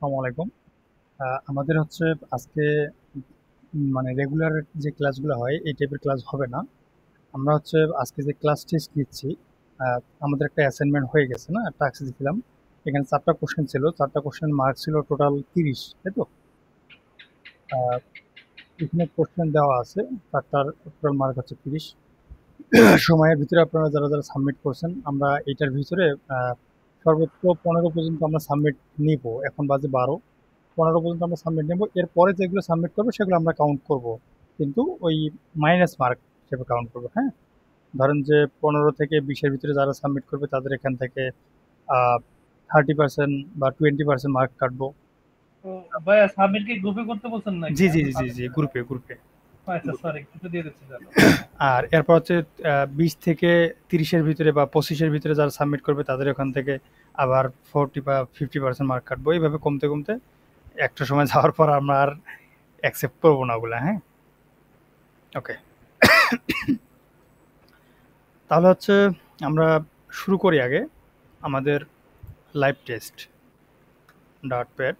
আসসালামু আলাইকুম। আমাদের হচ্ছে আজকে মানে রেগুলার যে ক্লাসগুলো হয় এই টাইপের ক্লাস হবে না। আমরা হচ্ছে আজকে যে ক্লাস টেস্ট নিচ্ছি, আমাদের একটা অ্যাসাইনমেন্ট হয়ে গেছে না, টাস্ক দিয়েছিলাম। এখানে 4টা কোশ্চেন ছিল, 4টা কোশ্চেন মার্ক ছিল টোটাল 30, তাই তো? আহ, এখানে কোশ্চেন দেওয়া আছে, 4টার টোটাল মার্ক হচ্ছে 30। সময়ের ভিতরে আপনারা যারা যারা সাবমিট করছেন, আমরা এটার ভিতরে সর্বোচ্চ 15 পর্যন্ত আমরা সাবমিট নিব। এখন বাজে 12, 15 পর্যন্ত আমরা সাবমিট নেব। এরপরে যেগুলো সাবমিট করবো সেগুলো আমরা কাউন্ট করব, কিন্তু ওই মাইনাস মার্ক হিসেবে কাউন্ট করবো। হ্যাঁ, ধরেন যে 15 থেকে 20-এর ভিতরে যারা সাবমিট করবে তাদের এখান থেকে 30% বা 20% মার্ক কাটবো। তো ভাইয়া সাবমিট কি গ্রুপে করতে বলছেন নাকি? জি জি আমি তো জি জি, গ্রুপে গ্রুপে। আচ্ছা সরি, গ্রুপে দিয়ে দিচ্ছি তাহলে। আর এরপর হচ্ছে 20 থেকে 30-এর ভিতরে বা 25-এর ভিতরে যারা সাবমিট করবে তাদের ওখান থেকে আবার 40 বা 50% মার্ক কাটবো। এইভাবে কমতে কমতে একটা সময় যাওয়ার পর আমরা আর অ্যাকসেপ্ট করবো না ওগুলা। হ্যাঁ, ওকে। তাহলে হচ্ছে আমরা শুরু করি আগে আমাদের লাইভ টেস্ট ডট প্যাড।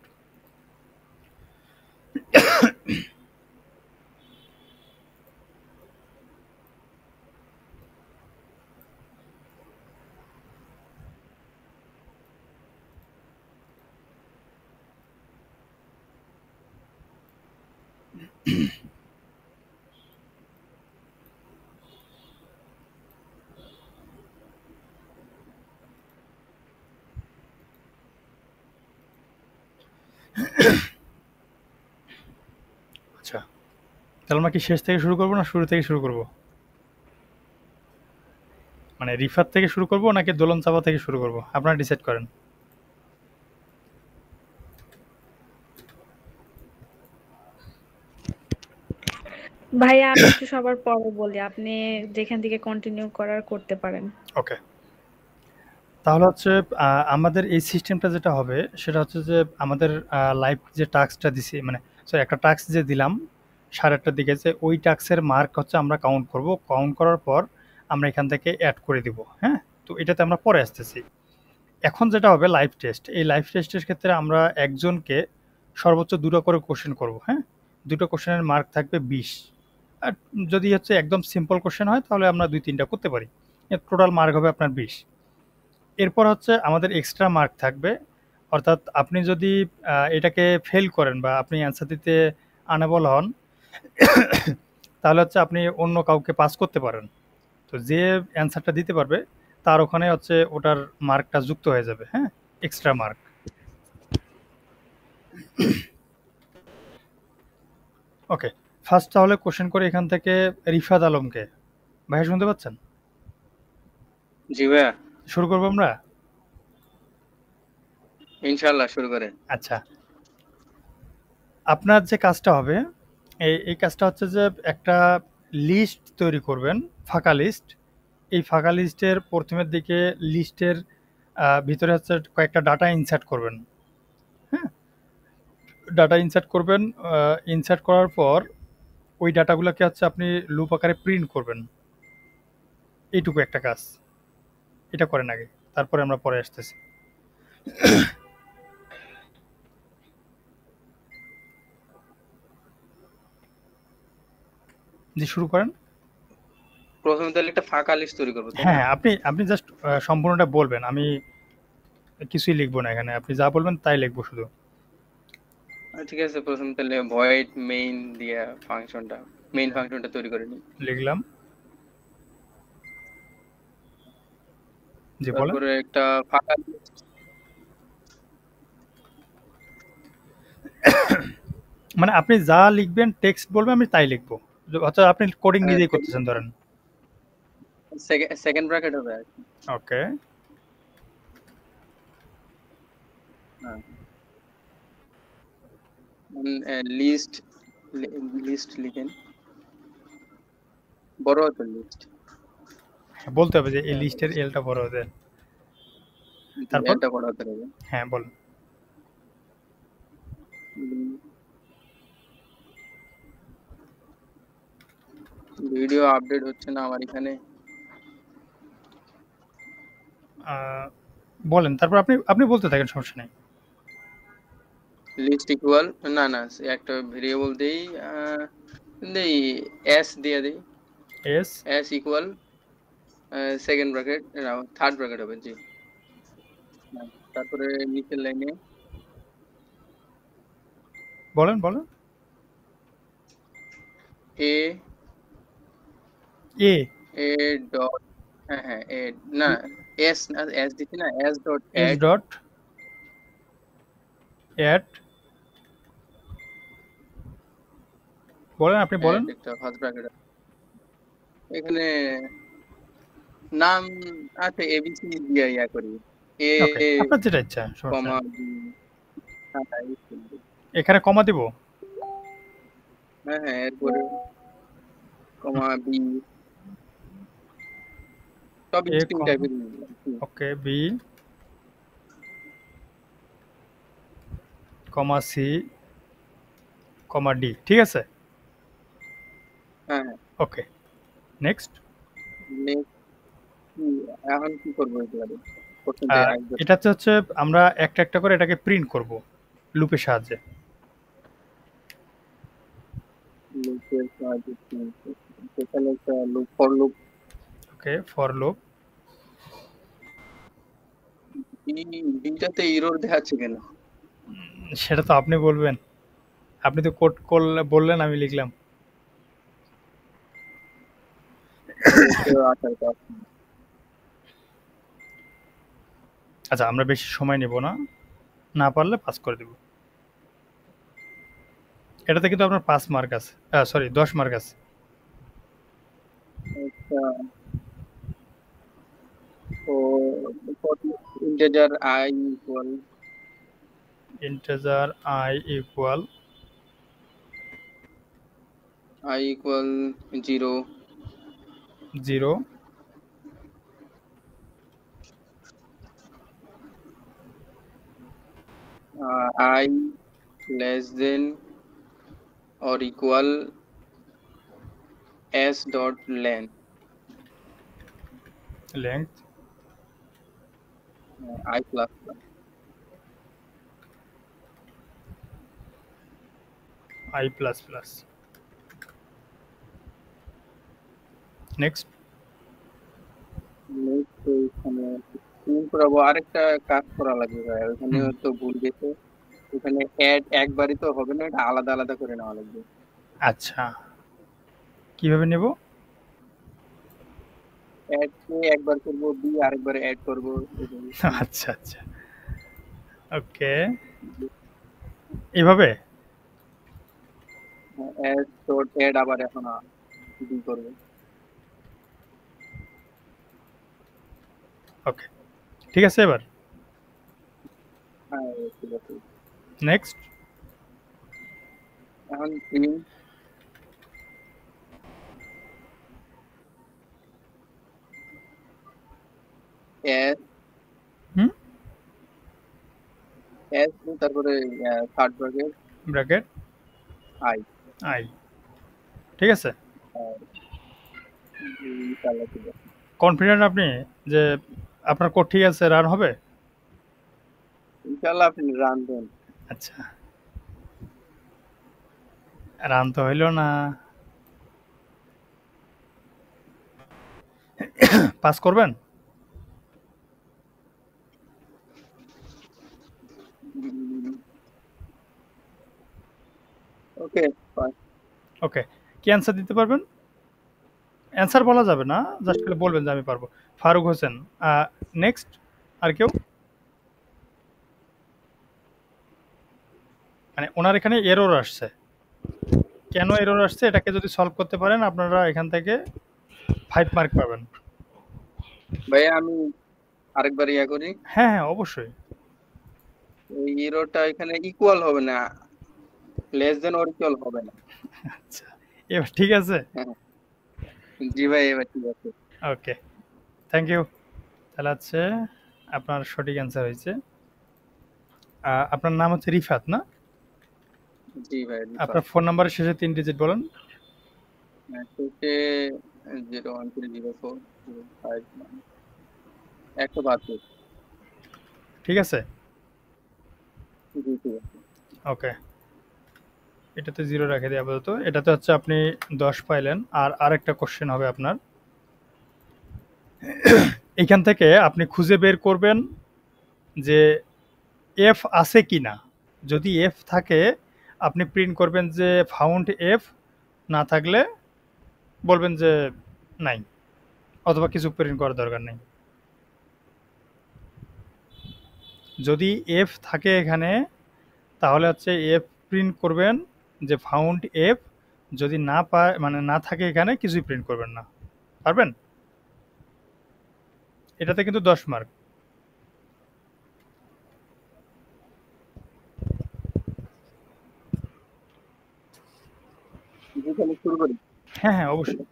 আচ্ছা, তাহলে আমরা কি শেষ থেকে শুরু করবো না শুরু থেকে শুরু করব? মানে রিফাত থেকে শুরু করব নাকি দোলন চাপা থেকে শুরু করব, আপনারা ডিসাইড করেন। ভাইয়া আমি একটু সবার পরে বলি, আপনি যেখান থেকে কন্টিনিউ করার করতে পারেন। ওকে, তাহলে হচ্ছে আমাদের এই সিস্টেমটা যেটা হবে সেটা হচ্ছে যে আমাদের লাইভ যে টাস্কটা দিছি, মানে সরি একটা টাস্ক যে দিলাম 8:30টার দিকে, যে ওই টাস্কের মার্ক হচ্ছে আমরা কাউন্ট করব। কাউন্ট করার পর আমরা এখান থেকে অ্যাড করে দিব। হ্যাঁ, তো এটাতে আমরা পরে আসতেছি। এখন যেটা হবে লাইভ টেস্ট, এই লাইভ টেস্টের ক্ষেত্রে আমরা একজনকে সর্বোচ্চ 2টা করে কোশ্চেন করব। হ্যাঁ, 2টো কোশ্চেনের মার্ক থাকবে 20। আর যদি হচ্ছে একদম সিম্পল কোশ্চেন হয় তাহলে আমরা 2-3টা করতে পারি। টোটাল মার্ক হবে আপনার 20। এরপর হচ্ছে আমাদের এক্সট্রা মার্ক থাকবে, অর্থাৎ আপনি যদি এটাকে ফেল করেন বা আপনি অ্যান্সার দিতে আনেবল হন, তাহলে হচ্ছে আপনি অন্য কাউকে পাস করতে পারেন। তো যে অ্যান্সারটা দিতে পারবে তার ওখানে হচ্ছে ওটার মার্কটা যুক্ত হয়ে যাবে। হ্যাঁ, এক্সট্রা মার্ক। ওকে, ফার্স্ট তাহলে কোশ্চেন করে এখান থেকে রিফাত আলমকে। ভাইয়া শুনতে পাচ্ছেন? জি ভাইয়া, শুরু করবো আমরা। ইনশাল্লাহ শুরু করেন। আচ্ছা, আপনার যে কাজটা হবে এই কাজটা হচ্ছে যে একটা লিস্ট তৈরি করবেন, ফাঁকা লিস্ট। এই ফাঁকা লিস্টের প্রথমের দিকে লিস্টের ভিতরে হচ্ছে কয়েকটা ডাটা ইনসার্ট করবেন। হ্যাঁ, ডাটা ইনসার্ট করবেন। ইনসার্ট করার পর ওই ডাটাগুলোকে হচ্ছে আপনি লুপ আকারে প্রিন্ট করবেন। এইটুকু একটা কাজ, এটা করেন আগে, তারপরে আমরা পরে আসতেছি। জি, শুরু করেন। প্রথমে তাহলে একটা ফাঁকা লিস্ট তৈরি করবো, তাই না? হ্যাঁ, আপনি আপনি জাস্ট সম্পূর্ণটা বলবেন, আমি কিছুই লিখবো না এখানে, আপনি যা বলবেন তাই লিখবো শুধু। ঠিক আছে, প্রথমে তাহলে ভয়েড মেইন দিয়ে মেইন ফাংশনটা তৈরি করে নিই। লিখলাম। জি, বলেন। তারপরে একটা ফাঁকা লিস্ট। মানে আপনি যা লিখবেন টেক্সট বলবেন, আমি তাই লিখবো। অর্থাৎ আপনি কোডিং নিজেই করতেছেন ধরেন। সেকেন্ড ব্র্যাকেট হবে আর কি। ওকে, লিস্ট লিস্ট লিখেন, বড় হাতের লিস্ট। বলতে হবে যে এই লিস্টের এলটা বড় হতে। তারপর এটা বড় হাতের হবে। হ্যাঁ, বলেন। ভিডিও আপডেট হচ্ছে না আমার এখানে। বলেন, তারপর আপনি আপনি বলতে থাকেন, সমস্যা নেই। লিস্ট ইকুয়াল না না একটা ভেরিয়েবল দেই দেই এস দিয়ে দেই S S equal second bracket third bracket হবে জি হ্যাঁ, তারপরে নিচের লাইনে বলেন বলেন এ এ এ ডট হ্যাঁ হ্যাঁ এ না এস এস দিচ্ছি না S dot S add dot at বলেন আপনি বলেন একটা ফার্স্ট ব্র্যাকেট এখানে নাম আছে এবিসি দিয়ে ইয়া করি এ ওকে আপনার যেটা ইচ্ছা সমস্যা কমা নেই। বি এখানে কমা দিব হ্যাঁ হ্যাঁ এরপরে কমা বি সব এ স্ট্রিং কমা টাইপের ওকে B comma c comma D ঠিক আছে হ্যাঁ হ্যাঁ ওকে নেক্সট নেক্সট এখন কি করবো এবারে এটাতে হচ্ছে আমরা একটা একটা করে এটাকে প্রিন্ট করব লুপের সাহায্যে লুপের সাহায্যে সেখানে একটা loop for loop okay for loop বিটাতে এরর দেখাচ্ছে কেন সেটা তো আপনি বলবেন আপনি তো কোড করলে বললেন আমি লিখলাম আসার কথা আচ্ছা আমরা বেশি সময় নেব না না পারলে পাস করে দেব এটাতে কিন্তু আপনার 5 মার্ক আছে সরি 10 মার্ক আছে আচ্ছা তো integer integer I equal 0 0 I less than or equal s dot length length I plus plus I plus plus next next এখানে প্রিন্ট করাবো আরেকটা কাজ করা লাগবে ভাই ওখানে তো ভুল গেছে ওখানে অ্যাড একবারই তো হবে না এটা আলাদা আলাদা করে নেওয়া লাগবে আচ্ছা কিভাবে নেব অ্যাড কে একবার করব বি আরেকবার অ্যাড করব আচ্ছা আচ্ছা ওকে এভাবে অ্যাড ডট অ্যাড আবার এখন বি করব ওকে ঠিক আছে এবার হ্যাঁ ঠিক আছে নেক্সট এখন প্রিন্ট এস হুম এস তারপরে third bracket bracket I I ঠিক আছে তাহলে ঠিক আছে কনফিডেন্ট আপনি যে আপনার কোড ঠিক আছে রান হবে ইনশাআল্লাহ আপনি রান দেন আচ্ছা রান তো হইল না পাস করবেন ওকে ফাইন ওকে কি অ্যান্সার দিতে পারবেন অ্যান্সার বলা যাবে না জাস্ট খালি বলবেন যে আমি পারবো ফারুক হোসেন নেক্সট আর কেউ মানে ওনার এখানে এরর আসছে কেন এরর আসছে এটাকে যদি সলভ করতে পারেন আপনারা এখান থেকে 5 মার্ক পাবেন ভাই আমি আরেকবার ইয়া করি হ্যাঁ হ্যাঁ অবশ্যই এই এররটা এখানে ইকুয়াল হবে না লেস দেন অর ইকুয়াল হবে না আচ্ছা এবার ঠিক আছে জি ভাই এবার ঠিক আছে ওকে থ্যাংক ইউ তাহলে হচ্ছে আপনার সঠিক অ্যান্সার হয়েছে আপনার নাম হচ্ছে রিফাত না জি ভাই আপনার ফোন নাম্বারের শেষে 3 ডিজিট বলেন শেষে 0130405 172 ঠিক আছে জি ঠিক আছে ওকে, এটাতে 0 রেখে দিই আপাতত। এটাতে হচ্ছে আপনি 10 পাইলেন। আর আরেকটা কোশ্চেন হবে আপনার, এখান থেকে আপনি খুঁজে বের করবেন যে এফ আছে কিনা। যদি এফ থাকে আপনি প্রিন্ট করবেন যে ফাউন্ড এফ, না থাকলে বলবেন যে নাই, অথবা কিছু প্রিন্ট করার দরকার নেই। যদি এফ থাকে এখানে তাহলে হচ্ছে এফ প্রিন্ট করবেন যে ফাউন্ড এফ। যদি না পায় মানে না থাকে এখানে কিছুই প্রিন্ট করবেন না। পারবেন? এটাতে কিন্তু 10 মার্ক। যেখানে শুরু করি হ্যাঁ হ্যাঁ অবশ্যই।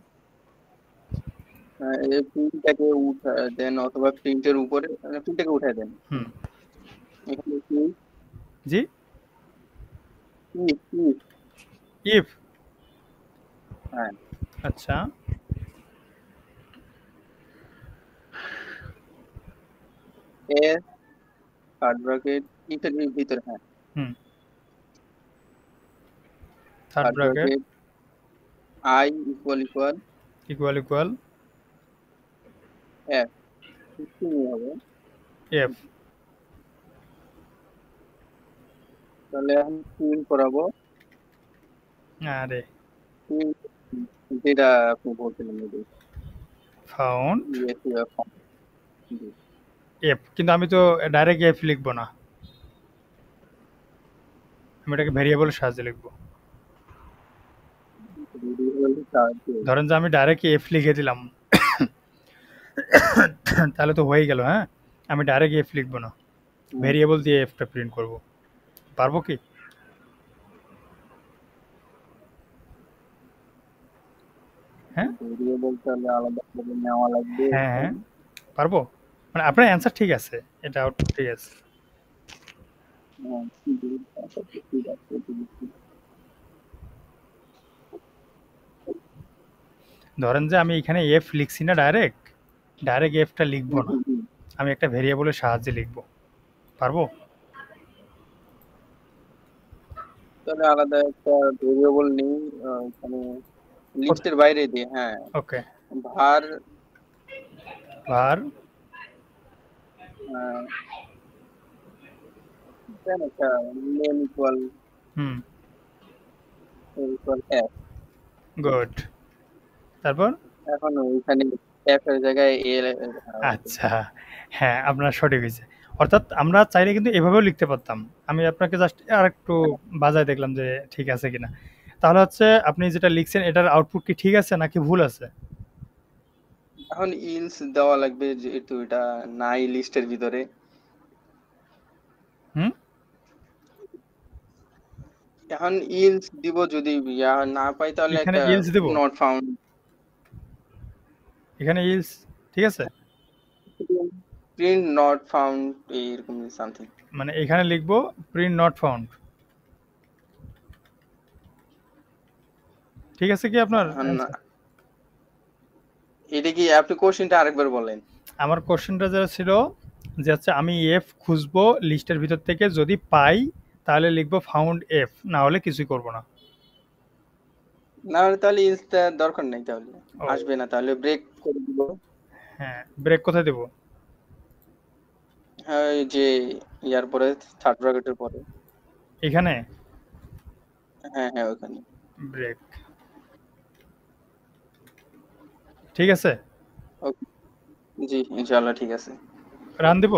এই প্রিন্টটাকে উঠা দেন, অথবা প্রিন্টের উপরে প্রিন্টটাকে উঠায় দেন। হুম। এখানে জি, ইফ। হ্যাঁ, আচ্ছা, এস থার্ড ব্র্যাকেট ইফের ভিতরে, হ্যাঁ হুম, third third bracket bracket I equal equal equal F, হবে। এফ। তাহলে এখন প্রিন্ট করাবো আরে print যেটা আপনি বলছিলেন ফাউন্ড ইএফ। এফ, কিন্তু আমি তো ডাইরেক্ট এফ লিখবো না, আমি এটাকে ভেরিয়েবলের সাহায্যে লিখবো। ধরেন যে আমি ডাইরেক্ট এফ লিখে দিলাম তাহলে তো হয়ে গেল। হ্যাঁ, আমি ডাইরেক্ট এফ লিখবো না, ভেরিয়েবল দিয়ে এফটা প্রিন্ট করব। পারবো কি? হ্যাঁ ভেরিয়েবল তাহলে আলাদা করে নেওয়া লাগবে। হ্যাঁ হ্যাঁ পারবো, মানে আপনার অ্যান্সার ঠিক আছে, এটা আউটপুট ঠিক আছে। হ্যাঁ, ঠিক আছে, ধরেন যে আমি এখানে এফ লিখছি না, ডাইরেক্ট এফটা লিখবো না, আমি একটা ভেরিয়েবলের সাহায্যে লিখবো। পারবো? তাহলে আলাদা একটা ভেরিয়েবল নেই এখানে লিস্টের বাইরে দিয়ে। হ্যাঁ, ওকে, var var দেন একটা নেম ইকুয়াল হুম f। গুড। তারপর এখন ওইখানে f এর জায়গায় a আচ্ছা, হ্যাঁ আপনার সঠিক হয়েছে। অর্থাৎ আমরা চাইলে কিন্তু এভাবেও লিখতে পারতাম। আমি আপনাকে জাস্ট আর একটু বাজায় দেখলাম যে ঠিক আছে কিনা। তাহলে হচ্ছে আপনি যেটা লিখছেন এটার আউটপুট কি ঠিক আছে নাকি ভুল আছে? এখন ইলস দেওয়া লাগবে, যেহেতু এটা নাই লিস্টের ভিতরে। হুম, এখন ইলস দিব, যদি না পাই তাহলে এখানে একটা ইলস দেব, নট ফাউন্ড। এখানে ইলস ঠিক আছে, প্রিন্ট নট ফাউন্ড এরকম সামথিং। মানে এখানে লিখবো প্রিন্ট নট ফাউন্ড। ঠিক আছে কি আপনার answer? এটা কি আপনি কোশ্চেনটা আরেকবার বলেন? আমার কোশ্চেনটা যেটা ছিল যে হচ্ছে আমি এফ খুঁজবো লিস্টের ভিতর থেকে, যদি পাই তাহলে লিখবো ফাউন্ড এফ, না হলে কিছুই করব না। না হলে তাহলে ইলসটা দরকার নেই, তাহলে ও। আসবে না, তাহলে ব্রেক করে দিব। হ্যাঁ, ব্রেক কোথায় দেবো? হ্যাঁ, এই যে ইয়ার পরে থার্ড ব্র্যাকেটের পরে। এখানে হ্যাঁ হ্যাঁ, ওখানে ব্রেক। ঠিক আছে, ওকে, জি ইনশাআল্লাহ ঠিক আছে। রান দেব।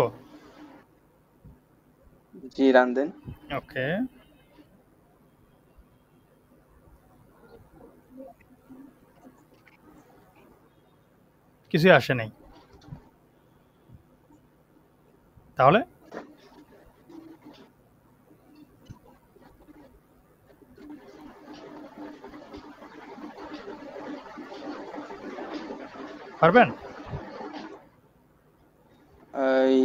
জি রান দেন। ওকে, কিছুই আসে নাই। তাহলে পারবেন? এই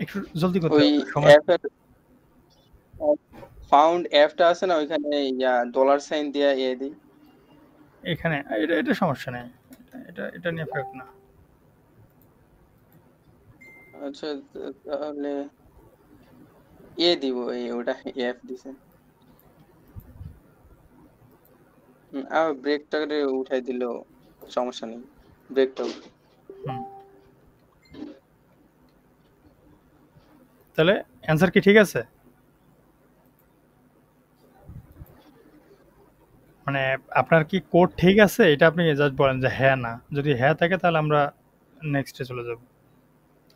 একটু জলদি করতে ওই হবে, সময়। এফ এর ফাউন্ড এফটা আছে না, ওইখানে ডলার সাইন দিয়া দিই। এখানে এটা সমস্যা নেই, এটা নিয়ে ফেক না। আচ্ছা, তাহলে এ দিব, ওটা এফ দিছে। আর ব্রেকটাকে উঠাই দিলেও সমস্যা নেই, ব্রেকটা হুম, তাহলে অ্যান্সার কি ঠিক আছে? মানে আপনার কি কোড ঠিক আছে, এটা আপনি জাস্ট বলেন যে হ্যাঁ না। যদি হ্যাঁ থাকে তাহলে আমরা নেক্সটে চলে যাব,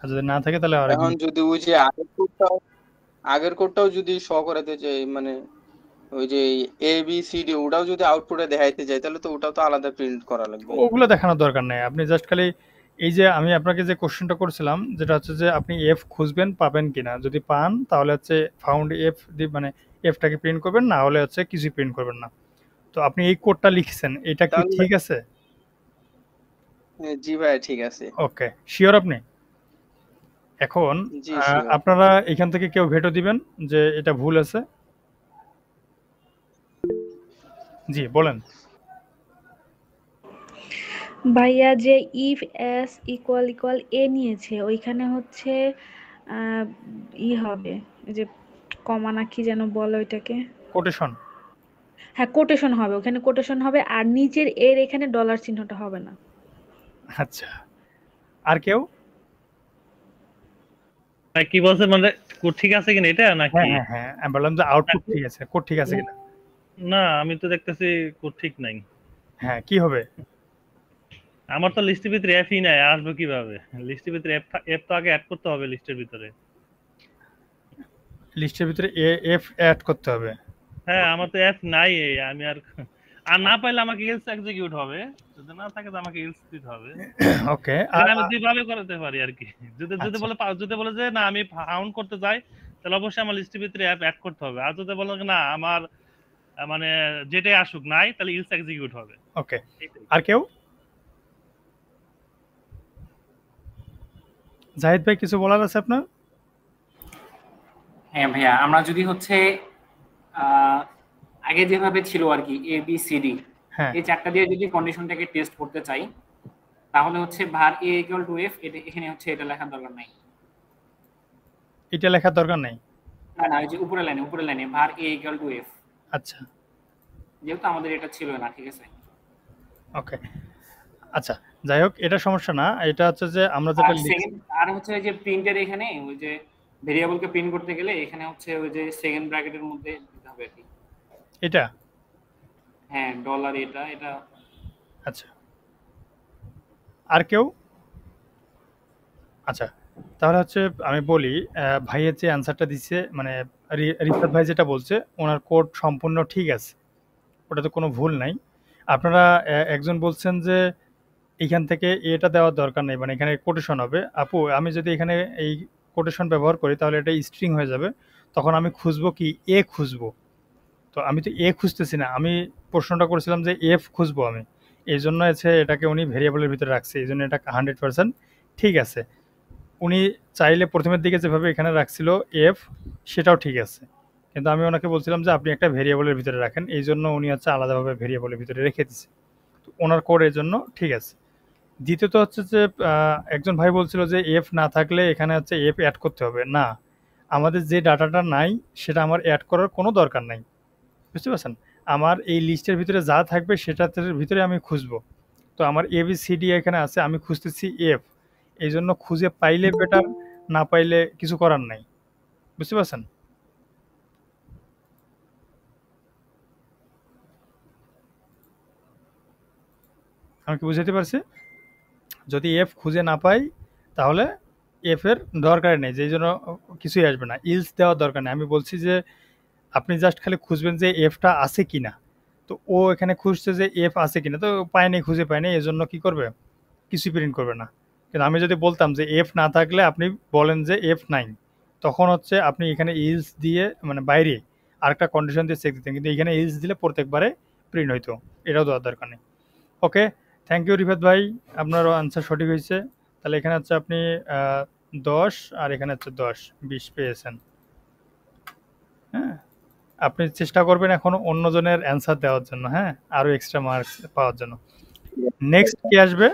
আর যদি না থাকে তাহলে এখন আরেকদিন। যদি ওই যে আগের কোডটাও যদি শো করাতে চাই, মানে ওই যে এ বি সি ডি ওটাও যদি আউটপুটে দেখাইতে যাই, তাহলে তো ওটাও তো আলাদা প্রিন্ট করা লাগবে। ওগুলো দেখানোর দরকার নেই, আপনি জাস্ট খালি এই যে আমি আপনাকে যে কোশ্চেনটা করছিলাম, যেটা হচ্ছে যে আপনি এফ খুঁজবেন পাবেন কিনা, যদি পান তাহলে হচ্ছে ফাউন্ড এফ মানে এফটাকে প্রিন্ট করবেন, না হলে হচ্ছে কিছুই প্রিন্ট করবেন না। তো আপনি এই কোডটা লিখছেন, এটা কি তাহলে ঠিক আছে? জি ভাই, ঠিক আছে। ওকে, শিওর আপনি? এখন জি শিওর। আপনারা এখান থেকে কেউ ভেটো দিবেন যে এটা ভুল আছে? জি বলেন। ভাইয়া যে ইফ এস ইকুয়াল ইকুয়াল এ নিয়েছে ওইখানে হচ্ছে আহ, হবে ওই যে কমা না কি যেন বলে ওইটাকে। কোটেশন। হ্যাঁ কোটেশন হবে, ওখানে কোটেশন হবে আর নিচের এর এখানে ডলার চিহ্নটা হবে না। আচ্ছা, আর কেউ? কি বলছে মানে কোড ঠিক আছে কিনা এটা হ্যাঁ নাকি? হ্যাঁ হ্যাঁ, আমি বললাম যে আউটপুট ঠিক আছে, কোড ঠিক আছে কিনা। না আমি তো দেখতেছি কোড ঠিক নাই। হ্যাঁ, কি হবে? আমার তো লিস্টের ভিতরে এফই নাই, আসবে কিভাবে? লিস্টের ভিতরে এফ তো আগে অ্যাড করতে হবে লিস্টের ভিতরে। লিস্টের ভিতরে এ এফ অ্যাড করতে হবে। হ্যাঁ আমার তো এফ নাই, আমি আর না পাইলে আমাকে এলস এক্সিকিউট হবে, যদি না থাকে তো আমাকে এলস দিতে হবে। ওকে, আর এখানে আমি দুইভাবে করতে পারি আর কি। যদি যদি আচ্ছা বলে যদি বলে যে না আমি ফাউন্ড করতে যাই, তাহলে অবশ্যই আমার লিস্টের ভিতরে অ্যাপ অ্যাড করতে হবে। আর যদি বলে না আমার মানে যেটাই আসুক নাই, তাহলে ইলস এক্সিকিউট হবে। ওকে, আর কেউ? জাহিদ ভাই কিছু বলার আছে আপনার? হ্যাঁ ভাইয়া, আমরা যদি হচ্ছে আগে যেভাবে ছিল আর কি এ বি সি ডি, হ্যাঁ, এই চারটা দিয়ে যদি কন্ডিশনটাকে টেস্ট করতে চাই, তাহলে হচ্ছে var a equal to f, এটা এখানে হচ্ছে এটা লেখার দরকার নাই। এটা লেখার দরকার নেই। না না, ওই যে উপরের লাইনে var a equal to f, আচ্ছা, যেহেতু আমাদের এটা ছিল না, ঠিক আছে। ওকে, আচ্ছা, যাই হোক, এটা সমস্যা না। এটা হচ্ছে যে আমরা আর যেটা লিখছি। সেকেন্ড আর হচ্ছে ওই যে প্রিন্টের এখানে ওই যে ভেরিয়েবলকে প্রিন্ট করতে গেলে এখানে হচ্ছে ওই যে সেকেন্ড ব্র্যাকেটের মধ্যে দিতে হবে আর কি। এটা হ্যাঁ ডলার এটা এটা আচ্ছা, আর কেউ? আচ্ছা, তাহলে হচ্ছে আমি বলি, ভাইয়ের যে অ্যান্সারটা দিচ্ছে, মানে রিফাত ভাই যেটা বলছে, ওনার কোড সম্পূর্ণ ঠিক আছে, ওটাতে কোনো ভুল নাই। আপনারা একজন বলছেন যে এইখান থেকে এটা দেওয়ার দরকার নেই, মানে এখানে কোটেশন হবে। আপু, আমি যদি এখানে এই কোটেশন ব্যবহার করি তাহলে এটা স্ট্রিং হয়ে যাবে, তখন আমি খুঁজবো কি? এ খুঁজবো। তো আমি তো এ খুঁজতেছি না, আমি প্রশ্নটা করেছিলাম যে এফ খুঁজবো আমি। এই জন্য হচ্ছে এটাকে উনি ভেরিয়েবলের ভিতরে রাখছে, এই জন্য এটা 100% ঠিক আছে। উনি চাইলে প্রথমের দিকে যেভাবে এখানে রাখছিল এফ, সেটাও ঠিক আছে, কিন্তু আমি ওনাকে বলছিলাম যে আপনি একটা ভেরিয়েবলের ভিতরে রাখেন, এই জন্য উনি হচ্ছে আলাদাভাবে ভেরিয়েবলের ভিতরে রেখে দিচ্ছে। তো ওনার কোড এর জন্য ঠিক আছে। দ্বিতীয়ত হচ্ছে যে একজন ভাই বলছিল যে এফ না থাকলে এখানে হচ্ছে এফ অ্যাড করতে হবে না। আমাদের যে ডাটাটা নাই সেটা আমার অ্যাড করার কোনো দরকার নাই, বুঝতে পারছেন? আমার এই লিস্টের ভিতরে যা থাকবে সেটার ভিতরে আমি খুঁজবো। তো আমার এ বি সি ডি এখানে আছে, আমি খুঁজতেছি এফ, এই জন্য খুঁজে পাইলে বেটার, না পাইলে কিছু করার নাই, বুঝতে পারছেন? আমি কি বুঝাতে পারছি? যদি এফ খুঁজে না পাই তাহলে এফ এর দরকার নেই, যেই জন্য কিছুই আসবে না, ইলস দেওয়ার দরকার নেই। আমি বলছি যে আপনি জাস্ট খালি খুঁজবেন যে এফটা আছে কিনা। তো ও এখানে খুঁজছে যে এফ আছে কিনা, তো পায়নি, খুঁজে পায়নি, এই জন্য কি করবে? কিছুই প্রিন্ট করবে না। কিন্তু আমি যদি বলতাম যে এফ না থাকলে আপনি বলেন যে এফ নাই, তখন হচ্ছে আপনি এখানে ইলস দিয়ে মানে বাইরে আরেকটা কন্ডিশন দিয়ে চেক দিতেন, কিন্তু এখানে ইলস দিলে প্রত্যেকবারে প্রিন্ট হইতো, এটাও দেওয়ার দরকার নেই। ওকে, থ্যাংক ইউ রিফাত ভাই, আপনারও আনসার সঠিক হয়েছে। তাহলে এখানে হচ্ছে আপনি 10, আর এখানে হচ্ছে 10, 20 পেয়েছেন। হ্যাঁ, আপনি চেষ্টা করবেন এখন অন্যজনের অ্যান্সার দেওয়ার জন্য, হ্যাঁ, আরো এক্সট্রা মার্কস পাওয়ার জন্য। নেক্সট কি আসবে?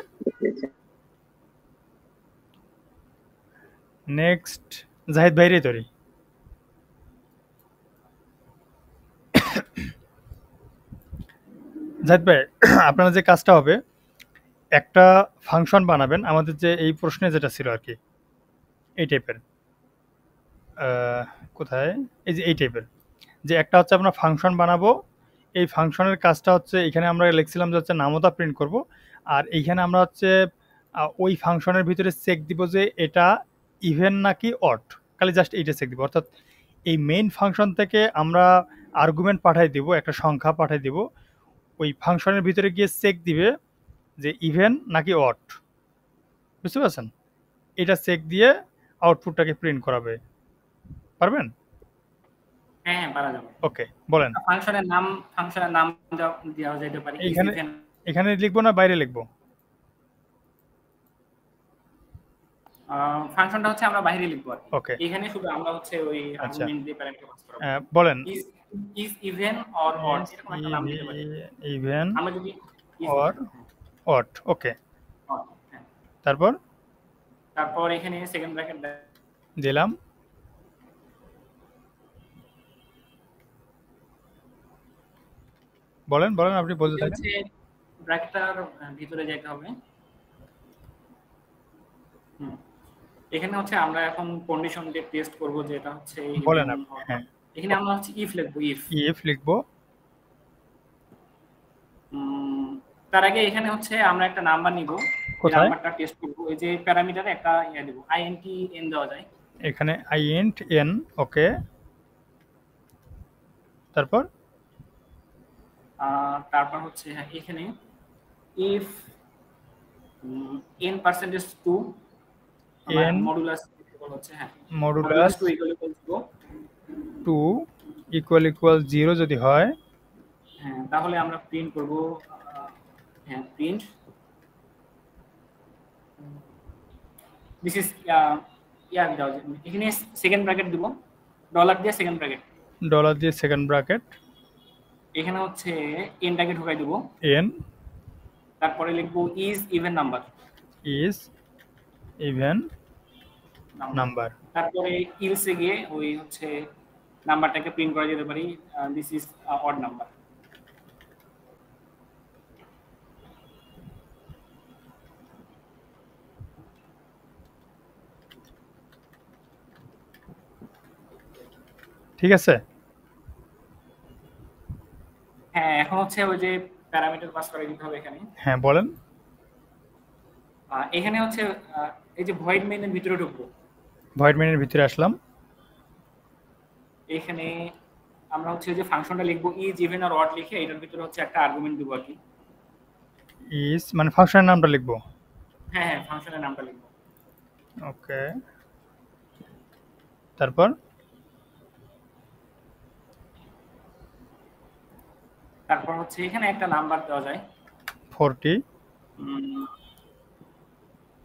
নেক্সট জাহিদ ভাইরে তৈরি। জাহিদ ভাই, আপনার যে কাজটা হবে, একটা ফাংশন বানাবেন আমাদের যে এই প্রশ্নে যেটা ছিল আর কি, এই টাইপের। কোথায়, এই যে এই টাইপের, যে একটা হচ্ছে আমরা ফাংশন বানাবো। এই ফাংশনের কাজটা হচ্ছে এখানে আমরা লিখছিলাম যে হচ্ছে নামতা প্রিন্ট করব, আর এইখানে আমরা হচ্ছে ওই ফাংশনের ভিতরে চেক দিব যে এটা ইভেন নাকি অড, খালি জাস্ট এইটা চেক দিব। অর্থাৎ এই মেইন ফাংশন থেকে আমরা আর্গুমেন্ট পাঠাই দিব, একটা সংখ্যা পাঠাই দিব, ওই ফাংশনের ভিতরে গিয়ে চেক দিবে যে ইভেন নাকি অড, বুঝতে পারছেন? এটা চেক দিয়ে আউটপুটটাকে প্রিন্ট করাবে। পারবেন? হ্যাঁ হ্যাঁ পারা যাবে। ওকে, বলেন। ফাংশনের নাম দেওয়া যেতে পারে। এখানে এখানে লিখবো না বাইরে লিখবো? ফাংশনটা হচ্ছে আমরা বাইরে লিখবো আর কি। ওকে, এখানে শুধু আমরা হচ্ছে ওই আচ্ছা, আর্গুমেন্ট দিয়ে প্যারামিটার পাস করাবো। বলেন। ইজ ইভেন অর অড এরকম একটা নাম দিতে পারি। ইভেন আমরা যদি অর অড, ওকে। হ্যাঁ, তারপর এখানে সেকেন্ড ব্র্যাকেট দিলাম। বলেন বলেন, আপনি বলতে থাকেন। ব্র্যাকেটটার ভিতরে যেতে হবে। এখানে হচ্ছে আমরা এখন কন্ডিশন দিয়ে টেস্ট করব, যে এটা হচ্ছে বলেন আপনি। হ্যাঁ, এখানে আমরা হচ্ছে ইফ লিখবো। ইফ লিখবো। তার আগে এখানে হচ্ছে আমরা একটা নাম্বার নিব, এই নাম্বারটা টেস্ট করব। এই যে প্যারামিটারে একটা দেব, int n দেওয়া যায় এখানে int n, ওকে। তারপর হচ্ছে এখানে if n%2 n মডুলাস হচ্ছে, হ্যাঁ মডুলাস 2 ইকুয়াল 0 যদি হয়, হ্যাঁ তাহলে আমরা প্রিন্ট করব, হ্যাঁ প্রিন্ট দিস ইজ দাও। এখানে সেকেন্ড ব্র্যাকেট দিব, ডলার দিয়ে সেকেন্ড ব্র্যাকেট। এখানে হচ্ছে এনটাকে ঢুকাই দেব, n, তারপরে লিখব ইজ ইভেন নাম্বার, তারপরে ইলসে গিয়ে ওই হচ্ছে নাম্বারটাকে প্রিন্ট করা যেতে পারি, দিস ইজ অড নাম্বার। ঠিক আছে? হ্যাঁ, এখন হচ্ছে ওই যে প্যারামিটার পাস করে দিতে হবে এখানে। হ্যাঁ, বলেন। এখানে হচ্ছে এই যে ভয়েড মেইনের ভিতরে ঢুকবো। ভয়েড মেইনের ভিতরে আসলাম। এখানে আমরা হচ্ছে যে ফাংশনটা লিখবো ইজ ইভেন অর অড লিখে এটার ভিতরে হচ্ছে একটা আর্গুমেন্ট দেব আর কি। ইজ মানে ফাংশনের নামটা লিখবো। হ্যাঁ হ্যাঁ, ফাংশনের নামটা লিখবো। ওকে, তারপর হচ্ছে এখানে একটা নাম্বার দেওয়া যায় 40।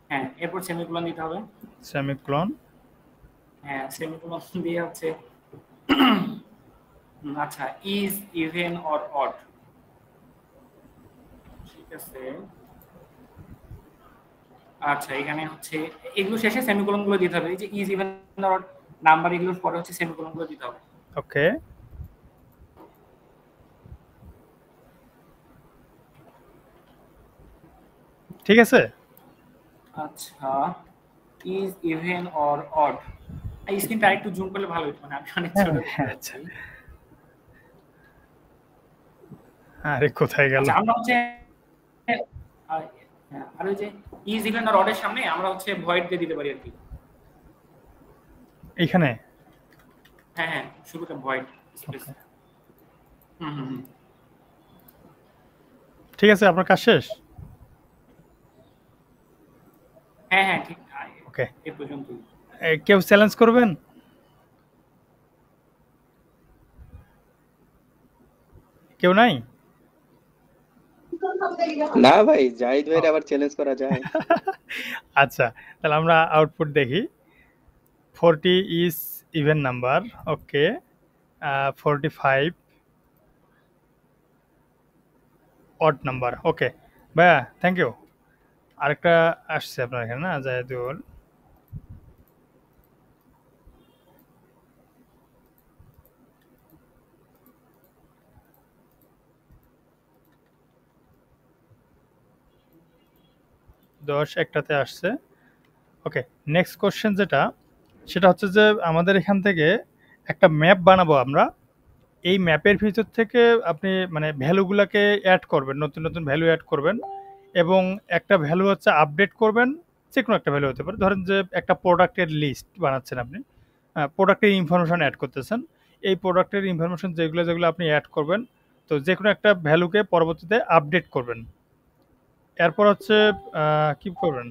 হ্যাঁ, এরপর সেমিকোলন দিতে হবে। সেমিকোলন, হ্যাঁ সেমিকোলন দিয়ে হচ্ছে আচ্ছা ইজ ইভেন অর অড, ঠিক আছে। আচ্ছা এখানে হচ্ছে এগুলো শেষে সেমিকোলন গুলো দিতে হবে। এই যে is even or odd number, এগুলোর পরে হচ্ছে সেমিকোলন গুলো দিতে হবে। ওকে, ঠিক আছে। আচ্ছা ইজ ইভেন অর অড, এই স্ক্রিনটা একটু জুম করলে ভালো হতো, মানে আমি অনেক ছোট। আচ্ছা, আরে কোথায় গেল? আমরা হচ্ছে আর ওই যে ইজ ইভেন অর অড এর সামনে আমরা হচ্ছে ভয়েড দিয়ে দিতে পারি আর কি, এইখানে। হ্যাঁ হ্যাঁ, শুরুতে ভয়েড স্পেস। ঠিক আছে, আপনার কাজ শেষ? হ্যাঁ হ্যাঁ ঠিক, ওকে, এই পর্যন্তই। কেউ চ্যালেঞ্জ করবেন? কেউ নাই? না ভাই, জাহিদ ভাইয়ের আবার চ্যালেঞ্জ করা যায়? আচ্ছা, তাহলে আমরা আউটপুট দেখি। 40 is even number, okay. 45 odd number, okay. ভাইয়া থ্যাংক ইউ। আরেকটা আসছে আপনার এখানে না, জাহিদুল। 10 একটাতে আসছে। ওকে, নেক্সট কোশ্চেন যেটা, সেটা হচ্ছে যে আমাদের এখান থেকে একটা ম্যাপ বানাবো আমরা। এই ম্যাপের ভিতর থেকে আপনি মানে ভ্যালুগুলোকে অ্যাড করবেন, নতুন নতুন ভ্যালু অ্যাড করবেন, এবং একটা ভ্যালু হচ্ছে আপডেট করবেন। যে কোনো একটা ভ্যালু হতে পারে, ধরেন যে একটা প্রোডাক্টের লিস্ট বানাচ্ছেন আপনি, প্রোডাক্টের ইনফরমেশন অ্যাড করতেছেন। এই প্রোডাক্টের ইনফরমেশন যেগুলো যেগুলো আপনি অ্যাড করবেন, তো যে কোনো একটা ভ্যালুকে পরবর্তীতে আপডেট করবেন। এরপর হচ্ছে কি করবেন,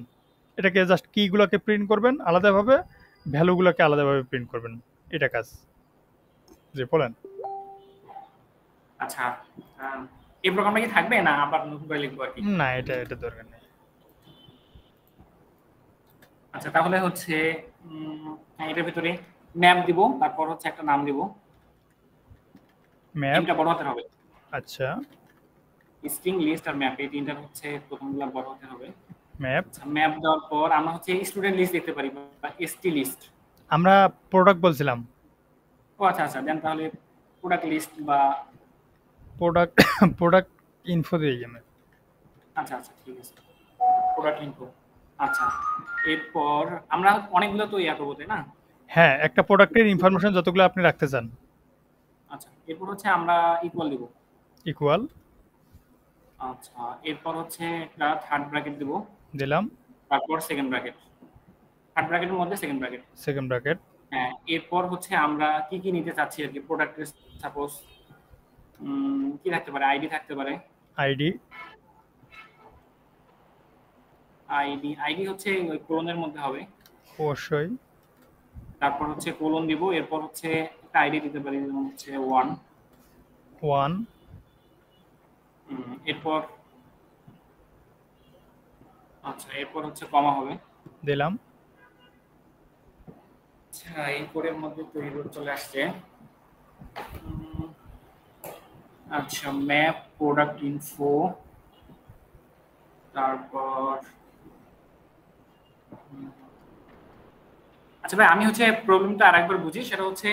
এটাকে জাস্ট কিগুলোকে প্রিন্ট করবেন আলাদাভাবে, ভ্যালুগুলোকে আলাদাভাবে প্রিন্ট করবেন। এটা কাজ। জি বলেন। আচ্ছা, এই প্রোগ্রামটা কি থাকবে না আবার নতুন করে লিখবো আর কি? না, এটা দরকার নেই। আচ্ছা, তাহলে হচ্ছে এটার ভিতরে ম্যাপ দিব, তারপর হচ্ছে একটা নাম দিব। ম্যাপ, তিনটা বড় হতে হবে। আচ্ছা স্ট্রিং, লিস্ট আর ম্যাপ, এই তিনটা হচ্ছে প্রথমগুলো বড় হতে হবে। ম্যাপ। আচ্ছা, ম্যাপ দেওয়ার পর আমরা হচ্ছে স্টুডেন্ট লিস্ট দেখতে পারি বা এসটি লিস্ট। আমরা প্রোডাক্ট বলছিলাম। ও আচ্ছা আচ্ছা, দেন তাহলে প্রোডাক্ট লিস্ট বা প্রোডাক্ট ইনফো দিই আমি। আচ্ছা আচ্ছা, ঠিক আছে, প্রোডাক্ট ইনফো। আচ্ছা, এরপর আমরা অনেকগুলো তো ইয়া করবো, তাই না? হ্যাঁ, একটা প্রোডাক্টের ইনফরমেশন যতগুলো আপনি রাখতে চান। আচ্ছা, এরপর হচ্ছে আমরা ইকুয়াল দিব। ইকুয়াল আচ্ছা, এরপর হচ্ছে একটা থার্ড ব্র্যাকেট দিব, দিলাম। তারপর সেকেন্ড ব্র্যাকেট, থার্ড ব্র্যাকেটের মধ্যে সেকেন্ড ব্র্যাকেট। Second bracket. হ্যাঁ, এরপর হচ্ছে আমরা কি কি নিতে চাচ্ছি আর কি। প্রোডাক্টের সাপোজ কি থাকতে পারে, আইডি থাকতে পারে। আইডি। আইডি হচ্ছে ওই কোলনের মধ্যে হবে। অবশ্যই। তারপর হচ্ছে কোলন দিব, এরপর হচ্ছে একটা আইডি দিতে পারি, যেমন হচ্ছে 1। এরপর আচ্ছা, এরপর হচ্ছে কমা হবে, দিলাম। আচ্ছা, এই কোডের মধ্যে তৈরি করে চলে আসছে। আচ্ছা, ম্যাপ, প্রোডাক্ট ইনফো, তারপর আচ্ছা ভাই, আমি হচ্ছে প্রবলেমটা আরেকবার বুঝি। সেটা হচ্ছে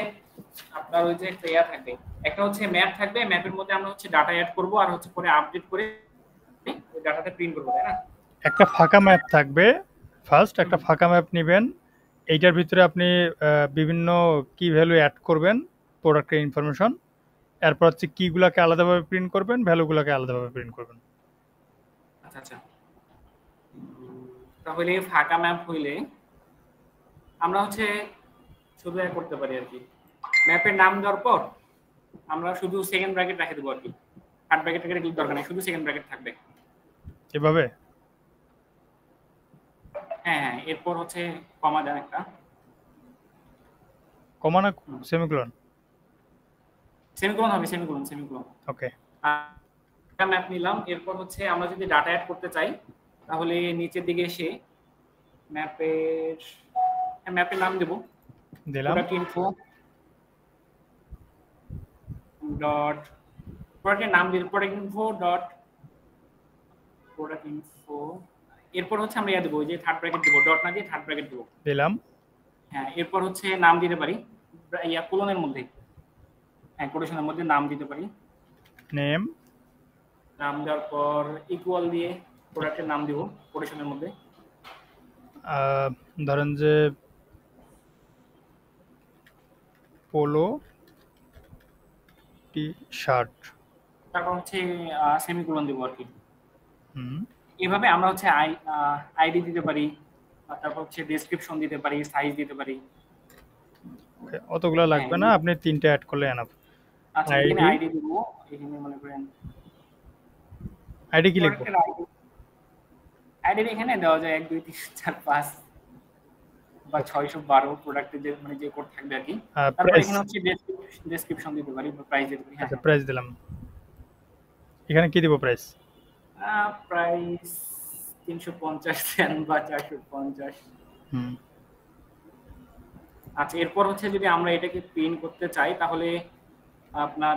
আপনার ওই যে একটা ইয়া থাকবে, একটা হচ্ছে ম্যাপ থাকবে, ম্যাপের মধ্যে আমরা হচ্ছে ডাটা অ্যাড করব, আর হচ্ছে পরে আপডেট করে ওই ডাটাটা প্রিন্ট করব, তাই না? একটা ফাঁকা ম্যাপ থাকবে, ফার্স্ট একটা ফাঁকা ম্যাপ নেবেন। এইটার ভিতরে আপনি বিভিন্ন কি ভ্যালু অ্যাড করবেন, প্রোডাক্টের ইনফরমেশন। এরপর হচ্ছে কিগুলোকে আলাদাভাবে প্রিন্ট করবেন, ভ্যালুগুলোকে আলাদাভাবে প্রিন্ট করবেন। আচ্ছা আচ্ছা, তাহলে ফাঁকা ম্যাপ হইলে আমরা হচ্ছে শুধু এক করতে পারি আর কি। ম্যাপের নাম দেওয়ার পর আমরা শুধু সেকেন্ড ব্র্যাকেট রেখে দেবো আর কি, থার্ড ব্র্যাকেট রেখে ক্লিক দরকার নেই, শুধু সেকেন্ড ব্র্যাকেট থাকবে এভাবে। হ্যাঁ হ্যাঁ, এরপর হচ্ছে কমা দেন একটা। কমা না সেমিকোলন? সেমিকোলন হবে, সেমিকোলন। ওকে। ম্যাপ নিলাম, এরপর হচ্ছে আমরা যদি ডাটা অ্যাড করতে চাই তাহলে নিচের দিকে এসে ম্যাপের নাম দেব, দিলাম। প্রোডাক্ট ইনফো ডট প্রোডাক্টের নাম দিই, প্রোডাক্ট ইনফো। এরপর হচ্ছে আমরা ইয়া দেবো, যে থার্ড ব্র্যাকেট দেবো, ডট না দিয়ে থার্ড ব্র্যাকেট দেবো। দিলাম। হ্যাঁ, এরপর হচ্ছে নাম দিতে পারি ইয়া কোলনের মধ্যে, হ্যাঁ কোটেশনের মধ্যে নাম দিতে পারি। নেম। নাম দেওয়ার পর ইকুয়াল দিয়ে প্রোডাক্টের নাম দিব কোটেশনের মধ্যে। ধরেন যে পোলো টি শার্ট। তারপর হচ্ছে সেমিকোলন দিব আর কি। হুম। এইভাবে আমরা হচ্ছে আইডি দিতে পারি, আর তারপর হচ্ছে ডেসক্রিপশন দিতে পারি, সাইজ দিতে পারি। অতগুলো লাগবে না, আপনি তিনটে অ্যাড করলে এনাফ। আচ্ছা, এখানে আইডি দিব, এখানে মনে করেন আইডি কি লিখবো? আইডি এখানে দেওয়া যায় 1 2 3 4 5 বা 612 প্রোডাক্টের যে মানে যে কোড থাকবে আর কি। তারপর এখানে হচ্ছে ডেসক্রিপশন দিতে পারি বা প্রাইস দিতে পারি। আচ্ছা, প্রাইস দিলাম। এখানে কি দিব প্রাইস? প্রাইস 350 দেন বা 450। হুম। আচ্ছা, এরপর হচ্ছে যদি আমরা এটাকে প্রিন্ট করতে চাই তাহলে আপনার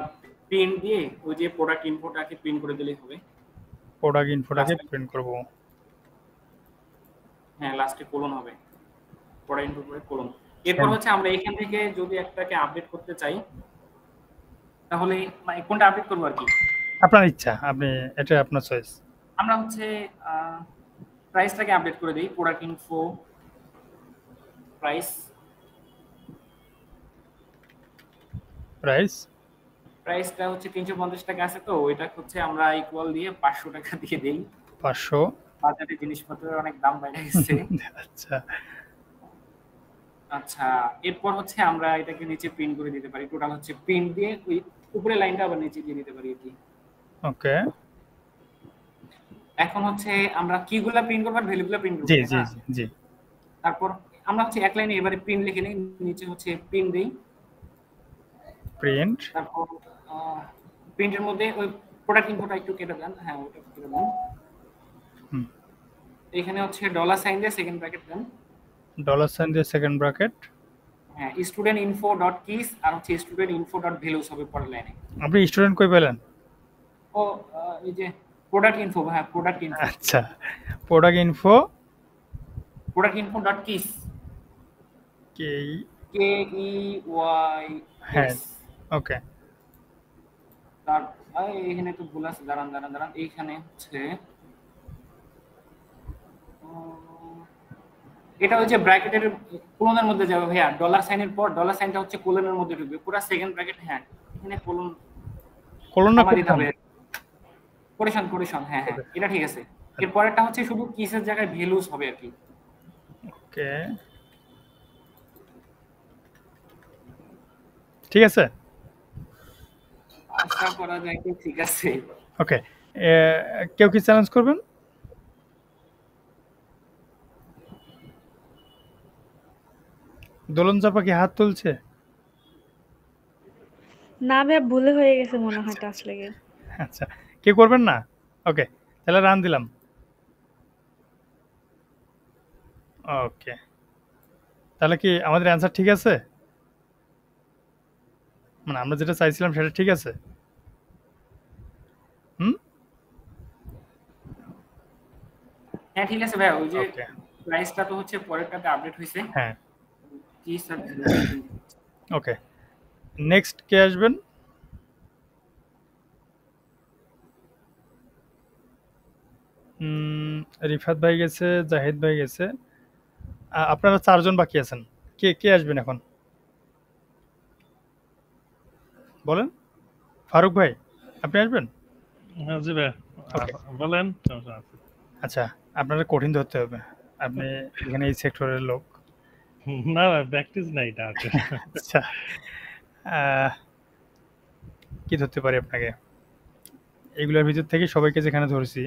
প্রিন্ট দিয়ে ওই যে প্রোডাক্ট ইনফোটাকে প্রিন্ট করে দিলেই হবে। প্রোডাক্ট ইনফোটাকে প্রিন্ট করব। হ্যাঁ, লাস্টে কোলন হবে, প্রোডাক্ট ইনফো পরে কোলন। এরপর হচ্ছে আমরা এখান থেকে যদি একটাকে আপডেট করতে চাই তাহলে মানে কোনটা আপডেট করব আর কি, আপনার ইচ্ছা, আপনি এটা আপনার চয়েস। আমরা হচ্ছে প্রাইসটাকে আপডেট করে দেই, প্রোডাক্ট ইনফো প্রাইস প্রাইসটা হচ্ছে 350 টাকা আছে, তো ওইটা হচ্ছে আমরা ইকুয়াল দিয়ে 500 টাকা দিয়ে দেই। 500 বাজারে জিনিসপত্রের অনেক দাম বেড়ে গেছে। আচ্ছা আচ্ছা, এরপর হচ্ছে আমরা এটাকে নিচে প্রিন্ট করে দিতে পারি। টোটাল হচ্ছে প্রিন্ট দিয়ে ওই উপরে লাইনটা আবার নিচে দিয়ে দিতে পারি কি। ওকে, এখন হচ্ছে আমরা কিগুলা প্রিন্ট করব আর ভ্যালুগুলা প্রিন্ট করব। জি জি জি জি। তারপর আমরা হচ্ছে এক লাইনে এবারে প্রিন্ট লিখে নেই, নিচে হচ্ছে প্রিন্ট দেই। প্রিন্ট, তারপর প্রিন্টের মধ্যে ওই প্রোডাক্ট ইনফোটা একটু কেটে দেন। হ্যাঁ, ওটা কেটে দেন। এখানে হচ্ছে ডলার সাইন দিয়ে সেকেন্ড ব্র্যাকেট দেন। ডলার সাইন দিয়ে সেকেন্ড ব্র্যাকেট। হ্যাঁ, স্টুডেন্ট ইনফো ডট কিস আর হচ্ছে স্টুডেন্ট ইনফো ডট ভ্যালুস হবে পরের লাইনে। আপনি স্টুডেন্ট কই পেলেন? ও এই যে প্রোডাক্ট ইনফো, হ্যাঁ প্রোডাক্ট ইনফো। আচ্ছা, প্রোডাক্ট ইনফো ডট কিস, কে ই ওয়াই হ্যাঁ, এস। ওকে। তার এখানে তো ভুল আছে, দাঁড়ান এইখানে হচ্ছে এটা হচ্ছে ব্র্যাকেটের কোলনের মধ্যে যাবে ভাইয়া। ডলার সাইনের পর ডলার সাইনটা হচ্ছে কোলনের মধ্যে ঢুকবে, পুরো সেকেন্ড ব্র্যাকেট। হ্যাঁ, এখানে কোলন না দিতে হবে। কোটেশন, হ্যাঁ হ্যাঁ, এটা ঠিক আছে। এর পরেরটা হচ্ছে শুধু কিসের জায়গায় ভ্যালুস হবে আর কি। ওকে, ঠিক আছে, আশা করা যায় কি ঠিক আছে। ওকে, কেউ কি চ্যালেঞ্জ করবেন? দোলন চাপা কি হাত তুলছে? না ভাই, ভুলে হয়ে গেছে মনে হয় টাচ লেগে। আচ্ছা, কেউ করবেন না? ওকে, তাহলে রান দিলাম। ওকে, তাহলে কি আমাদের অ্যান্সার ঠিক আছে? মানে আমরা যেটা চাইছিলাম সেটা ঠিক আছে? হ্যাঁ ঠিক আছে ভাই, ওই যে ওকে, প্রাইসটা তো হচ্ছে পরেরটাতে আপডেট হইছে। হ্যাঁ, কি স্যার? ওকে, নেক্সট কে আসবেন? রিফাত ভাই গেছে, জাহিদ ভাই গেছে, আপনারা 4 জন বাকি আছেন। কে কে আসবেন এখন বলেন? ফারুক ভাই, আপনি আসবেন? হ্যাঁ জি ভাই, ওকে, বলেন। আচ্ছা, আপনারা কঠিন ধরতে হবে, আপনি এখানে এই সেক্টরের লোক। না প্র্যাকটিস নাই এটা। আচ্ছা, কি ধরতে পারি আপনাকে? এগুলোর ভিতর থেকে সবাইকে যেখানে ধরছি,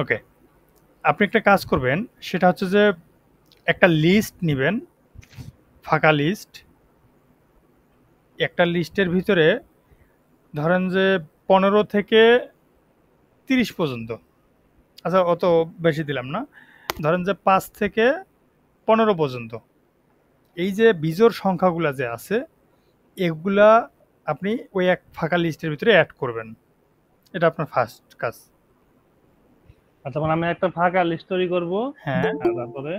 ওকে, আপনি একটা কাজ করবেন, সেটা হচ্ছে যে একটা লিস্ট নেবেন, ফাঁকা লিস্ট। একটা লিস্টের ভিতরে ধরেন যে 15 থেকে 30 পর্যন্ত, আচ্ছা অত বেশি দিলাম না, ধরেন যে 5 থেকে 15 পর্যন্ত এই যে বিজোড় সংখ্যাগুলো যে আছে এগুলা আপনি ওই এক ফাঁকা লিস্টের ভিতরে অ্যাড করবেন। এটা আপনার ফার্স্ট কাজ। আচ্ছা, মানে আমি একটা ফাঁকা লিস্ট তৈরি করব। হ্যাঁ, তারপরে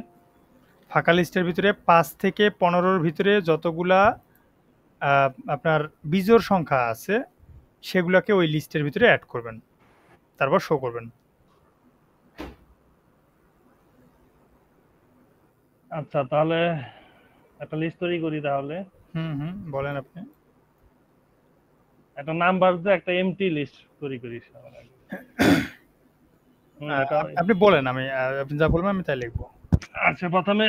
ফাঁকা লিস্টের ভিতরে 5 থেকে 15-র ভিতরে যতগুলা আপনার বিজোড় সংখ্যা আছে সেগুলোকে ওই লিস্টের ভিতরে অ্যাড করবেন, তারপর শো করবেন। আচ্ছা, তাহলে একটা লিস্ট তৈরি করি তাহলে। বলেন আপনি। একটা নাম্বার দিয়ে একটা এমটি লিস্ট তৈরি করি। আপনি বলেন, আপনি যা বলবেন আমি তাই লিখবো। আচ্ছা, প্রথমে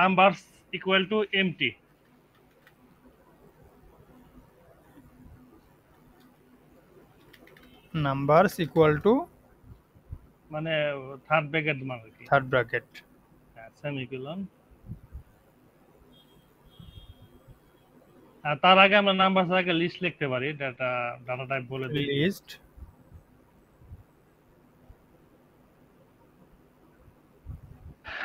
numbers equal to empty. Numbers equal to মানে থার্ড ব্র্যাকেট, মানে কি থার্ড ব্র্যাকেট, সেমিকোলন। আর তার আগে আমরা নাম্বার আগে লিস্ট লিখতে পারি, ডাটা টাইপ বলে দিই লিস্ট।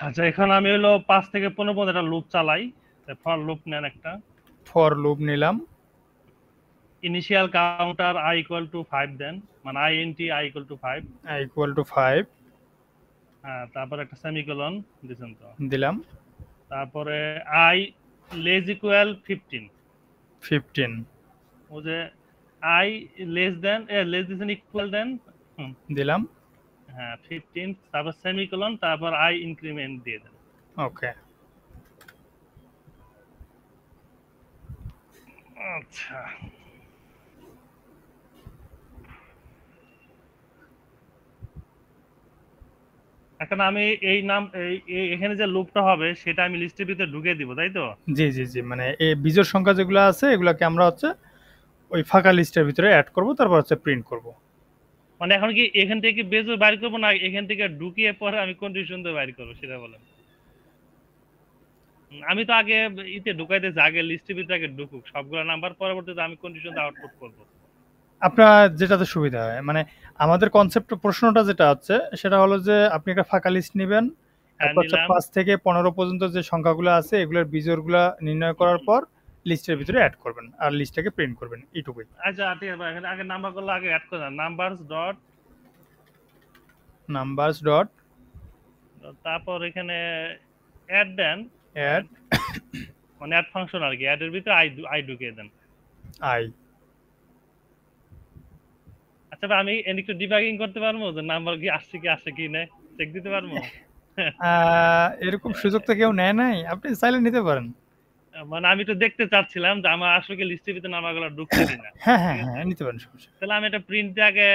আচ্ছা, এখন আমি হলো 5 থেকে 15 পর্যন্ত একটা লুপ চালাই। ফর লুপ নেন একটা। ফর লুপ নিলাম। Initial counter i equal to 5 দেন, মানে int i equal to 5। i equal to 5। হ্যাঁ, তারপর একটা সেমিকোলন দিবেন তো। দিলাম। তারপরে i লেস ইকুয়াল 15। 15 ও যে আই লেস দেন ইকুয়াল দেন দিলাম। হ্যাঁ 15 তারপর সেমিকোলন তারপর আই ইনক্রিমেন্ট দিয়ে দেন। ওকে, আচ্ছা এখন আমি এই নাম এখানে যে লুপটা হবে সেটা আমি লিস্টের ভিতরে ঢুকিয়ে দিব, তাই তো? জি জি জি, মানে এই বিজোড় সংখ্যা যেগুলো আছে এগুলোকে আমরা হচ্ছে ওই ফাঁকা লিস্টের ভিতরে অ্যাড করব, তারপর হচ্ছে প্রিন্ট করব। মানে এখন কি এখান থেকে বেজোর বাইর করবো না এখান থেকে ঢুকিয়ে পরে আমি কন্ডিশন দিয়ে বাইর করবো সেটা বলেন? আমি তো আগে ইতে ঢুকাইতেছি, আগে লিস্টের ভিতরে আগে ঢুকুক সবগুলো নাম্বার, পরবর্তীতে আমি কন্ডিশন দিয়ে আউটপুট করব। আপনার যেটাতে সুবিধা হয়, মানে আমাদের কনসেপ্ট প্রশ্নটা যেটা হচ্ছে সেটা হলো যে আপনি একটা ফাঁকা লিস্ট নেবেন, হ্যাঁ তারপর হচ্ছে নিলাম। 5 থেকে 15 পর্যন্ত যে সংখ্যাগুলো আছে এগুলোর বিজোড়গুলো নির্ণয় করার পর লিস্টের ভিতরে অ্যাড করবেন আর লিস্টটাকে প্রিন্ট করবেন, এইটুকুই। আচ্ছা ঠিক আছে, এখানে আগে নাম্বারগুলো আগে অ্যাড করে দেন। নাম্বারস ডট তারপর এখানে অ্যাড দেন, অ্যাড মানে অ্যাড ফাংশন আর কি, অ্যাড এর ভিতরে আই ঢুকিয়ে দেন। আই। আচ্ছা ভাই আমি একটু ডিবাগিং করতে পারবো যে নাম্বার কি আসছে কি না, চেক দিতে পারবো? এরকম সুযোগ তো কেউ নেয় নাই, আপনি চাইলে নিতে পারেন। মানে আমি তো দেখতে চাচ্ছিলাম যে আমার আসলে কি লিস্টের ভিতরে নাম্বারগুলো ঢুকছে কিনা। হ্যাঁ হ্যাঁ হ্যাঁ, নিতে পারেন, সমস্যা নেই। তাহলে আমি এটা প্রিন্ট দিয়ে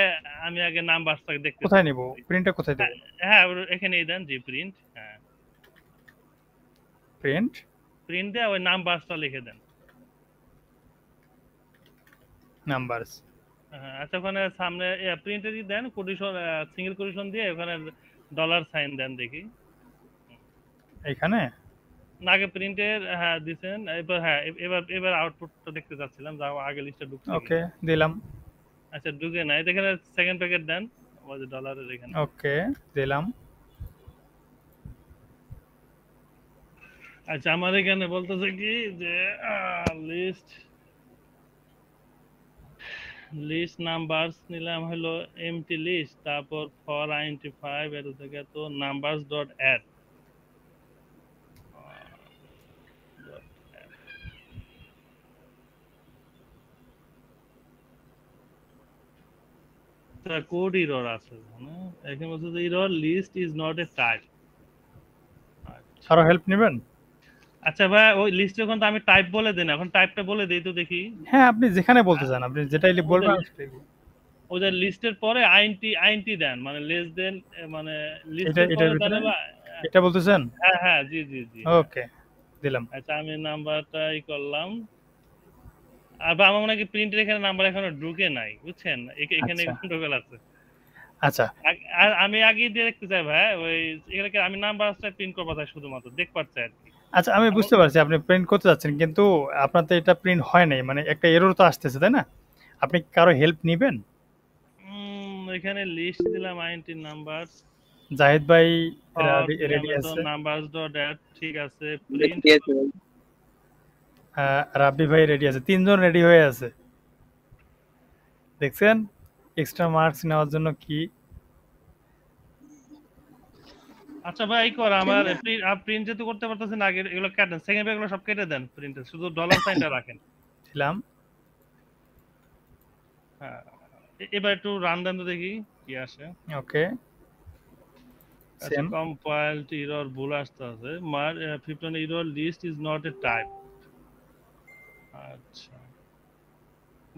আমি আগে নাম্বারটাকে দেখতে কোথায় নিব প্রিন্টটা, কোথায় দেব? হ্যাঁ এখানেই দেন জি প্রিন্ট। হ্যাঁ প্রিন্ট প্রিন্ট দিয়ে ওই নাম্বারটা লিখে দেন। নাম্বারস। হ্যাঁ আচ্ছা ওখানে সামনে প্রিন্টে দেন কোটেশন, সিঙ্গেল কোটেশন দিয়ে ওখানে ডলার সাইন দেন দেখি। এখানে না আগে প্রিন্টের হ্যাঁ দিছেন, এবার হ্যাঁ এবার আউটপুটটা দেখতে চাচ্ছিলাম যাও আগে লিস্টে ঢুকছে। ওকে দিলাম। আচ্ছা ঢুকে নাই, এখানে সেকেন্ড প্যাকেট দেন ওই যে ডলারের এখানে। ওকে দিলাম। আচ্ছা আমার এখানে বলতেছে কি যে লিস্ট নাম্বারস নিলাম হলো এমটি লিস্ট, তারপর ফর আইডেন্টিফাই এর থেকে তো numbers dot add. Code error আছে এখানে বলছে যে error list is not a type. আরো হেল্প নেবেন? আচ্ছা ভাই ওই লিস্ট যখন তো আমি টাইপ বলে দেন, এখন টাইপটা বলে দেই তো দেখি। হ্যাঁ আপনি যেখানে বলতে চান, আপনি যেটাই বলবেন সেটাই বলবো। ওই যে লিস্টের পরে আইএনটি দেন, মানে লেস দেন, মানে এটা লিস্টের এটার পরে ভিতরে দেন এটা বলতেছেন? হ্যাঁ হ্যাঁ জি জি জি। ওকে দিলাম। আচ্ছা আমি নাম্বারটাই করলাম। আর বা আমার মনে হয় প্রিন্টের এখানে নাম্বার এখনো ঢুকে নাই, বুঝছেন? এখানে আচ্ছা গন্ডগোল আছে। আচ্ছা আর আমি আগে দিয়ে দেখতে চাই ভাই ওই এখানে আমি নাম্বারটা প্রিন্ট করবো তাই শুধুমাত্র দেখতে পাচ্ছি আর কি। আচ্ছা, আমি বুঝতে পারছি আপনি প্রিন্ট করতে যাচ্ছেন, কিন্তু আপনার তো এটা প্রিন্ট হয় নাই, মানে একটা এরর তো আসতেছে, তাই না? আপনি কারো হেল্প নেবেন? এখানে লিস্ট দিলাম আইএনটি নাম্বার, জাহিদ ভাই রেডি আছে, নাম্বারস ডট অ্যাড ঠিক আছে, প্রিন্ট রাব্বি ভাই রেডি আছে, তিনজন রেডি হয়ে আছে। দেখছেন এক্সট্রা মার্কস নেওয়ার জন্য কি। আচ্ছা ভাই কর আমার প্রিন্ট যেহেতু করতে পারতেছেন আগে এগুলো কাটেন, সেকেন্ড এগুলো সব কেটে দেন, প্রিন্টে শুধু ডলার সাইনটা রাখেন। দিলাম। হ্যাঁ এবার একটু রান দেন তো দেখি কি আসে। ওকে আচ্ছা কম্পাইলড এরর ভুল আসতে আছে, মার 15 error list is not a type. আচ্ছা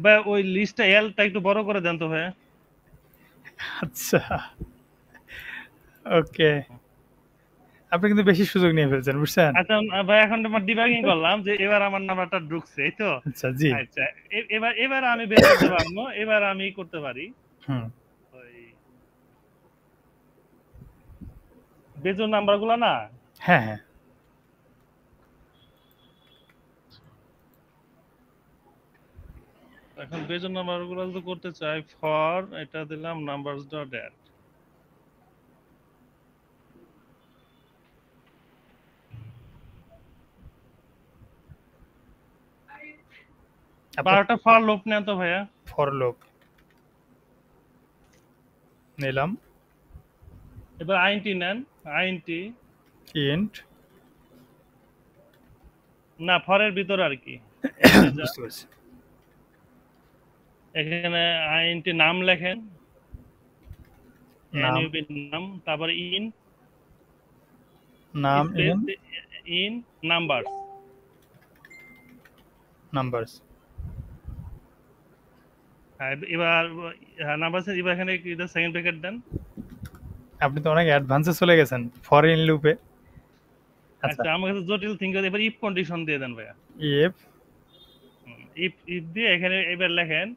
ভাই ওই লিস্টটা এলটা একটু বড় করে দেন তো ভাই। আচ্ছা ওকে, আপনি কিন্তু বেশি সুযোগ নিয়ে ফেলছেন, বুঝছেন? আচ্ছা ভাই এখন আমার ডিবাগিং করলাম যে এবার আমার নাম্বারটা ঢুকছে, এই তো? আচ্ছা জি। আচ্ছা এবার আমি বের করতে পারবো, এবার আমি করতে পারি ওই বেজোর নাম্বারগুলো না। হ্যাঁ হ্যাঁ এখন বেজোর নাম্বারগুলো যদি করতে চাই, ফর এটা দিলাম নাম্বারস ডট অ্যাড। বারোটা ফর লুপ নেন তো ভাইয়া। ফর লুপ নিলাম। এবার আইএনটি নেন, আইএনটি ইন্ট না ফরের ভিতর আর কি। বুঝতে পারছি। এখানে আইএনটি নাম লেখেন, নাম এনইউপি নাম, তারপরে ইন নাম space in in numbers. Numbers. এবার নাম্বারস এবার এখানে সেকেন্ড ব্র্যাকেট দেন। আপনি তো অনেক অ্যাডভান্সে চলে গেছেন ফরেন লুপে। আচ্ছা, আচ্ছা আমার কাছে জটিল থিঙ্ক করে, এবার ইফ কন্ডিশন দিয়ে দেন ভাইয়া। ইফ ইফ দিয়ে এখানে এবার লেখেন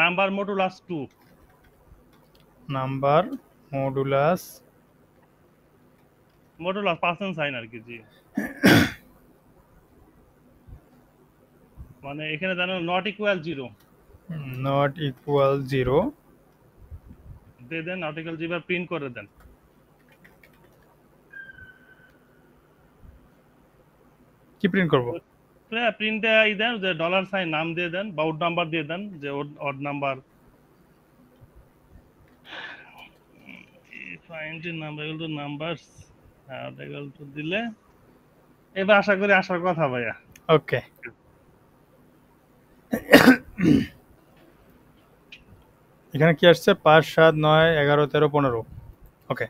number modulus 2। Number modulus modulus percent sign আর কি, জি। মানে এখানে জানো নট ইকুয়াল 0 নট ইকুয়াল 0 দিয়ে দেন, নট ইকুয়াল 0 প্রিন্ট করে দেন। কি প্রিন্ট করব? প্রিন্টে দেন যে ডলার সাইন নাম দিয়ে দেন বা ওড নাম্বার দিয়ে দেন, যে odd number find number equal to numbers equal two দিলে এবার আশা করি আসার কথা ভাইয়া। ওকে, এখানে কি আসছে? 5 7 9 11 13 15। ওকে,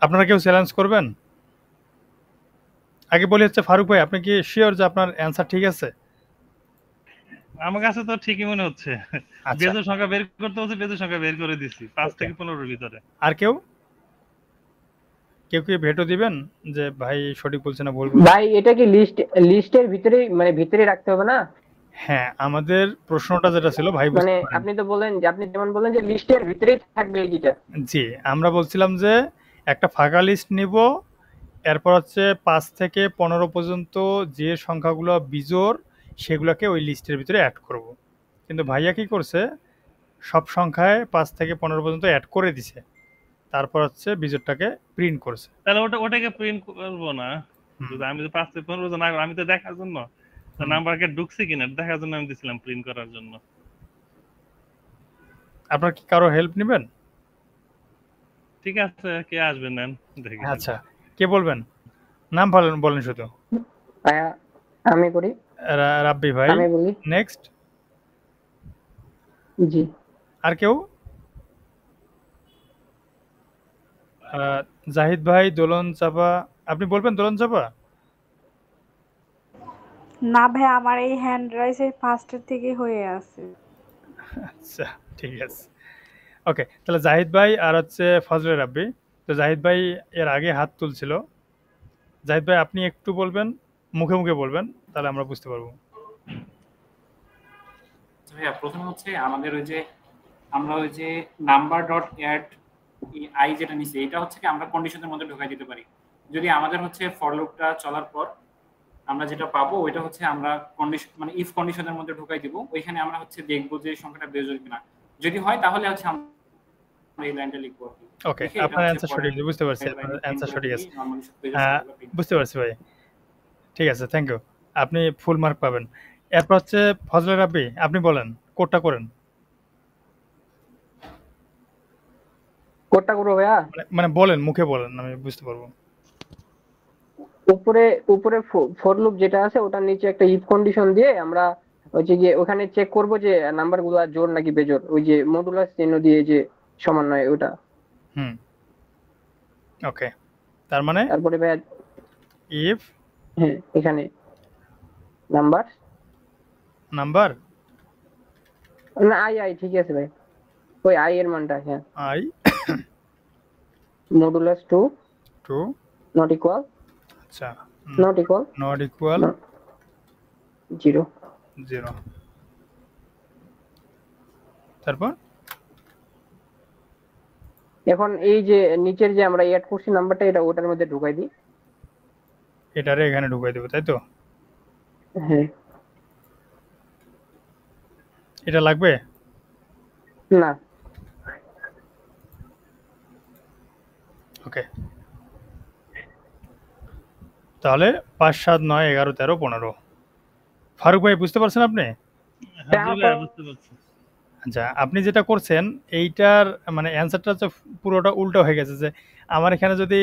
আপনারা কেউ চ্যালেঞ্জ করবেন? আগে বলি হচ্ছে ফারুক ভাই, আপনি কি শিওর যে আপনার অ্যান্সার ঠিক আছে? আমার কাছে তো ঠিকই মনে হচ্ছে। আচ্ছা, বেজোর সংখ্যা বের করতে হচ্ছে, বেজোর সংখ্যা বের করে দিছি 5 থেকে 15 ভিতরে। আর কেউ কেউ কি ভেটো দিবেন যে ভাই সঠিক বলছে না ভুল বলছে? ভাই এটা কি লিস্টের ভিতরে মানে ভিতরে রাখতে হবে না? হ্যাঁ, আমাদের প্রশ্নটা যেটা ছিল ভাই বুঝতে মানে পারেন। আপনি তো বলেন যে আপনি যেমন বলেন যে লিস্টের ভিতরেই থাকবে এইটা। জি, আমরা বলছিলাম যে একটা ফাঁকা লিস্ট নিব, এরপর হচ্ছে 5 থেকে 15 পর্যন্ত যে সংখ্যাগুলো বিজোড় সেগুলোকে ওই লিস্টের ভিতরে অ্যাড করব। কিন্তু ভাইয়া কি করছে, সব সংখ্যায় 5 থেকে 15 পর্যন্ত অ্যাড করে দিছে, তারপর হচ্ছে বিজোড়টাকে প্রিন্ট করছে। তাহলে ওটাকে প্রিন্ট করবো না, যদি আমি তো 5 থেকে 15 জন আগে, আমি তো দেখার জন্য নাম্বারকে ঢুকছে কিনা দেখার জন্য আমি দিছিলাম প্রিন্ট করার জন্য। আপনার কি কারো হেল্প নেবেন? ঠিক আছে, কে আসবে নেন দেখি। আচ্ছা, কে বলবেন? নাম বলেন, বলেন শুধু। ভাইয়া আমি করি, রাব্বি ভাই, আমি বলি। নেক্সট। জি, আর কেউ? জাহিদ ভাই, দোলন চাপা, আপনি বলবেন দোলন চাপা? না ভাই, আমার এই হ্যান্ড রাইজের ফার্স্টের থেকে হয়ে আছে। আচ্ছা, ঠিক আছে। ওকে, তাহলে জাহিদ ভাই আর হচ্ছে ফজলে রাব্বি। তো জাহিদ ভাই এর আগে হাত তুলছিল। জাহিদ ভাই আপনি একটু বলবেন, মুখে মুখে বলবেন, তাহলে আমরা বুঝতে পারবো। ভাইয়া প্রথমে হচ্ছে আমাদের ওই যে আমরা ওই যে নাম্বার ডট অ্যাড আই যেটা নিছি, এটা হচ্ছে কি আমরা কন্ডিশনের মধ্যে ঢোকাই দিতে পারি। যদি আমাদের হচ্ছে ফর লুপটা চলার পর আমরা যেটা পাবো ওইটা হচ্ছে আমরা কন্ডিশন মানে ইফ কন্ডিশনের মধ্যে ঢোকাই দিব, ওইখানে আমরা হচ্ছে দেখবো যে সংখ্যাটা বেজোড় কিনা। যদি হয় তাহলে হচ্ছে আমরা এই লাইনটা লিখবো আর কি। ওকে, আপনার অ্যান্সার সঠিক, বুঝতে পারছি আপনার অ্যান্সার সঠিক আছে। বুঝতে পারছি ভাই, ঠিক আছে, থ্যাংক ইউ। আপনি ফুল মার্ক পাবেন। এরপর হচ্ছে ফজলে রাব্বি, আপনি বলেন, কোডটা করেন। কোডটা করবো ভাইয়া? মানে বলেন, মুখে বলেন, আমি বুঝতে পারবো। উপরে উপরে ফর লুপ যেটা আছে ওটার নিচে একটা ইফ কন্ডিশন দিয়ে আমরা হচ্ছে গিয়ে ওখানে চেক করব যে নাম্বারগুলো জোড় নাকি বেজোড়, ওই যে মডুলাস চিহ্ন দিয়ে যে সমন্বয় ওটা। হুম, ওকে, তার মানে তারপরে ভাইয়া ইফ, হ্যাঁ এখানে নাম্বার না আই ঠিক আছে ভাই, ওই আই এর মানটা, হ্যাঁ আই মডুলাস 2 নট ইকুয়াল, আচ্ছা, নট ইকুয়াল 0। তারপর এখন এই যে নিচের যে আমরা অ্যাড করছি নাম্বারটা, এটা ওটার মধ্যে ঢুকাই দিই। এটারে এখানে ঢুকাই দেবো, তাই তো? হ্যাঁ, এটা লাগবে না ওকে, তাহলে 5 7 9 11 13 15। ফারুক ভাই বুঝতে পারছেন আপনি? হ্যাঁ জি ভাই, বুঝতে পারছি। আচ্ছা, আপনি যেটা করছেন এইটার মানে অ্যান্সারটা হচ্ছে পুরোটা উল্টো হয়ে গেছে। যে আমার এখানে যদি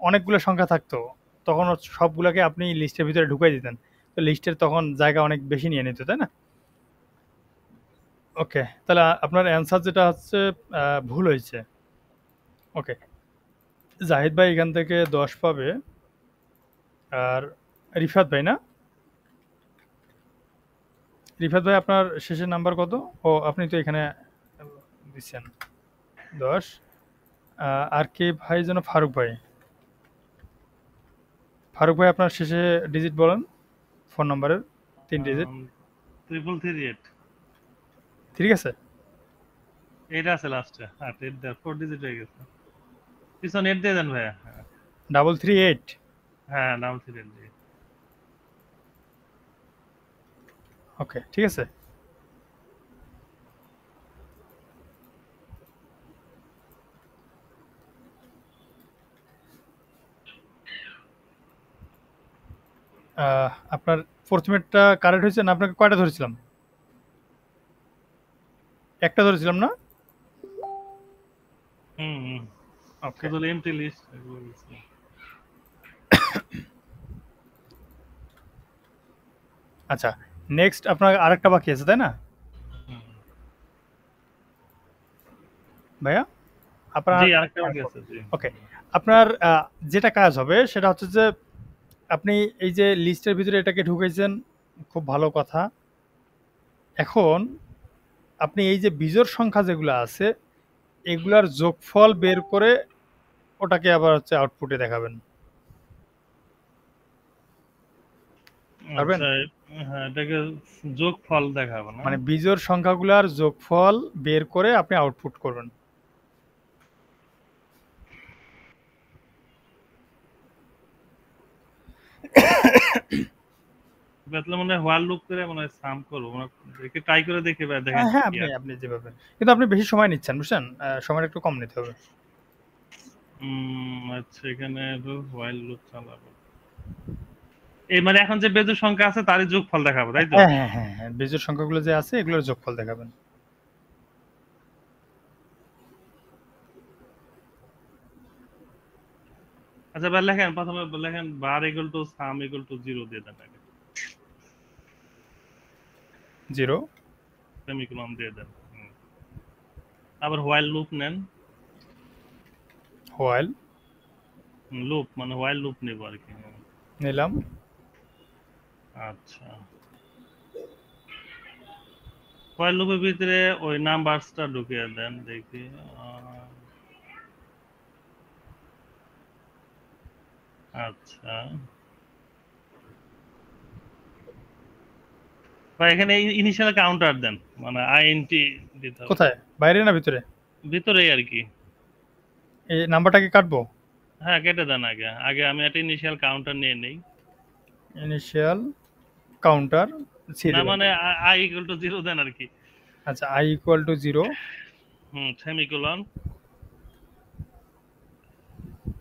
অনেকগুলো সংখ্যা থাকতো, তখন সবগুলোকে আপনি লিস্টের ভিতরে ঢুকাই দিতেন, তো লিস্টের তখন জায়গা অনেক বেশি নিয়ে নিত, তাই না? ওকে, তাহলে আপনার অ্যান্সার যেটা হচ্ছে ভুল হয়েছে। ওকে, জাহিদ ভাই এখান থেকে 10 পাবে। আর রিফাত ভাই না, রিফাত ভাই আপনার শেষের নাম্বার কত? ও আপনি তো এখানে দিচ্ছেন 10। আর কে ভাই যেন? ফারুক ভাই। ফারুক ভাই আপনার শেষে ডিজিট বলেন, ফোন নাম্বারের 3 ডিজিট। 3338 ঠিক আছে, এটা আছে লাস্টে। আর 4 ডিজিট হয়ে গেছে। পিছনে 8 দিয়ে দেন ভাইয়া। 338। হ্যাঁ, 3338। ওকে, ঠিক আছে। আপনার প্রথমেরটা কারেক্ট হয়েছে না? আপনাকে কয়টা ধরেছিলাম? একটা ধরেছিলাম না? হুম। ওকে, শুধু এমটি লিস্ট। আচ্ছা, নেক্সট আপনার আরেকটা বাকি আছে তাই না ভাইয়া? আপনার জি, আরেকটা বাকি আছে। জি। ওকে, আপনার যেটা কাজ হবে সেটা হচ্ছে যে আপনি এই যে লিস্টের ভিতরে এটাকে ঢুকেছেন, খুব ভালো কথা। এখন আপনি এই যে বিজোড় সংখ্যা যেগুলো আছে এগুলার যোগফল বের করে ওটাকে আবার হচ্ছে আউটপুটে দেখাবেন, পারবেন? আচ্ছা, হ্যাঁ, এটাকে যোগফল দেখাবো না? মানে বিজোড় সংখ্যাগুলার যোগফল বের করে আপনি আউটপুট করবেন। তাহলে মনে হয় হোয়াইল লুপ করে মনে হয় সাম করবো। দেখে ট্রাই করে দেখে দেখেন হ্যাঁ, কি আপনি আর। আপনি যেভাবে, কিন্তু আপনি বেশি সময় নিচ্ছেন বুঝছেন, সময়টা একটু কম নিতে হবে। আচ্ছা, এখানে হোয়াইল লুপ চালাবো। এই মানে এখন যে বেজোড় সংখ্যা আছে তারই যোগফল দেখাবো, তাই তো? হ্যাঁ হ্যাঁ হ্যাঁ হ্যাঁ, বিজোড় সংখ্যাগুলো যে আছে এগুলোর যোগফল দেখাবেন। আচ্ছা, এবার লেখেন, প্রথমে লেখেন বার equal to some equal two 0 দিয়ে দেন আগে। 0 সেমিকোলন দিয়ে দেন। আবার হোয়াইল লুপ নেন। হোয়াইল লুপ মানে হোয়াইল লুপ নেব আর কি। নিলাম। আচ্ছা, হোয়াইল লুপের ভিতরে ওই নাম্বারসটা ঢুকিয়ে দেন দেখি। আচ্ছা, বা এখানে ইনিশিয়াল কাউন্টার দেন, মানে আইএনটি দিতে হবে। কোথায়, বাইরে না ভিতরে? ভিতরেই আর কি। এই নাম্বারটাকে কাটবো? হ্যাঁ, কেটে দেন আগে। আগে আমি একটা ইনিশিয়াল কাউন্টার নিয়ে নেই। ইনিশিয়াল কাউন্টার না মানে আই ইকুয়াল টু 0 দেন আর কি। আচ্ছা, i ইকুয়াল টু 0। সেমিকোলন,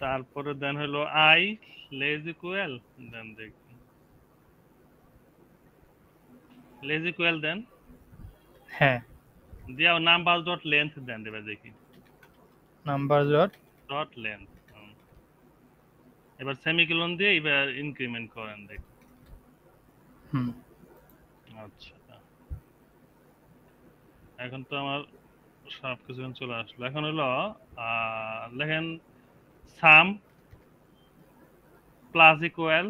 তারপরে দেন হলো আই লেজ ইকুয়াল, দেন দেখি লেজ ইকুয়াল দেন। হ্যাঁ, দিয়া নাম্বার ডট লেন্থ দেন, দেবে দেখি নাম্বার ডট লেন্থ। এবার সেমিকোলন দিয়ে এবার ইনক্রিমেন্ট করেন দেখি। আচ্ছা, এখন তো আমার সব কিছু চলে আসলো। এখন হলো লেখেন সাম প্লাস ইকুয়াল।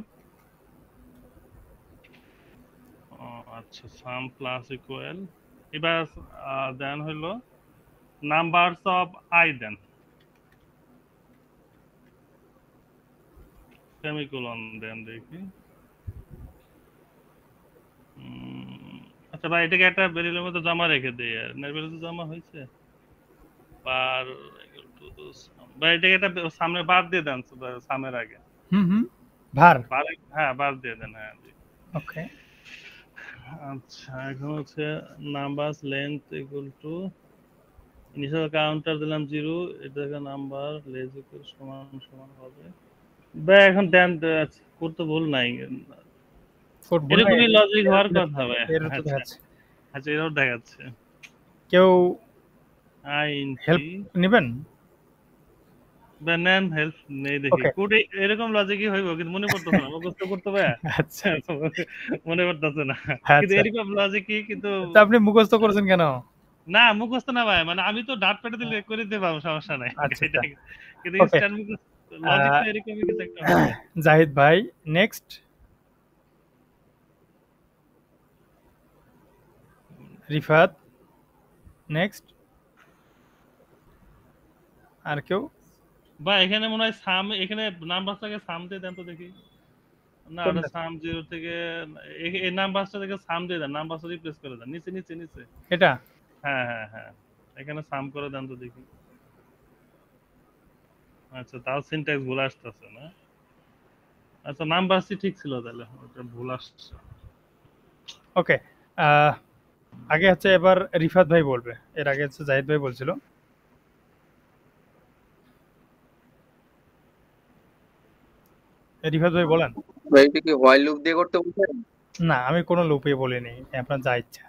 আচ্ছা, সাম প্লাস ইকুয়াল। এবার দেন হলো নাম্বারস অফ আই দেন, সেমিকোলন দেন দেখি। আচ্ছা ভাই, এটাকে একটা ভেরিয়েবলের মধ্যে জমা রেখে দেই। আর ভেরিয়েবলে জমা হয়েছে বার ভাই, এটাকে একটা সামনে বার দিয়ে দেন, সামের আগে ভার। হ্যাঁ, বার দিয়ে দেন। হ্যাঁ, ওকে। আচ্ছা, এখন হচ্ছে numbers length equal to initial counter দিলাম 0, এটা নাম্বার লেজ ইকুয়াল সমান সমান হবে। ভাই এখন দেন, করতে ভুল নাই, এরকমই লজিক হওয়ার কথা ভাই। আচ্ছা, এরও দেখাচ্ছে। কেউ হেল্প হেল্প নেবেন? নেন, হেল্প নেই দেখি। কোড এরকম লজিকই হইব, কিন্তু মনে পড়তেছে না, মুখস্থ করতে হবে। আচ্ছা, মনে পড়তেছে না, কিন্তু এরকম লজিকই। কিন্তু আপনি মুখস্থ করেছেন কেন? না মুখস্থ না ভাই, মানে আমি তো ডাট পেটে দিলে করে দিতে পারবো, সমস্যা নাই। আচ্ছা আচ্ছা কিন্তু ওকে ইনস্ট্যান্ট মুখস্থ লজিক তো এরকমই কিছু একটা হবে। জাহিদ ভাই নেক্সট, রিফাত নেক্সট, আর কেউ? ভাই এখানে মনে হয় সাম, এখানে নাম্বারটাকে সাম দিয়ে দেন তো দেখি। না ওটা কোনটা? সাম 0 থেকে এই নাম্বারটা থেকে সাম দিয়ে দেন, নাম্বারটা রিপ্লেস করে দেন নিচে নিচে নিচে। এটা হ্যাঁ হ্যাঁ হ্যাঁ, এখানে সাম করে দেন তো দেখি। আচ্ছা তাও সিনট্যাক্স ভুল আসতেছে না। আচ্ছা নাম্বারসি ঠিক ছিল, তাহলে ওটা ভুল আসছে। ওকে, আগে হচ্ছে এবার রিফাত ভাই বলবে, এর আগে হচ্ছে জাহিদ ভাই বলছিল। রিফাত ভাই বলেন। ভাই এটা কি হোয়াইল লুপ দিয়ে করতে বলছেন? না আমি কোনো লুপে বলিনি, আপনার যা ইচ্ছা।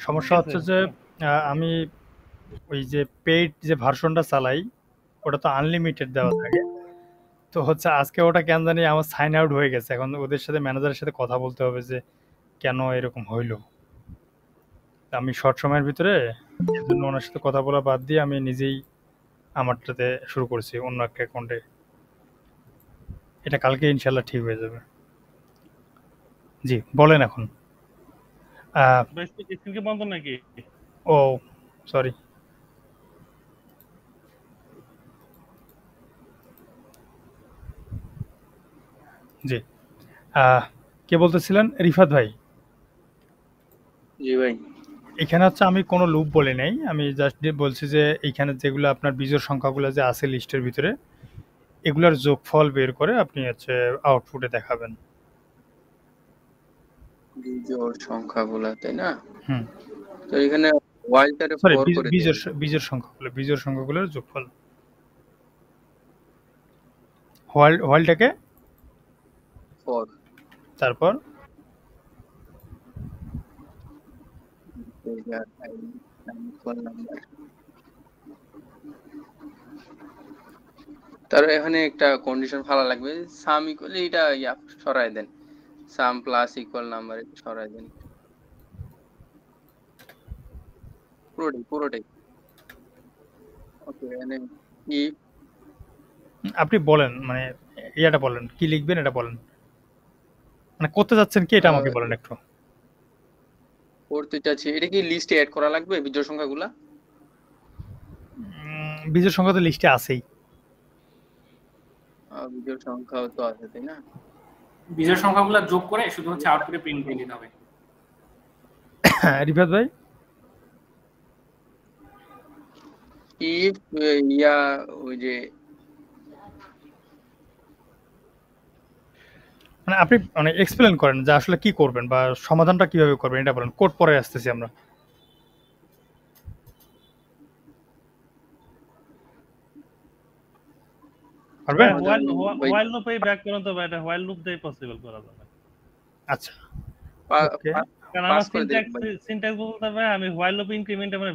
সমস্যা হচ্ছে যে আমি ওই যে পেইড যে ভার্সনটা চালাই ওটা তো আনলিমিটেড দেওয়া থাকে, তো হচ্ছে আজকে ওটা কেন জানি আমার সাইন আউট হয়ে গেছে। এখন ওদের সাথে ম্যানেজারের সাথে কথা বলতে হবে যে কেন এরকম হইলো। আমি শর্ট সময়ের ভিতরে এর জন্য ওনার সাথে কথা বলা বাদ দিয়ে আমি নিজেই আমারটাতে শুরু করছি অন্য একটা অ্যাকাউন্টে। এটা কালকে ইনশাল্লাহ ঠিক হয়ে যাবে। জি বলেন এখন। ভাই স্ক্রিন কি বন্ধ নাকি? ও সরি, জি কে বলতেছিলেন? রিফাত ভাই। জি ভাই। এখানে হচ্ছে আমি কোনো লুপ বলি নাই, আমি জাস্ট বলছি যে এইখানে যেগুলো আপনার বিজোড় সংখ্যাগুলো যে আছে লিস্টের ভিতরে এগুলার যোগফল বের করে আপনি হচ্ছে আউটপুটে দেখাবেন। বিজোড় সংখ্যাগুলা, তাই না? হুম তো এখানে হোয়াইলটারে সরি, 4 করে দেন। বিজোড় সংখ্যাগুলোর যোগফল, হোয়াইলটাকে 4 তারপর নাম্বার। তার এখানে একটা কন্ডিশন ভালো লাগবে, সাম ইকুয়াল এটা সরাই দেন, সাম প্লাস ইকুয়াল নাম্বার এটা সরাই দেন পুরোটাই। ওকে, এখানে ইফ আপনি বলেন, মানে ইয়াটা বলেন কি লিখবেন এটা বলেন, মানে করতে যাচ্ছেন কি এটা আমাকে বলেন একটু। করতে চাচ্ছি, এটা কি লিস্টে অ্যাড করা লাগবে বিজোড় সংখ্যাগুলা? বিজোড় সংখ্যা তো লিস্টে আছেই। বিজোড় সংখ্যাও তো আছে, তাই না? বিজোড় সংখ্যাগুলো যোগ করে শুধু হচ্ছে আউটপুটে প্রিন্ট করে দিতে হবে। রিফাত ভাই ইফ ওই যে মানে আপনি মানে এক্সপ্লেন করেন যে আসলে কি করবেন বা সমাধানটা কিভাবে করবেন এটা বলেন, কোড পরে আসতেছি আমরা। পারবেন? হোয়াইল লুপে ব্যাক করুন তো ভাই, এটা হোয়াইল লুপ দিয়ে পসিবল করা যাবে। আচ্ছা ওকে, কারণ আমার সিনট্যাক্স বলতে ভাই আমি হোয়াইল লুপ ইনক্রিমেন্ট মানে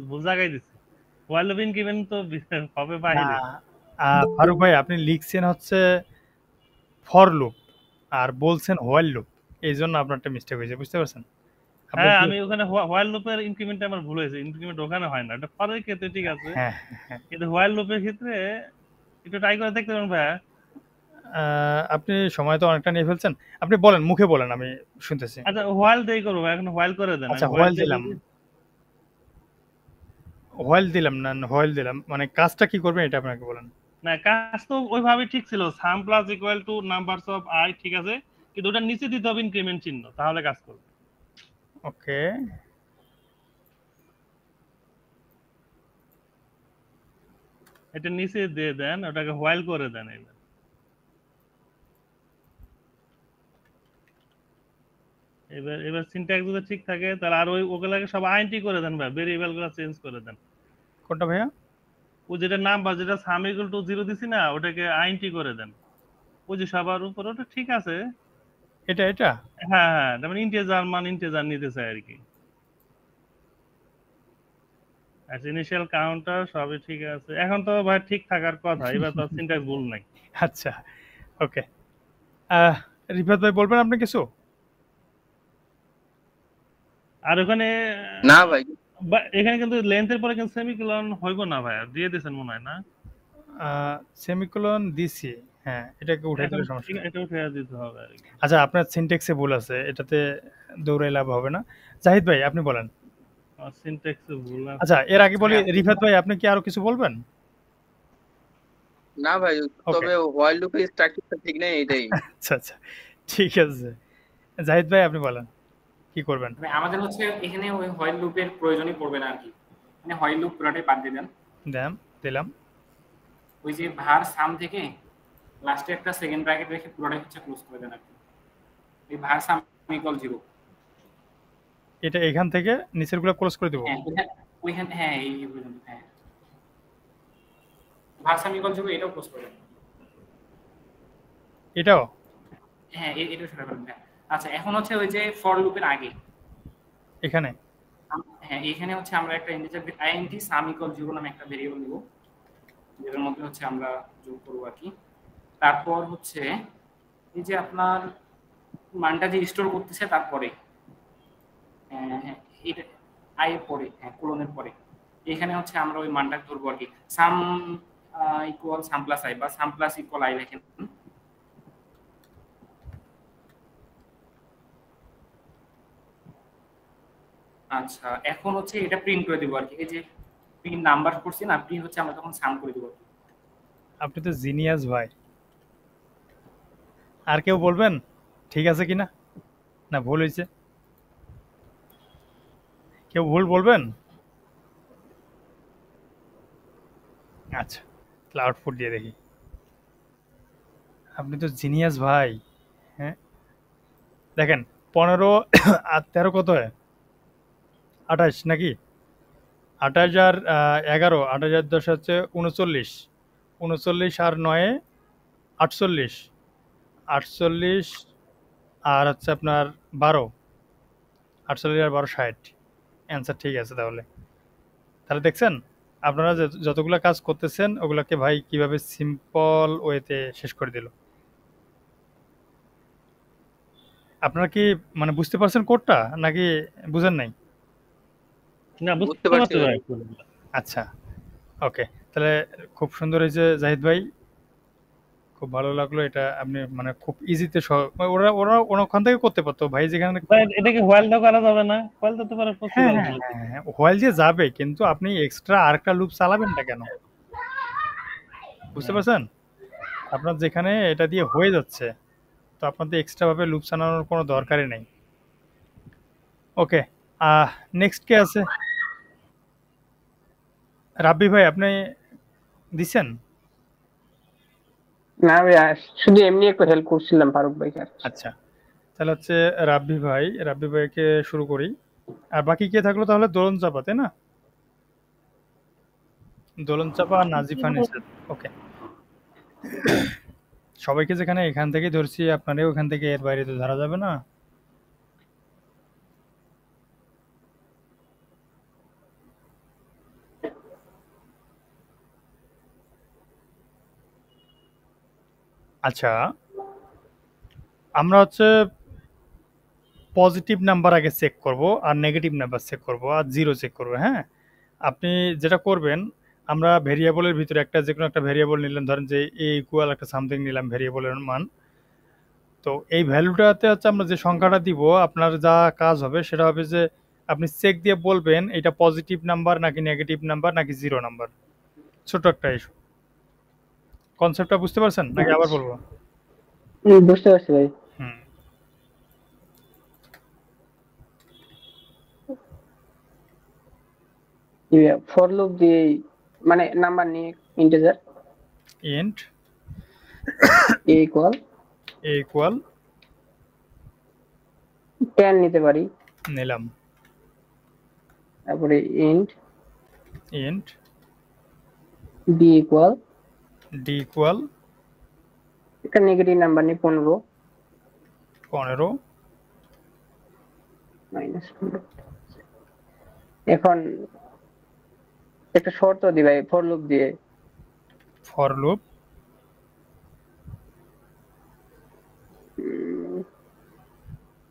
ভুল জায়গায় দিছি। হোয়াইল লুপ ইনক্রিমেন্ট তো হবে বাইরে। ফারুক ভাই আপনি লিখছেন হচ্ছে ফর লুপ আর বলছেন হোয়াইল লুপ, এই জন্য আপনারটা মিস্টেক হয়েছে, বুঝতে পারছেন? হ্যাঁ আমি ওখানে হোয়াইল লুপের ইনক্রিমেন্ট আমার ভুল হয়েছে, ইনক্রিমেন্ট ওখানে হয় না, এটা ফরের ক্ষেত্রে ঠিক আছে, হ্যাঁ কিন্তু হোয়াইল লুপের ক্ষেত্রে একটু ট্রাই করে দেখতে পারেন ভাই। আপনি সময় তো অনেকটা নিয়ে ফেলছেন, আপনি বলেন, মুখে বলেন, আমি শুনতেছি। আচ্ছা হোয়াইল দেই করব, এখন হোয়াইল করে দেন। আচ্ছা হোয়াইল দিলাম না, হোয়াইল দিলাম, মানে কাজটা কি করবেন এটা আপনাকে বলেন। না, কাজ তো ওইভাবে ঠিক ছিল, সাম plus equal to numbers of I, ঠিক আছে, কিন্তু ওটার নিচে দিতে হবে ইনক্রিমেন্ট চিহ্ন, তাহলে কাজ করবে। ওকে, এটা নিচে দিয়ে দেন, ওটাকে হোয়াইল করে দেন। এবার এবার সিনট্যাক্স যদি ঠিক থাকে তাহলে আর ওগুলাকে সব আইএনটি করে দেন ভাই, ভেরিয়েবল গুলো চেঞ্জ করে দেন। কোনটা ভাইয়া? ও যেটা নাম্বার, যেটা সাম ইকুয়াল টু 0 দিছি না, ওটাকে আইএনটি করে দেন। ওই যে সবার উপর ওটা ঠিক আছে। এটা এটা হ্যাঁ হ্যাঁ, তার মানে ইন্টিজার মান ইন্টিজার নিতে চাই আর কি। আচ্ছা, ইনিশিয়াল কাউন্টার সবই ঠিক আছে, এখন তো ভাই ঠিক থাকার কথা, এবার তো সিনট্যাক্স ভুল নাই। আচ্ছা, ওকে। রিফাত ভাই বলবেন আপনি কিছু? আর ওখানে না ভাই, এখানে কিন্তু লেন্থের পরে কিন্তু সেমিকোলন হইব না ভাই, দিয়ে দিয়েছেন মনে হয় না? সেমিকোলন দিছি, হ্যাঁ, এটাকে উঠাই দিলে এখন সমস্যা নেই। এটা উঠে দিতে হবে আর কি। আচ্ছা, আপনার সিনট্যাক্সে ভুল আছে, এটাতে দৌড়াই লাভ হবে না। জাহিদ ভাই আপনি বলেন। সিনট্যাক্সে ভুল আছে। আচ্ছা, এর আগে বলি, রিফাত ভাই আপনি কি আরো কিছু বলবেন? না ভাই, ওকে, তবে হোয়াইল লুপের স্ট্রাকচারটা ঠিক নেই, এটাই। আচ্ছা আচ্ছা, ঠিক আছে। জাহিদ ভাই আপনি বলেন কি করবেন। মানে আমাদের হচ্ছে এখানে ওই হোয়াইল লুপের প্রয়োজনই পড়বে না আর কি, মানে হোয়াইল লুপ পুরোটাই বাদ দিয়ে দেন। দিলাম। ওই যে ভার সাম থেকে লাস্টে একটা সেকেন্ড ব্র্যাকেট রেখে পুরোটাই হচ্ছে ক্লোজ করে দেন আর কি। এই ভার সাম ইকুয়াল 0, এটা এখান থেকে নিচের গুলো ক্লোজ করে দেব। হ্যাঁ ওইখানে, হ্যাঁ এই পর্যন্ত, হ্যাঁ ভার সাম ইকুয়াল 0 এটাও ক্লোজ করে দেন। এটাও হ্যাঁ এটা সেটা করবেন, হ্যাঁ। আচ্ছা, এখন হচ্ছে ওই যে ফর লুপের আগে এখানে, হ্যাঁ এখানে হচ্ছে আমরা একটা ইন্টিজার আইএনটি সাম ইকুয়াল 0 নামে একটা ভেরিয়েবল নিব, যেটার মধ্যে হচ্ছে আমরা যোগ করবো আর কি। তারপর হচ্ছে এই যে আপনার মানটা যে স্টোর করতেছে তারপরে, হ্যাঁ এটা আই এর পরে, হ্যাঁ কোলনের পরে এখানে হচ্ছে আমরা ওই মানটা ধরবো আর কি, সাম ইকুয়াল সাম প্লাস আই বা সাম প্লাস ইকুয়াল আই লেখেন। আচ্ছা, এখন হচ্ছে এটা প্রিন্ট করে দিব আর কি, এই যে প্রিন্ট নাম্বার করছি না, প্রিন্ট হচ্ছে আমরা তখন সাম করে দিব। আপনি তো জিনিয়াস ভাই। আর কেউ বলবেন ঠিক আছে কিনা, না ভুল হয়েছে? কেউ ভুল বলবেন? আচ্ছা, তাহলে আউটপুট দিয়ে দেখি। আপনি তো জিনিয়াস ভাই। হ্যাঁ, দেখেন 15 আর 13 কত হয়? 28 নাকি? 28 আর 11, 28 আর 10 হচ্ছে 39, 39 আর 9 48, 48 আর হচ্ছে আপনার 12, 48 আর 12 60। অ্যান্সার ঠিক আছে। তাহলে তাহলে দেখছেন আপনারা যতগুলো কাজ করতেছেন ওগুলোকে ভাই কিভাবে সিম্পল ওয়েতে শেষ করে দিল। আপনারা কি মানে বুঝতে পারছেন কোডটা নাকি বুঝেন নাই? না, বুঝতে বুঝতে পারছি পারছি ভাই। ভাই। আচ্ছা, ওকে, তাহলে খুব সুন্দর হয়েছে জাহিদ ভাই, খুব ভালো লাগলো। এটা আপনি মানে খুব ইজিতে ওরা ওরা ওখান থেকে করতে পারতো ভাই, যেখানে ভাই এটা কি হোয়াইল দাও করা যাবে না? হোয়াইল তো পারা হ্যাঁ পসিবল হ্যাঁ না। হ্যাঁ, হোয়াইল দিয়ে যাবে, কিন্তু আপনি এক্সট্রা আরেকটা লুপ চালাবেনটা কেন? বুঝতে পারছেন? আপনার যেখানে এটা দিয়ে হয়ে যাচ্ছে, তো আপনাদের এক্সট্রা ভাবে লুপ চালানোর কোনো দরকারই নেই। ওকে, নেক্সট কে আছে? রাব্বি ভাই আপনি দিছেন? না ভাই, শুধু এমনি একটু হেল্প করছিলাম ফারুক ভাইকে। আচ্ছা, তাহলে হচ্ছে রাব্বি ভাইকে শুরু করি। আর বাকি কে থাকলো তাহলে? দোলন চাপা, তাই না? দোলন চাপা আর নাজিফা নিসার। ওকে, সবাইকে যেখানে এখান থেকে ধরছি, আপনারা ওখান থেকে, এর বাইরে তো ধরা যাবে না। আচ্ছা, আমরা হচ্ছে পজিটিভ নাম্বার আগে চেক করব, আর নেগেটিভ নাম্বার চেক করব, আর জিরো চেক করব। হ্যাঁ, আপনি যেটা করবেন, আমরা ভেরিয়েবলের ভিতরে একটা যে কোনো একটা ভেরিয়েবল নিলাম, ধরেন যে এ ইকুয়াল একটা সামথিং নিলাম ভেরিয়েবলের মান। তো এই ভ্যালুটাতে হচ্ছে আমরা যে সংখ্যাটা দিব, আপনার যা কাজ হবে সেটা হবে যে আপনি চেক দিয়ে বলবেন এটা পজিটিভ নাম্বার নাকি নেগেটিভ নাম্বার নাকি জিরো নাম্বার। ছোট একটা ইস্যু। কনসেপ্টটা বুঝতে পারছেন নাকি আবার বলবো? বুঝতে পারছি ভাই। হুম ফর লুপ দিয়ে মানে নাম্বার নিয়ে integer int a equal a equal 10 নিতে পারি, নিলাম। তারপরে int int b equal d equal একটা নেগেটিভ নাম্বার নিয়ে 15 মাইনাস 15। এখন একটা শর্ত দি ভাই ফর লুপ দিয়ে, ফর লুপ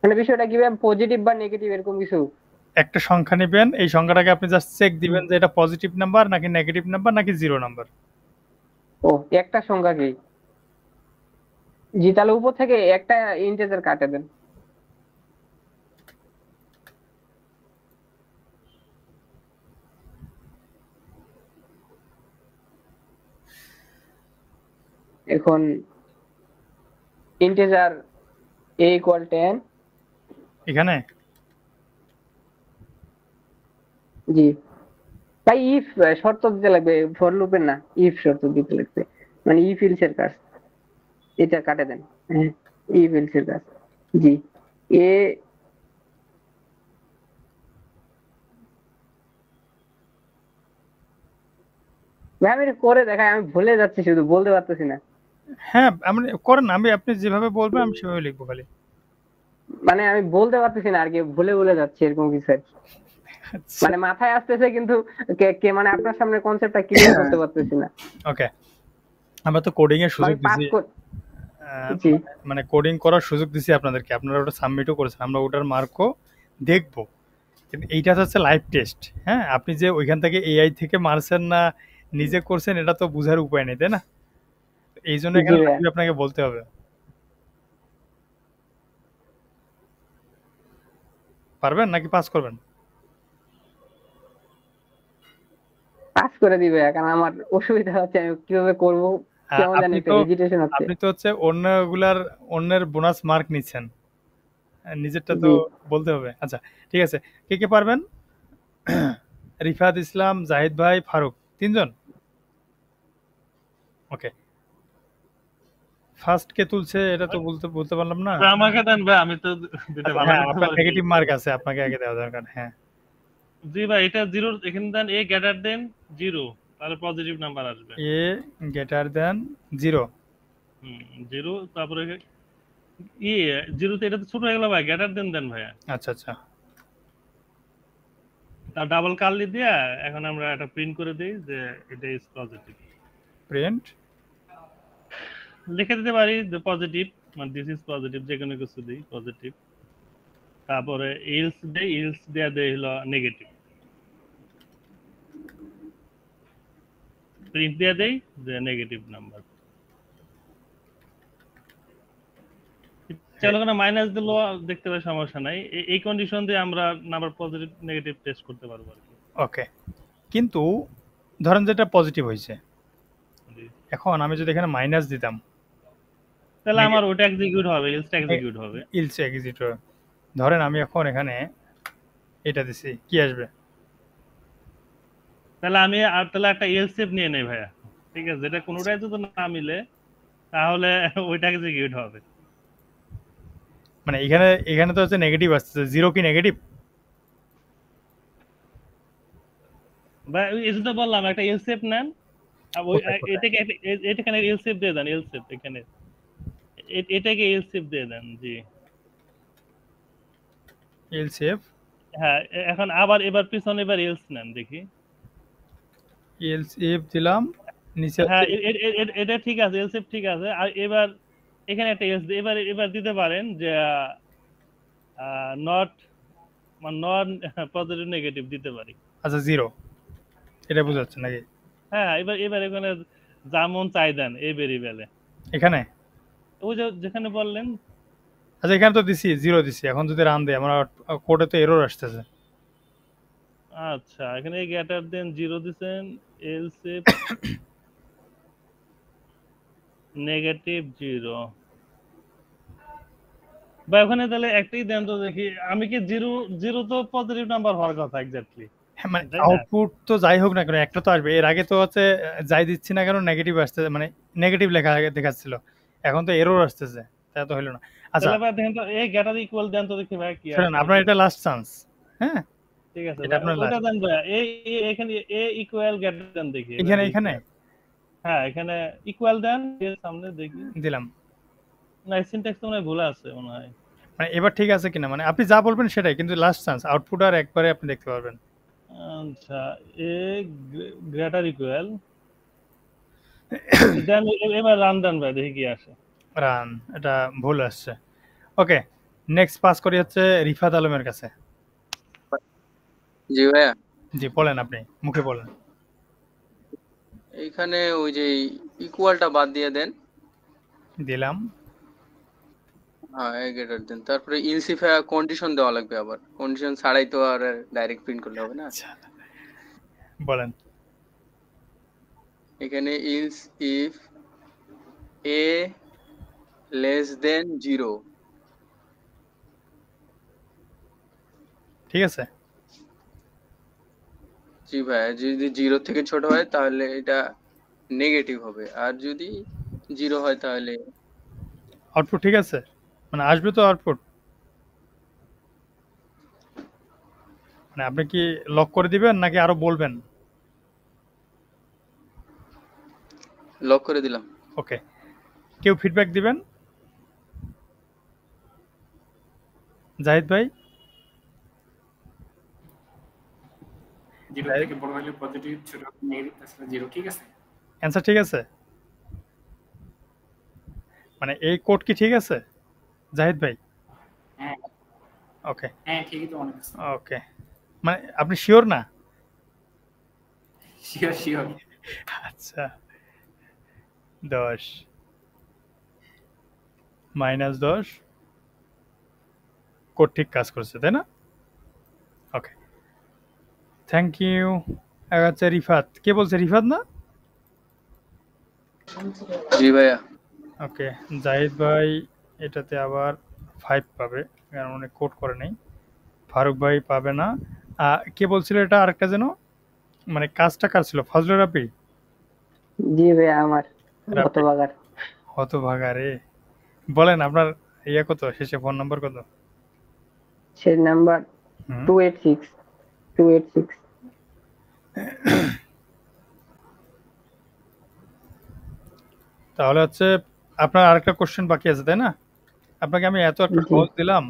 মানে বিষয়টা কি ভাই পজিটিভ বা নেগেটিভ এরকম কিছু? একটা সংখ্যা নেবেন, এই সংখ্যাটাকে আপনি জাস্ট চেক দিবেন যে এটা পজিটিভ নাম্বার নাকি নেগেটিভ নাম্বার নাকি জিরো নাম্বার। ও একটা সংখ্যা কি? জি, তাহলে উপর থেকে একটা ইন্টিজার কাটে দেন। এখন ইন্টিজার a ইকুয়াল 10, এখানে জি তাই ইফ শর্ত দিতে লাগবে, ফর লুপের না, ইফ শর্ত দিতে লাগবে, মানে ইফ ইলস এর কাজ, এটা কাটে দেন। হ্যাঁ, ইফ ইলস এর কাজ। জি এ ভাই আমি এটা করে দেখাই, আমি ভুলে যাচ্ছি, শুধু বলতে পারতেছি না। হ্যাঁ আপনি করেন, আপনি যেভাবে বলবেন আমি সেভাবে লিখবো খালি। মানে আমি বলতে পারতেছি না আর কি, ভুলে ভুলে যাচ্ছি এরকম কিছু আর কি। আচ্ছা মানে মাথায় আসতেছে কিন্তু কে মানে আপনার সামনে কনসেপ্টটা ক্লিয়ার করতে পারতেছি না। ওকে, আমরা তো কোডিং এর সুযোগ আমি পাস দিছি, জি মানে কোডিং করার সুযোগ দিছি আপনাদেরকে, আপনারা ওটা সাবমিটও করেছেন, আমরা ওটার মার্কও দেখবো। কিন্তু এইটা তো হচ্ছে লাইভ টেস্ট। হ্যাঁ, আপনি যে ওইখান থেকে এআই থেকে মারছেন না নিজে করছেন এটা তো বোঝার উপায় নেই, তাই না? এই জন্য জি এখানে ভাইয়া। live আপনাকে বলতে হবে। পারবেন নাকি পাস করবেন? পাস করে দিবে, কারণ আমার অসুবিধা হচ্ছে, আমি কিভাবে করব কেমন জানি আপনি একটা তো হেজিটেশন হচ্ছে। আপনি তো হচ্ছে অন্যের বোনাস মার্ক নিচ্ছেন, নিজেরটা তো জি বলতে হবে। আচ্ছা ঠিক আছে, কে কে পারবেন? রিফাত ইসলাম, জাহিদ ভাই, ফারুক, তিনজন। ওকে, ফার্স্ট কে তুলছে এটা তো বলতে পারলাম না। আমাকে দেন ভাই, আমি তো দুটো ভালো হ্যাঁ করতে আপনার পারি। নেগেটিভ মার্ক আছে, আপনাকে আগে দেওয়া দরকার। হ্যাঁ জি ভাই, এটা জিরো, এখানে দেন a গ্রেটার দেন 0, তাহলে পজিটিভ নাম্বার আসবে। এ গ্রেটার দেন 0। 0, তারপরে ই 0 তে এটা তো ছোট হয়ে গেল ভাই, গ্রেটার দেন ভাইয়া। আচ্ছা আচ্ছা, তার ডাবল কার্লি দিয়া এখন আমরা এটা প্রিন্ট করে দেই যে এটা ইজ পজিটিভ। প্রিন্ট লিখে দিতে পারি যে পজিটিভ, মানে দিস ইজ পজিটিভ, যে কোনো কিছু দিই পজিটিভ, তারপরে ইলস দেয়া দেই হলো নেগেটিভ, প্রিন্ট দেয়া দেই যে নেগেটিভ নাম্বার। চলো কোনো মাইনাস দিলো দেখতে পাই, সমস্যা নাই। এই কন্ডিশন দিয়ে আমরা নাম্বার পজিটিভ নেগেটিভ টেস্ট করতে পারবো আর কি। ওকে, কিন্তু ধরেন যেটা পজিটিভ হয়েছে, জি। এখন আমি যদি এখানে মাইনাস দিতাম তাহলে আমার ওটা এক্সিকিউট হবে, ইলসটা এক্সিকিউট হবে। ইলস এক্সিটর। ধরেন আমি এখন এখানে এটা দিছি, কি আসবে? তাহলে আমি আর তাহলে একটা এলস সেভ নিয়ে নেই ভাইয়া, ঠিক আছে? যেটা কোনোটাই যদি না মিলে তাহলে ওইটা এক্সিকিউট হবে। মানে এখানে তো হচ্ছে নেগেটিভ আসছে, 0 কি নেগেটিভ? বা এই জন্য বললাম একটা এলস সেভ নেন, আর ওই কোথায়? এটাকে এলস সেভ দিয়ে দেন, এলস সেভ এখানে এটাকে এলস সেভ দিয়ে দেন। জি এল সেভ, হ্যাঁ, এখন আবার এবার পিছনে এবার এলস নেন দেখি। এল সেভ দিলাম, নিচে হ্যাঁ এটা ঠিক আছে, এলস সেভ ঠিক আছে। আর এবার এখানে একটা এলস এবার দিতে পারেন যে নট নন পজিটিভ নেগেটিভ দিতে পারি। আচ্ছা 0, এটা বোঝাচ্ছে নাকি? হ্যাঁ, এবার এখানে যেমন চাই দেন এই ভেরিয়েবলে, এখানে ওই যে যেখানে বললেন। আচ্ছা এখানে তো দিছি 0 দিছি, এখন যদি রান দেই আমার কোডে তো এরর আসতেছে। আচ্ছা, এখানে গ্রেটার দেন 0 দিবেন, এলস নেগেটিভ 0 বা ওখানে তাহলে একটাই দেন তো দেখি, আমি কি 0 তো পজিটিভ নাম্বার হওয়ার কথা এক্স্যাক্টলি, হ্যাঁ, মানে তাই না? আউটপুট তো যাই হোক না কেন একটা তো আসবে। এর আগে তো হচ্ছে যাই দিচ্ছি না কেন নেগেটিভ আসছে, মানে নেগেটিভ লেখা আগে দেখাচ্ছিল, এখন তো এরর আসতেছে, তা তো হলো না। আচ্ছা তাহলে ভাই দেখেন তো এই গেটার ইকুয়াল দেন তো দেখি ভাই কি শুনুন, আসে। আপনার এটা লাস্ট চান্স। হ্যাঁ, ঠিক আছে এটা ভাই, আপনার ওইটা লাস্ট। দেন ভাই, এখানে এ ইকুয়াল গেটার দেন দেখি এবার এখানে দেখি এখানে কি আসে। হ্যাঁ এখানে ইকুয়াল দেন, এর সামনে দেখি। দিলাম। না সিনট্যাক্স তো মনে হয় ভুল আছে মনে হয়। মানে এবার ঠিক আছে কিনা, মানে আপনি যা বলবেন সেটাই, কিন্তু লাস্ট চান্স, আউটপুট আর একবারে আপনি দেখতে পারবেন। আচ্ছা এ গ্রেটার ইকুয়াল দেন, এবার রান দেন ভাই দেখি কি আসে। রান, এটা ভুল আসছে। ওকে, নেক্সট পাস করি হচ্ছে রিফাত আলমের কাছে। জি ভাইয়া, জি বলেন, আপনি মুখে বলেন। এইখানে ওই যে ইকুয়ালটা বাদ দিয়ে দেন। দিলাম। হ্যাঁ গ্রেটার দেন, তারপরে ইলসিফে কন্ডিশন দেওয়া লাগবে, আবার কন্ডিশন ছাড়াই তো আর ডাইরেক্ট প্রিন্ট করলে হবে না। আচ্ছা বলেন। এখানে else if A less than 0। ঠিক আছে। জি ভাইয়া, যদি 0 থেকে ছোট হয় তাহলে এটা নেগেটিভ হবে, আর যদি 0 হয় তাহলে আউটপুট ঠিক আছে, মানে আসবে তো আউটপুট। মানে আপনি কি লক করে দিবেন নাকি আরো বলবেন? লক করে দিলাম। ওকে, কেউ ফিডব্যাক দিবেন? জাহিদ ভাই? 0 থেকে বড় হলে পজিটিভ, ছোট হলে নেগেটিভ, তাছাড়া 0। ঠিক আছে, অ্যান্সার ঠিক আছে? মানে এই কোড কি ঠিক আছে জাহিদ ভাই? হ্যাঁ ওকে হ্যাঁ ঠিকই তো মনে হচ্ছে। ওকে, মানে আপনি শিওর না? Sure sure. আচ্ছা, 10 -10 কোড ঠিক কাজ করছে, তাই না? ওকে, থ্যাংক ইউ। আচ্ছা রিফাত, কে বলছে? রিফাত না? জি ভাইয়া। ওকে, জাহিদ ভাই এটাতে আবার 5 পাবে, কারণ উনি কোড করে নেই। ফারুক ভাই পাবে না। কে বলছিল এটা আরেকটা যেন, মানে কাজটা কার ছিল? ফজলুর রাব্বি? জি ভাই আমার রাব্বি, হতবাগার। হতভাগা রে। বলেন আপনার ইয়া কত, শেষে ফোন নাম্বার কত? সেই নাম্বার হুম, 286 তাহলে হচ্ছে আপনার আরেকটা কোশ্চেন বাকি আছে, তাই না? আপনাকে আমি এত একটা জি। সহজ দিলাম,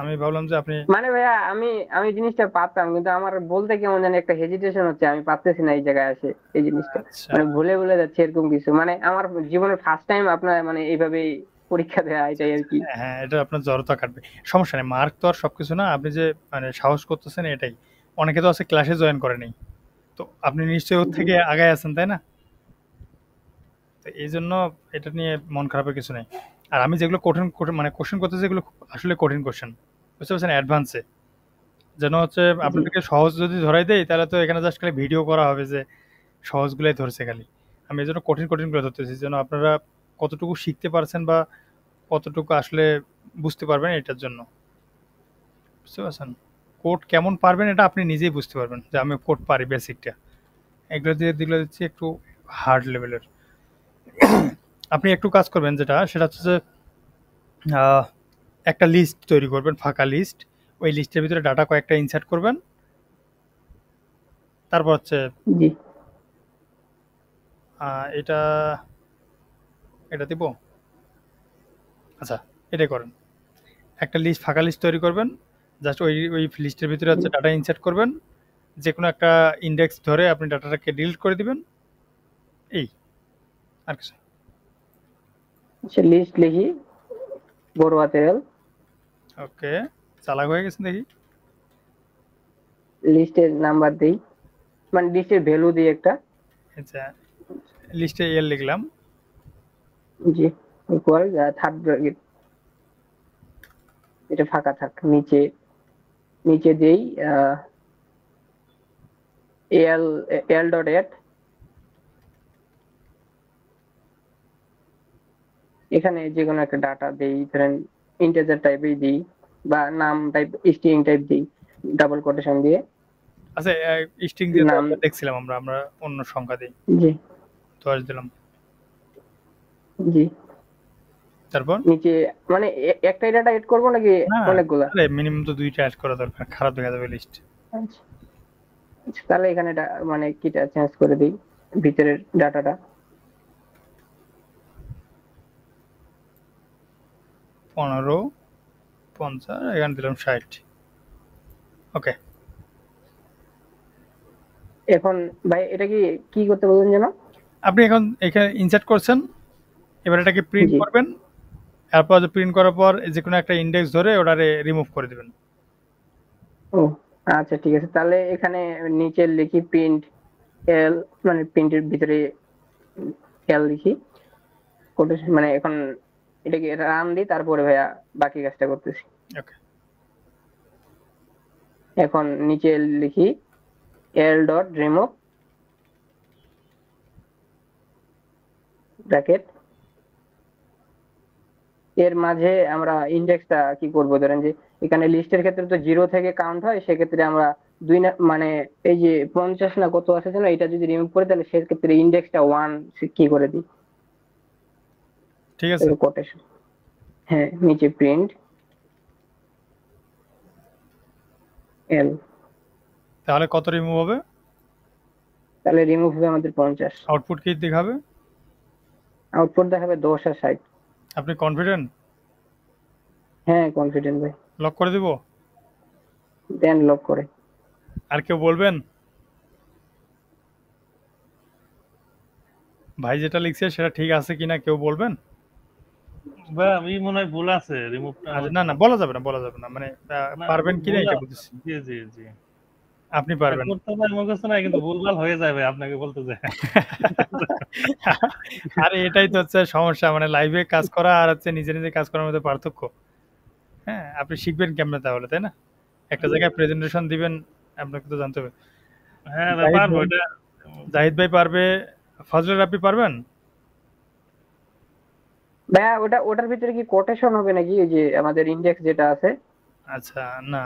আমি ভাবলাম যে আপনি মানে ভাইয়া আমি আমি জিনিসটা পারতাম, কিন্তু আমার বলতে কেমন জানি একটা হেজিটেশন হচ্ছে, আমি পারতেছি না এই জায়গায় আসে এই জিনিসটা। আচ্ছা, মানে ভুলে ভুলে যাচ্ছে এরকম কিছু, মানে আমার জীবনের ফার্স্ট টাইম আপনার মানে এইভাবে পরীক্ষা দেওয়া, এটাই আর কি। হ্যাঁ এটা আপনার জড়তা কাটবে, সমস্যা নেই। মার্ক তো আর সবকিছু না, আপনি যে মানে সাহস করতেছেন এটাই। অনেকে তো আছে ক্লাসে জয়েন করেনি, তো আপনি নিশ্চয়ই ওর থেকে আগায় আছেন, তাই না? তো এই জন্য এটা নিয়ে মন খারাপের কিছু নেই। আর আমি যেগুলো কঠিন কঠিন মানে কোশ্চেন করতেছি, এগুলো আসলে কঠিন কোশ্চেন, বুঝতে পারছেন, অ্যাডভান্সে। যেন হচ্ছে জি আপনাদেরকে সহজ যদি ধরাই দেই, তাহলে তো এখানে জাস্ট খালি ভিডিও করা হবে যে সহজগুলাই ধরছে খালি। আমি এই জন্য কঠিন কঠিনগুলো ধরতেছি, যেন আপনারা কতটুকু শিখতে পারছেন বা কতটুকু আসলে বুঝতে পারবেন এটার জন্য, বুঝতে পারছেন। কোড কেমন পারবেন এটা আপনি নিজেই বুঝতে পারবেন, যে আমি কোড পারি বেসিকটা। এগুলো দিয়ে দিলে দিচ্ছি একটু হার্ড লেভেলের। আপনি একটু কাজ করবেন, যেটা সেটা হচ্ছে যে আহ, একটা লিস্ট তৈরি করবেন, ফাঁকা লিস্ট। ওই লিস্টের ভিতরে ডাটা কয়েকটা ইনসার্ট করবেন। তারপর হচ্ছে জি এটা এটা দিব। আচ্ছা, এটাই করেন। একটা লিস্ট, ফাঁকা লিস্ট তৈরি করবেন। জাস্ট ওই ওই লিস্টের ভিতরে হচ্ছে ডাটা ইনসার্ট করবেন। যে কোনো একটা ইন্ডেক্স ধরে আপনি ডাটাটাকে ডিলিট করে দিবেন, এই আর কিছু। সে লিস্ট লিখি বড় হাতের L, ওকে, চালাক হয়ে গেছেন দেখি। লিস্টের নাম্বার দেই, মানে লিস্টের ভ্যালু দিই একটা। আচ্ছা, লিস্টে এল লিখলাম। জি ইকুয়াল থার্ড ব্র্যাকেট, এটা ফাঁকা থাক, নিচে নিচে দেই এল ডট এট এখানে যে কোনো একটা ডাটা দেই, ধরেন ইন্টিজার টাইপেই দিই বা নাম টাইপ স্ট্রিং টাইপ দিই ডাবল কোটেশন দিয়ে। আচ্ছা, স্ট্রিং দিয়ে তো নাম, আমরা দেখছিলাম, আমরা অন্য সংখ্যা দিই, জি 10 দিলাম, জি। তারপর নিচে মানে একটাই ডাটা এড করবো নাকি না, অনেকগুলা? আরে মিনিমাম তো 2টা অ্যাড করা দরকার, খারাপ দেখা যাবে লিস্ট। আচ্ছা, তাহলে এখানে মানে কিটা চেঞ্জ করে দিই ভিতরের ডাটাটা। 15 50, এখানে দিলাম 60। ওকে, এখন ভাই এটা কি করতে বলবেন যেন? আপনি এখন এখানে ইনসার্ট করছেন, এবার এটাকে প্রিন্ট জি। করবেন, তারপর প্রিন্ট করার পর যে কোনো একটা ইন্ডেক্স ধরে ওটারে রিমুভ করে দিবেন। ও আচ্ছা, ঠিক আছে। তাহলে এখানে নিচে লিখি প্রিন্ট এল, মানে প্রিন্টের ভিতরে এল লিখি কোটেশন, মানে এখন এটাকে রান দিই, তারপরে ভাইয়া বাকি কাজটা করতেছি। ওকে, এখন নিচে লিখি এল ডট রিমুভ ব্র্যাকেট, এর মাঝে আমরা ইন্ডেক্সটা কি করব, ধরেন যে এখানে লিস্টের ক্ষেত্রে তো 0 থেকে কাউন্ট হয়, সেক্ষেত্রে আমরা মানে এই যে 50 না কত আছে যেন, এটা যদি রিমুভ করে তাহলে সেক্ষেত্রে ইন্ডেক্সটা 1 কি করে দিই, ঠিক আছে। কোটেশন। হ্যাঁ, নিচে প্রিন্ট এল, তাহলে কত রিমুভ হবে? তাহলে রিমুভ হবে আমাদের 50। আউটপুট কি দেখাবে? আউটপুট দেখাবে 10 আর 60। আপনি কনফিডেন্ট? হ্যাঁ, কনফিডেন্ট ভাই। লক করে দিব? দেন লক করে। আর কেউ বলবেন? ভাই যেটা লিখছে সেটা ঠিক আছে কিনা কেউ বলবেন? ভাই আমি মনে হয় ভুল আছে রিমুভটা। আচ্ছা, না বলা যাবে না, মানে পারবেন কিনা এটা বলতেছি। জি জি জি, আপনি পারবেন। করতে পারি মুখস্থ না, কিন্তু ভুলভাল হয়ে যাবে আপনাকে বলতে যায়। আরে এটাই তো হচ্ছে সমস্যা, মানে লাইভে কাজ করা আর হচ্ছে নিজে নিজে কাজ করার মধ্যে পার্থক্য। হ্যাঁ, আপনি শিখবেন কেমনে তাহলে, তাই না? একটা জায়গায় প্রেজেন্টেশন দিবেন, আপনাকে তো জানতে হবে। হ্যাঁ জাহিদ পারবো ভাই- এটা। জাহিদ ভাই পারবে, ফজলের আপনি পারবেন? ভাইয়া ওটার ভিতরে কি কোটেশন হবে নাকি, এই যে আমাদের ইন্ডেক্স যেটা আছে? আচ্ছা, না,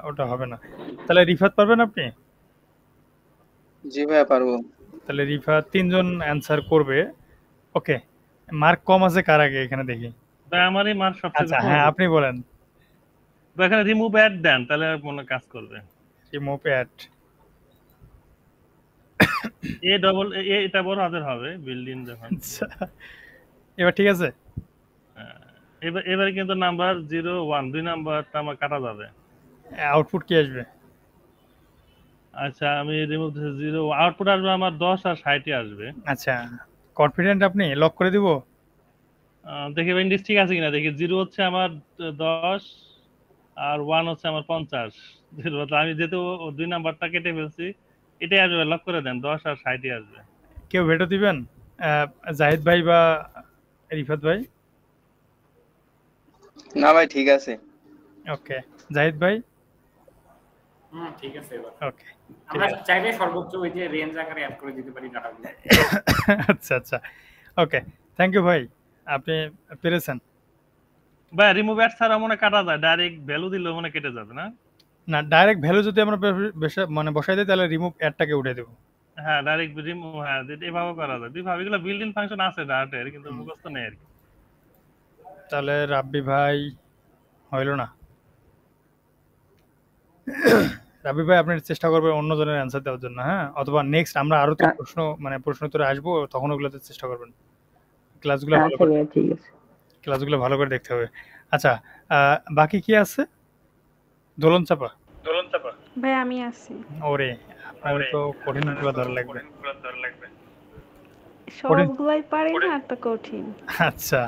ওটা হবে না। তাহলে রিফাত পারবেন আপনি? জি ভাইয়া পারবো। তাহলে রিফাত 3 জন অ্যান্সার করবে। ওকে, মার্ক কম আছে কার আগে এখানে দেখি। ভাই আমারই মার সবচেয়ে আচ্ছা, কম। হ্যাঁ আপনি বলেন। ভাই এখানে রিমুভ অ্যাড দেন, তাহলে মনে হয় কাজ করবে। Remove add, A double A, এটা বড় হাতের হবে বিল্ডিং যখন। আচ্ছা, এবার ঠিক আছে। এবারে কিন্তু নাম্বার 0 1 2 নাম্বারটা আমার কাটা যাবে। আউটপুট কি আসবে? আচ্ছা আমি রিমুভ দিছি 0, আউটপুট আসবে আমার 10 আর 60 আসবে। আচ্ছা, কনফিডেন্ট আপনি? লক করে দিব? দেখি ইন্ডেক্স ঠিক আছে কিনা দেখি। 0 হচ্ছে আমার 10 আর 1 হচ্ছে আমার 50। আমি যেহেতু 2 নাম্বারটা কেটে ফেলছি, এটাই আসবে, লক করে দেন, 10 আর 60 আসবে। কেউ ভেটো দিবেন? জাহিদ ভাই বা রিফাত ভাই? না ভাই ঠিক আছে। ওকে, জাহিদ ভাই? ঠিক আছে। এবার ওকে, আমরা চাইলে সর্বোচ্চ ওই যে রেঞ্জ আকারে অ্যাড করে দিতে পারি ডাটাগুলো। আচ্ছা আচ্ছা, ওকে, থ্যাংক ইউ ভাই, আপনি পেরেছেন। ভাই রিমুভ অ্যাড ছাড়া মনে কাটা যায়, ডাইরেক্ট ভ্যালু দিলে মনে কেটে যাবে না? না, ডাইরেক্ট ভ্যালু যদি আমরা মানে বসাই দিই তাহলে রিমুভ অ্যাডটাকে উঠে দেবো। হ্যাঁ ডাইরেক্ট রিমুভ, হ্যাঁ এভাবে করা যায়। দুইভাবে, এগুলো বিল্ডিং ফাংশন আছে ডাটার, কিন্তু মুখস্থ নেই আর কি। তাহলে রাব্বি ভাই হইল না। রাব্বি ভাই আপনি চেষ্টা করবেন অন্য জনের অ্যান্সার দেওয়ার জন্য, হ্যাঁ, অথবা নেক্সট আমরা আরো তো প্রশ্ন উত্তরে আসবো, তখন ওগুলোতে চেষ্টা করবেন। ক্লাসগুলো ভালো আচ্ছা করে, ভাইয়া, ঠিক আছে। ক্লাসগুলো ভালো করে দেখতে হবে। আচ্ছা, বাকি কি আছে? দোলন চাপা। ভাই আমি আছি। ওরে, আপনার তো কঠিন গুলো ধরা লাগবে। সবগুলাই পারি না, আর তো কঠিন। আচ্ছা,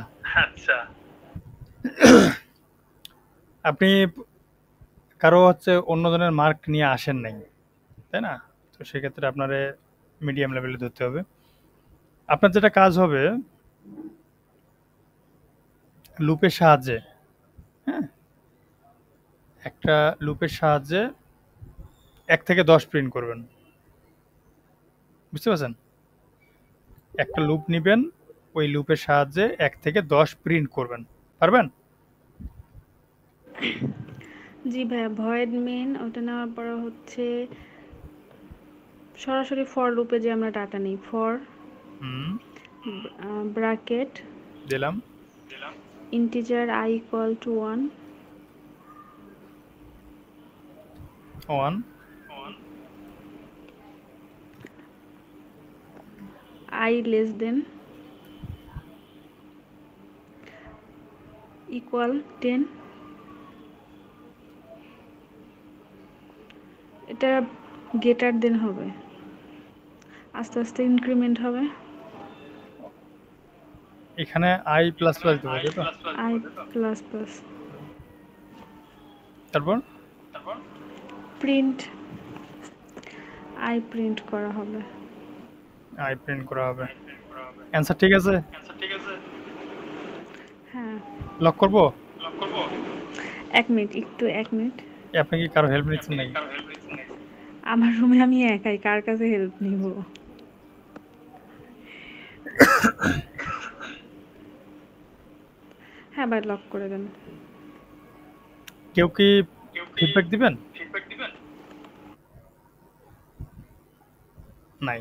আপনি কারো হচ্ছে অন্যজনের মার্ক নিয়ে আসেন নাই, তাই না? তো সেক্ষেত্রে আপনারে মিডিয়াম লেভেলে ধরতে হবে। আপনার যেটা কাজ হবে, লুপের সাহায্যে, হ্যাঁ, একটা লুপের সাহায্যে 1 থেকে 10 প্রিন্ট করবেন। বুঝতে পারছেন? একটা লুপ নিবেন, ওই লুপের সাহায্যে 1 থেকে 10 প্রিন্ট করবেন। পারবেন? জি ভাইয়া, ভয়েড মেন ওটা নেওয়ার পর হচ্ছে সরাসরি ফর লুপে যে আমরা ডাটা নিই, ফর হুম, ব্র্যাকেট দিলাম। Integer i equal to 1, 1 i less than equal 10, এটা গেটার দেন হবে, আস্তে আস্তে ইনক্রিমেন্ট হবে, এখানে i প্লাস প্লাস দেবো, তাই তো? i প্লাস প্লাস তারপর প্রিন্ট i প্রিন্ট করা হবে। i প্রিন্ট করা হবে। অ্যান্সার ঠিক আছে? হ্যাঁ, লক করবো? 1 মিনিট, একটু 1 মিনিট। আপনি কি কারো হেল্প নিচ্ছেন নাকি? আমার রুমে আমি একাই, কার কাছে হেল্প নিব? হ্যাঁ ভাই, লক করে দেন। কেউ কি ফিডব্যাক দিবেন? নাই।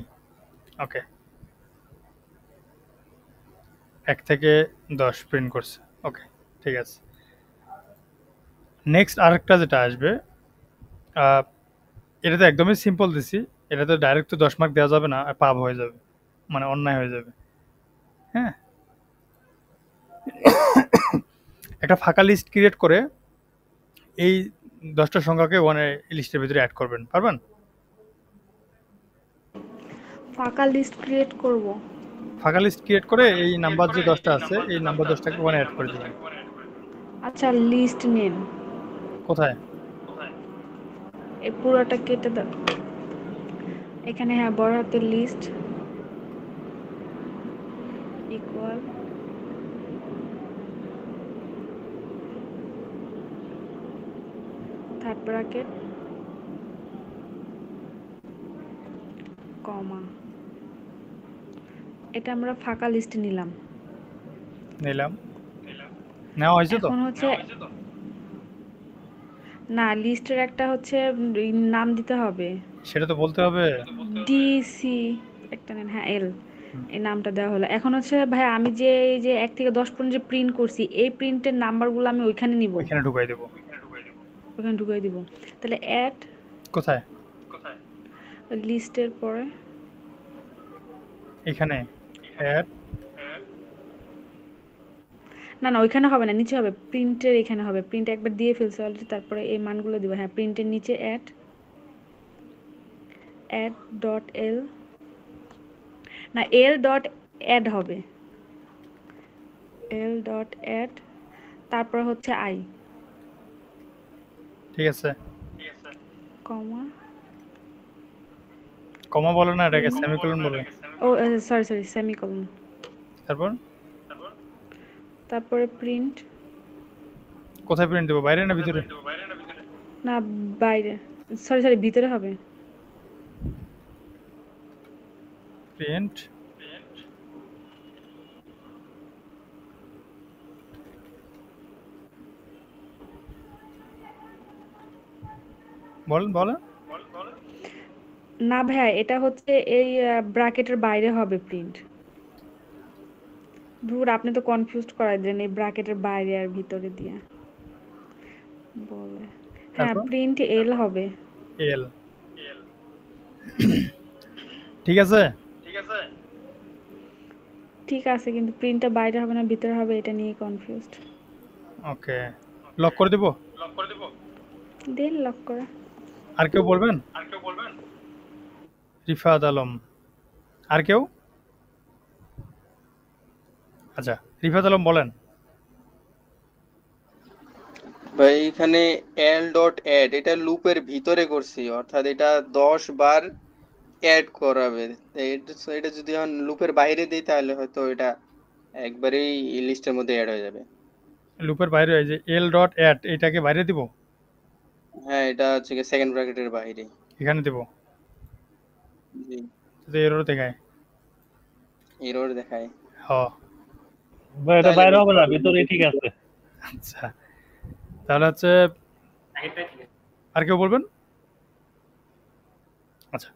ওকে, 1 থেকে 10 প্রিন্ট করছে। ওকে, ঠিক আছে। নেক্সট আরেকটা যেটা আসবে, এটা তো একদমই সিম্পল দিছি। এটা তো ডাইরেক্ট তো 10 মার্ক দেওয়া যাবে না, পাপ হয়ে যাবে, মানে অন্যায় হয়ে যাবে। হ্যাঁ, একটা ফাঁকা লিস্ট ক্রিয়েট করে এই 10টা সংখ্যাকে লিস্টের ভিতরে অ্যাড করবেন। পারবেন? ফাঁকা লিস্ট ক্রিয়েট করব। ফাঁকা লিস্ট ক্রিয়েট করে এই নাম্বার যে 10টা আছে এই নাম্বার 10টাকে অ্যাড করে দিবেন। আচ্ছা, লিস্ট নেন। কোথায়? এই পুরোটা কেটে দাও এখানে। হ্যাঁ, বড় হাতের লিস্ট ইকুয়াল থার্ড ব্র্যাকেট কমা। এটা আমরা ফাঁকা লিস্ট নিলাম। নেওয়া হয়েছে তো? এখন হচ্ছে না, লিস্টের একটা হচ্ছে নাম দিতে হবে। সেটা তো বলতে হবে। ডিসি একটা নেন। হ্যাঁ, এল এই নামটা দেওয়া হলো। এখন হচ্ছে ভাই, আমি যে এই যে 1 থেকে 10 পর্যন্ত যে প্রিন্ট করছি, এই প্রিন্টের নাম্বারগুলো আমি ওইখানে নিব, ওইখানে ঢুকাই দেব। ওখানে ঢুকিয়ে দিব। তাহলে অ্যাড কোথায়? লিস্টের পরে এখানে অ্যাড। না না, ওইখানে হবে না, নিচে হবে। প্রিন্টের এখানে হবে। প্রিন্ট একবার দিয়ে ফেলছে অলরেডি, তারপরে এই মানগুলো দিব। হ্যাঁ, প্রিন্টের নিচে অ্যাড ডট এল, না এল ডট অ্যাড হবে, এল ডট অ্যাড, তারপর হচ্ছে আই, ঠিক আছে। কমা। কমা বলে না, এটাকে সেমিকোলন বলে। ও সরি, সেমিকোলন। তারপরে প্রিন্ট। কোথায় প্রিন্ট দেব? বাইরে না ভিতরে? না, বাইরে। সরি, ভিতরে হবে। প্রিন্ট বলেন। না ভাইয়া, এটা হচ্ছে এই ব্র্যাকেটের বাইরে হবে প্রিন্ট। ধুর, আপনি তো কনফিউজড করাই দিলেন এই ব্র্যাকেটের বাইরে আর ভিতরে দিয়ে বলে। হ্যাঁ, প্রিন্ট এল হবে। এল, ঠিক আছে। ঠিক আছে, কিন্তু প্রিন্টটা বাইরে হবে না ভিতরে হবে, এটা নিয়ে কনফিউজড। ওকে, লক করে দেব। দেন লক করে। আর কেউ বলবেন? রিফাত আলম। আর কেউ? আচ্ছা, রিফাত আলম বলেন। ভাই এখানে এল ডট অ্যাড, এটা লুপের ভিতরে করছি, অর্থাৎ এটা 10 বার অ্যাড করাবে। এটা যদি লুপের বাইরে দিই তাহলে হয়তো এটা একবারেই লিস্টের মধ্যে অ্যাড হয়ে যাবে। লুপের বাইরে, এই যে এল ডট অ্যাড, এটাকে বাইরে দিব? হ্যাঁ, এটা হচ্ছে সেকেন্ড ব্র্যাকেটের বাইরে। এখানে দেব? জি, এরর দেখায়। এরর দেখায়। হ্যাঁ, ভাই এটা তাহলে বাইরে হবে না, ভিতরে ঠিক আছে। আচ্ছা, তাহলে হচ্ছে আগেরটাই ঠিক আছে। আর কেউ বলবেন? আচ্ছা,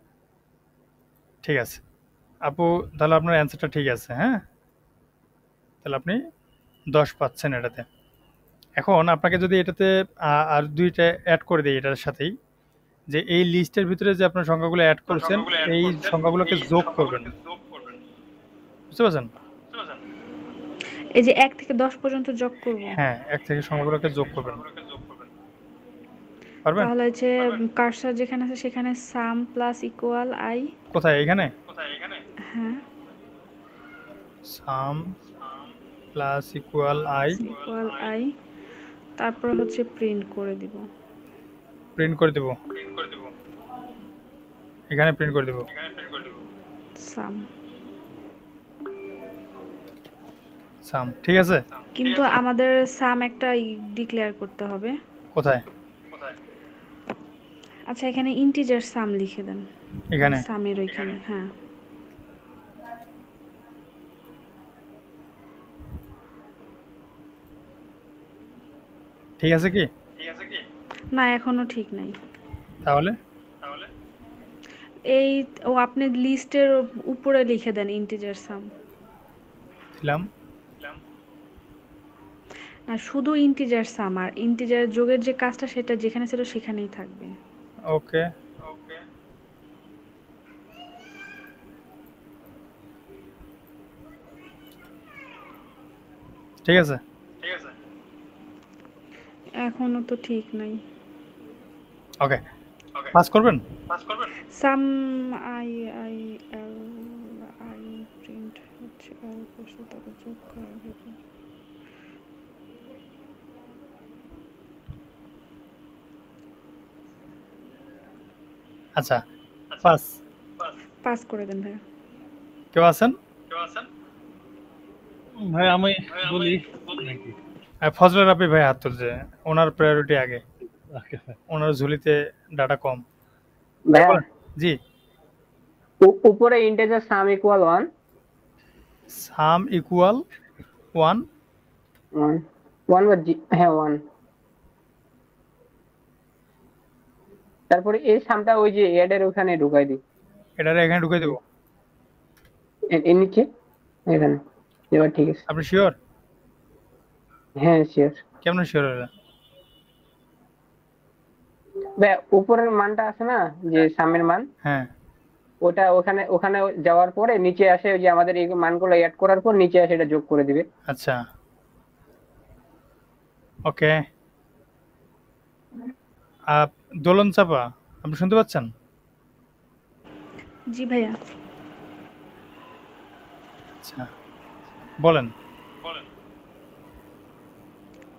ঠিক আছে আপু, তাহলে আপনার অ্যান্সারটা ঠিক আছে। হ্যাঁ, তাহলে আপনি 10 পাচ্ছেন এটাতে। এখন আপনাকে যদি এটাতে আর দুইটা অ্যাড করে দিই এটার সাথেই, যে এই লিস্টের ভিতরে যে আপনার সংখ্যাগুলো অ্যাড করছেন, এই সংখ্যাগুলোকে যোগ করবেন। বুঝতে পারছেন? এই যে 1 থেকে 10 পর্যন্ত যোগ করব। হ্যাঁ, 1 থেকে সংখ্যাগুলোকে যোগ করবেন। পারবেন? তাহলে হচ্ছে কার্সর যেখানে আছে সেখানে সাম প্লাস ইকুয়াল আই। কোথায়? এখানে হ্যাঁ, সাম plus equal I. Equal I, তারপর হচ্ছে প্রিন্ট করে দিব প্রিন্ট করে দেব, এখানে প্রিন্ট করে দেব সাম। সাম। ঠিক আছে? কিন্তু আমাদের সাম একটা ডিক্লেয়ার করতে হবে। কোথায়? আচ্ছা, এখানে ইন্টিজার সাম লিখে দেন এখানে। সামের ওইখানে। হ্যাঁ, ঠিক আছে কি? না এখনো ঠিক নাই। তাহলে এই আপনি লিস্টের উপরে লিখে দেন ইন্টিজার সাম। দিলাম। না, শুধু ইন্টিজার সাম, আর ইন্টিজার যোগের যে কাজটা সেটা যেখানে ছিল সেখানেই থাকবে। ওকে, ঠিক আছে। এখনো তো ঠিক নাই। ওকে, পাস করবেন? Sum I I L I print হচ্ছে এল করছে, তারপর যোগ করা হবে। আচ্ছা, পাস। পাস করে দেন ভাই। কেউ আছেন? ভাই আমি বলি নাকি? ফজলে রাব্বি ভাই হাত তুলছে, ওনার প্রায়োরিটি আগে, ওকে ভাই। ওনার ঝুলিতে ডাটা কম। ভাইয়া জি, উপরে ইন্টিজার সাম ইকুয়াল 1 সাম ইকুয়াল 1। 1 বা হ্যাঁ 1। তারপরে এই সামটা ওই যে অ্যাড এর ওখানে ঢুকাই দিই, এটারে এখানে ঢুকে দেবো। এর নিচে এখানে। এবার ঠিক আছে। আপনি শিওর? হ্যাঁ শিওর। কেমন শিওর এটা? ভাই উপরের মানটা আছে না, যে সামের মান, হ্যাঁ, ওটা ওখানে ওখানে যাওয়ার পরে নিচে আসে, ওই যে আমাদের এই মানগুলো অ্যাড করার পর নিচে আসে এটা যোগ করে দিবে। আচ্ছা, ওকে। দোলন চাপা, আপনি শুনতে পাচ্ছেন? জি ভাইয়া। আচ্ছা, বলেন।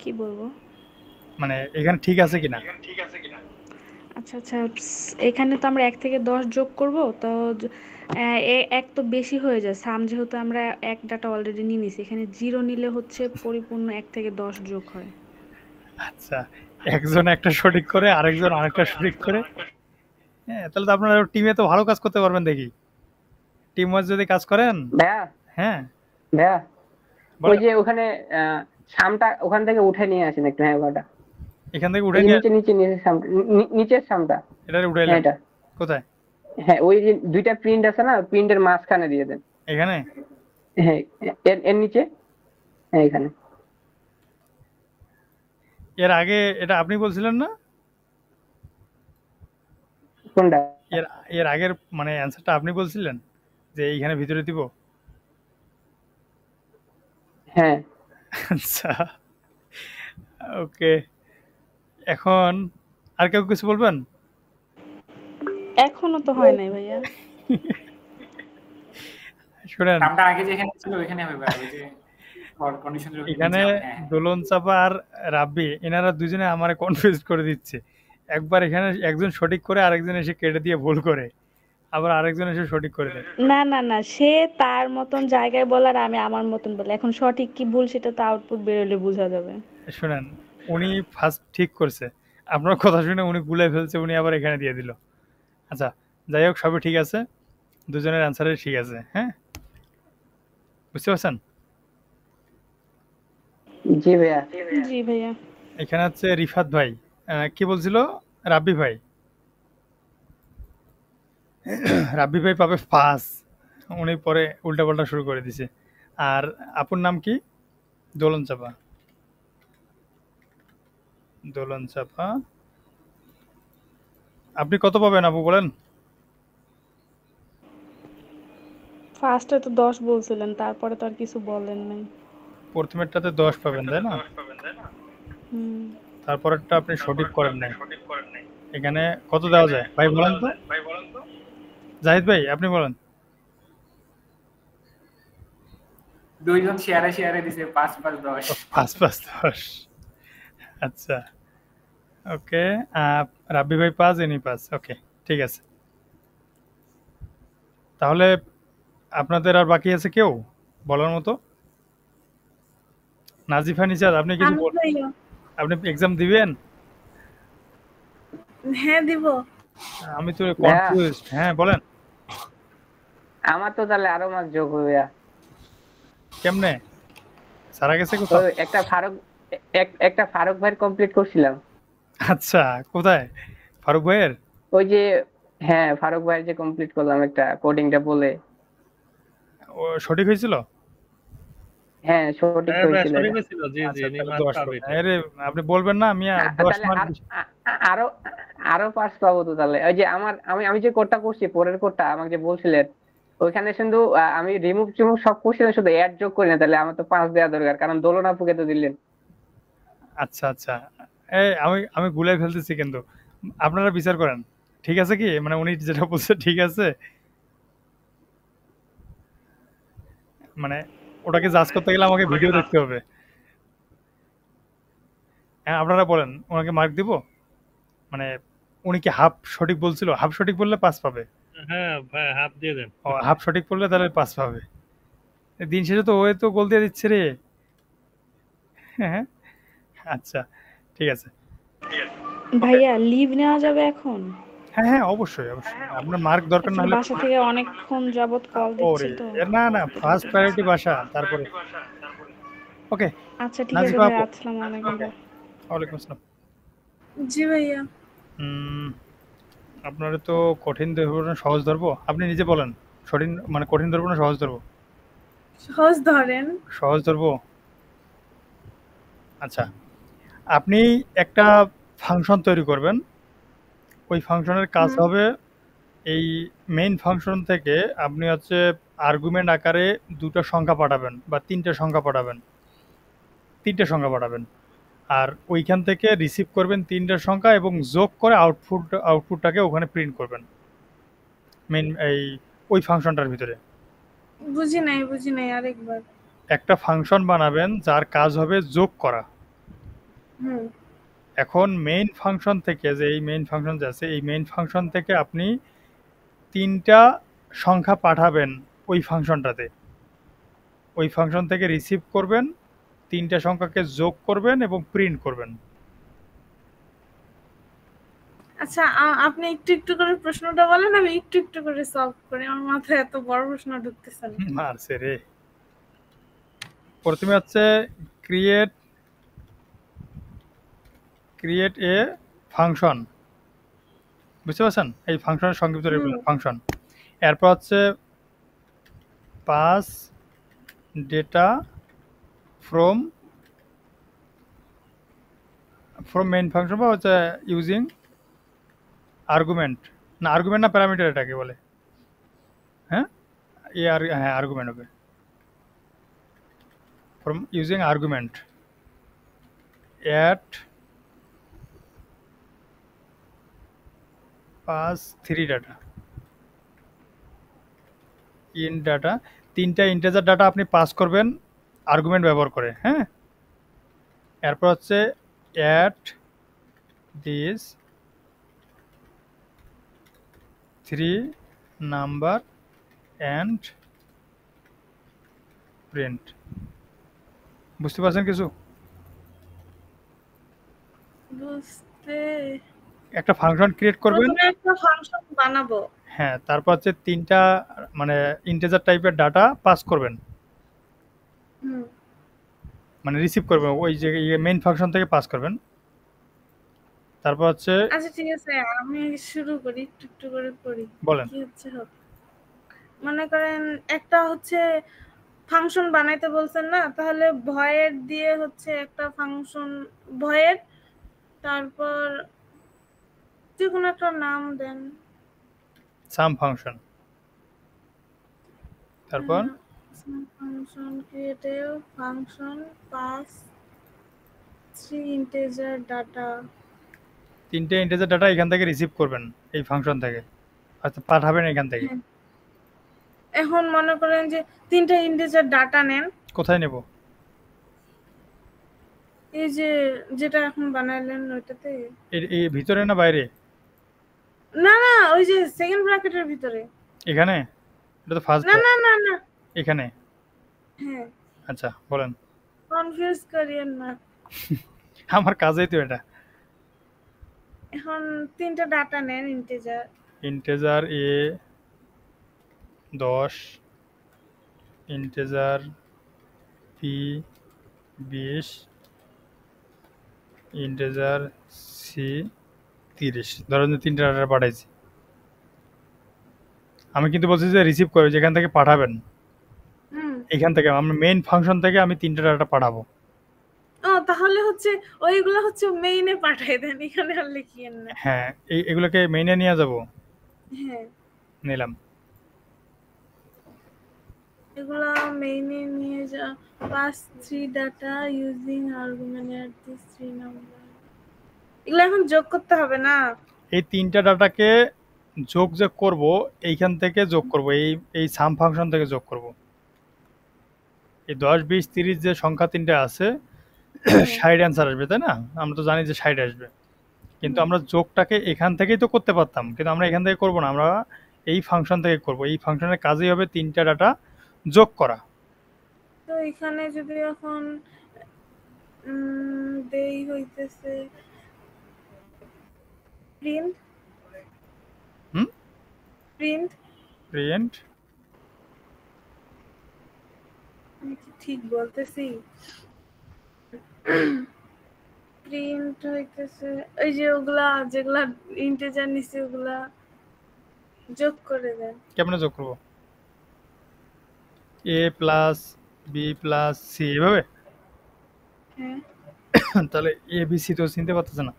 কি বলবো? মানে এখানে ঠিক আছে কিনা? আচ্ছা আচ্ছা, এখানে তো আমরা 1 থেকে 10 যোগ করব, তো 1 তো বেশি হয়ে যায়। সাম যেহেতু আমরা 1 ডাটা অলরেডি নিয়ে নিছি, এখানে 0 নিলে হচ্ছে পরিপূর্ণ 1 থেকে 10 যোগ হয়। আচ্ছা, একজন একটা সঠিক করে, আরেকজন আরেকটা সঠিক করে। হ্যাঁ, তাহলে তো আপনারা টিমে তো ভালো কাজ করতে পারবেন দেখি। টিম ওয়াইজ যদি কাজ করেন। ভাইয়া হ্যাঁ, ভাইয়া ওই বলেন। যে ওখানে সামটা ওখান থেকে উঠে নিয়ে আসেন একটু। হ্যাঁ ওটা এখান থেকে উঠে এই যে নিয়ে নিচে নিচে নিচে সামটা, নিচের সামটা। এটারে হ্যাঁ উঠাইলেন এটা। কোথায়? হ্যাঁ ওই যে দুইটা প্রিন্ট আছে না, প্রিন্টের মাঝখানে দিয়ে দেন। এখানে? হ্যাঁ এর নিচে। হ্যাঁ এখানে। এর আগে এটা আপনি বলছিলেন না? কোনটা? এর এর আগের মানে অ্যান্সারটা আপনি বলছিলেন যে এইখানে ভিতরে দিব। হ্যাঁ আচ্ছা, ওকে। এখন আর কেউ কিছু বলবেন? এখনো তো হয় নাই ভাইয়া। শুনেন, সামটা আগে যেখানে ছিল ওইখানে হবে আর ওই যে ফর কন্ডিশন যদি এখানে দোলন চাপা আর রাব্বি এনারা দুজনে আমারে কনফিউজ করে দিচ্ছে। একবার এখানে একজন সঠিক করে, আরেকজন এসে কেটে দিয়ে ভুল করে, আবার আরেকজন এসে সঠিক করে দেয়। না না না, সে তার মতন জায়গায় বলার, আমি আমার মতন বলি। এখন সঠিক কি ভুল সেটা তো আউটপুট বেরোলে বোঝা যাবে। শুনেন, উনি ফার্স্ট ঠিক করছে, আপনার কথা শুনে উনি গুলে ফেলছে, উনি আবার এখানে দিয়ে দিল। আচ্ছা, যাই হোক, সবই ঠিক আছে, দুজনের অ্যান্সারে ঠিক আছে। হ্যাঁ, বুঝতে পারছেন? জি ভাইয়া। জি ভাইয়া। এখানে হচ্ছে রিফাত ভাই কি বলছিল? রাব্বি ভাই। রাব্বি ভাই পাবে 5, উনি পরে উল্টাপাল্টা শুরু করে দিছে। আর আপুর নাম কি? দোলন চাপা। দোলন চাপা, আপনি কত পাবেন আপু বলেন? ফার্স্টে তো 10 বলছিলেন, তারপরে তো আর কিছু বলেন নাই। প্রথমেরটাতে 10 পাবেন তাই না? হুম। তারপরেরটা আপনি সঠিক করেন নাই। এখানে কত দেওয়া যায় ভাই বলেন তো? জাহিদ ভাই আপনি বলেন। 2 জন শেয়ারে দিছে 5 5 10। 5 5 10। আচ্ছা, ওকে। রাব্বি ভাই 5, ইনি 5। ওকে, ঠিক আছে। তাহলে আপনাদের আর বাকি আছে কেউ বলার মতো? নাজিফা নিজাদ, আপনি কিছু আমি ভাইয়া। আপনি এক্সাম দিবেন? হ্যাঁ দিব। আমি তো ভাইয়া কনফিউজড। হ্যাঁ বলেন। আমার তো তাহলে আরো মার্ক যোগ হবে ভাইয়া। কেমনে? সারা গেছে তো কোথাও? একটা ফারুক ভাইয়ের কমপ্লিট করছিলাম। আচ্ছা, কোথায়? ফারুক ভাইয়ের? ওই যে, হ্যাঁ ফারুক ভাইয়ের যে কমপ্লিট করলাম একটা কোডিংটা বলে। ও সঠিক হয়েছিল? হ্যাঁ সঠিক হ্যাঁ ভাই হয়েছিল সঠিক এটা। হয়েছিল, জি জি, আচ্ছা, ইনি তাহলে মার্ক 10 পাবে পাবেন। এটা। আরে আপনি বলবেন না আমি 10 তাহলে মার্ক। আরো আরো 5 পাবো তো তাহলে। ওই যে আমি যে কোডটা করছি, পরের কোডটা আমাকে যে বলছিলেন, ওইখানে শুধু আমি রিমুভ টিমুভ সব করছিলাম, শুধু অ্যাড যোগ করি না। তাহলে আমার তো 5 দেওয়া দরকার, কারণ দোলন আপুকে তো দিলেন। আচ্ছা আচ্ছা, এই আমি আমি গুলাই ফেলতেছি কিন্তু আপনারা বিচার করেন। ঠিক আছে কি, মানে উনি যেটা বলছে ঠিক আছে, মানে ওটাকে জাজ করতে গেলে আমাকে ভিডিও দেখতে হবে। হ্যাঁ আপনারা বলেন, ওনাকে মার্ক দিব? মানে উনি কি হাফ সঠিক বলছিল? হাফ সঠিক বললে 5 পাবে। হ্যাঁ ভাই হাফ দিয়ে দেন। ও হাফ সঠিক বললে তাহলে 5 পাবে। দিন শেষে তো ওই তো গোল দিয়ে দিচ্ছে রে। হ্যাঁ, আচ্ছা, ঠিক আছে। ভাইয়া লিভ নেওয়া যাবে এখন? হ্যাঁ হ্যাঁ, অবশ্যই অবশ্যই, আপনার মার্ক দরকার না আসলে হলে। বাসা থেকে অনেকক্ষণ যাবত কল দিচ্ছে ওরে তো। না না, ফার্স্ট প্রায়োরিটি বাসা, তারপরে। ওকে, আচ্ছা ঠিক আছে নাজিফা ভাইয়া, আপু। আসসালামু আলাইকুম। ওয়ালাইকুম আসসালাম। জি ভাইয়া। আপনারা তো কঠিন ধরবো না সহজ ধরবো, আপনি নিজে বলেন। কঠিন মানে কঠিন ধরবো না সহজ ধরবো? সহজ ধরেন। সহজ ধরবো। আচ্ছা, আপনি একটা ফাংশন তৈরি করবেন। ওই ফাংশনের কাজ হুম। হবে, এই মেইন ফাংশন থেকে আপনি হচ্ছে আর্গুমেন্ট আকারে 2টা সংখ্যা পাঠাবেন বা 3টে সংখ্যা পাঠাবেন। 3টে সংখ্যা পাঠাবেন। আর ওইখান থেকে রিসিভ করবেন 3টে সংখ্যা এবং যোগ করে আউটপুটটাকে ওখানে প্রিন্ট করবেন মেইন ওই ফাংশনটার ভিতরে। বুঝি নাই আরেকবার। একটা ফাংশন বানাবেন যার কাজ হবে যোগ করা। হুম। এখন মেইন ফাংশন থেকে, যে এই মেইন ফাংশন যে আছে, এই মেইন ফাংশন থেকে আপনি 3টা সংখ্যা পাঠাবেন ওই ফাংশনটাতে। ওই ফাংশন থেকে রিসিভ করবেন, 3টে সংখ্যাকে যোগ করবেন এবং প্রিন্ট করবেন। আচ্ছা আপনি একটু একটু করে প্রশ্নটা বলেন, আমি একটু একটু করে সলভ করি। আমার মাথায় এত বড় প্রশ্ন ঢুকতেছে না। মারছে রে। প্রথমে হচ্ছে ক্রিয়েট ক্রিয়েট এ ফাংশন, বুঝতে পারছেন? এই ফাংশনের সংক্ষিপ্ত ফাংশন। এরপর হচ্ছে pass data from main function, বা হচ্ছে ইউজিং আর্গুমেন্ট। না আর্গুমেন্ট না প্যারামিটার এটাকে বলে। হ্যাঁ, হ্যাঁ আর্গুমেন্ট হবে। From using argument at pass 3 data in data. 3টা ইন্টিজার ডাটা আপনি পাস করবেন আর্গুমেন্ট ব্যবহার করে। হ্যাঁ, এরপর হচ্ছে at this 3 number and print. বুঝতে পারছেন কিছু? বুঝতে একটা ফাংশন ক্রিয়েট করবেন। প্রথমে একটা ফাংশন বানাবো। হ্যাঁ, তারপর হচ্ছে 3টা মানে ইন্টিজার টাইপের ডাটা পাস করবেন। হুম। মানে রিসিভ করবেন ওই যে মেইন ফাংশন থেকে পাস করবেন। তারপর হচ্ছে আচ্ছা ঠিক আছে, আমি শুরু করি, একটু একটু করে করি। বলেন। কি হচ্ছে হোক, মনে করেন একটা হচ্ছে ফাংশন বানাইতে বলছেন না, তাহলে ভয়েড দিয়ে হচ্ছে একটা ফাংশন ভয়েড, তারপর যে কোনো একটা নাম দেন, সাম ফাংশন, তারপর function creative function pass 3 integer data. 3টে ইন্টিজার ডাটা এখান থেকে রিসিভ করবেন এই ফাংশন থেকে, আচ্ছা পাঠাবেন এখান থেকে। এখন মনে করেন যে 3টা ইন্টিজার ডাটা নেন, কোথায় নেব? এই যে যেটা এখন বানাইলেন ওইটাতে। এই ভিতরে না বাইরে? না না, ওই যে সেকেন্ড ব্র্যাকেটের ভিতরে। এখানে? এটা তো ফার্স্ট না না না না, এখানে। হ্যাঁ আচ্ছা বলেন। কনফিউজ করিয়েন না, আমার কাজেই তো এটা। এখন 3টা ডাটা নেন ইন্টিজার। ইন্টিজার এ 10, ইন্টিজার পি 20, ইন্টিজার সি 30। ধরেন যে 3টে ডাটা পাঠাইছি, আমি কিন্তু বলছি যে রিসিভ করে যেখান থেকে পাঠাবেন এখান থেকে আমরা মেইন ফাংশন থেকে আমি 3টে ডাটা পাঠাবো। ও তাহলে হচ্ছে ওইগুলো হচ্ছে মেইনে পাঠিয়ে দেন, এখানে আর লিখিয়েন না। হ্যাঁ এগুলোকে মেইনে নিয়ে যাব। হ্যাঁ নিলাম। এগুলা মেইনে নিয়ে যা, pass 3 data using argument at this 3 number. এগুলো এখন যোগ করতে হবে না? এই 3টা ডাটাকে যোগ করব, এইখান থেকে যোগ করব, এই সাম ফাংশন থেকে যোগ করব। এই 10, 20, 30 যে সংখ্যা 3টে আছে 60 অ্যান্সার আসবে, তাই না? আমরা তো জানি যে 60 আসবে, কিন্তু আমরা যোগটাকে এখান থেকেই তো করতে পারতাম, কিন্তু আমরা এখান থেকে করব না, আমরা এই ফাংশন থেকে করব। এই ফাংশনের কাজই হবে 3টা ডাটা যোগ করা। তো এখানে যদি এখন দেই হইতেছে প্রিন্ট প্রিন্ট প্রিন্ট আমি কি ঠিক বলতেছি? প্রিন্ট হইতেছে ওই যে ওগুলা যেগুলা ইন্টিজার নিচে ওগুলা যোগ করে দেন। কেমনে যোগ করব? a plus B plus C এভাবে? হ্যাঁ তাহলে এ বি সি তো চিনতে পারতেছে না।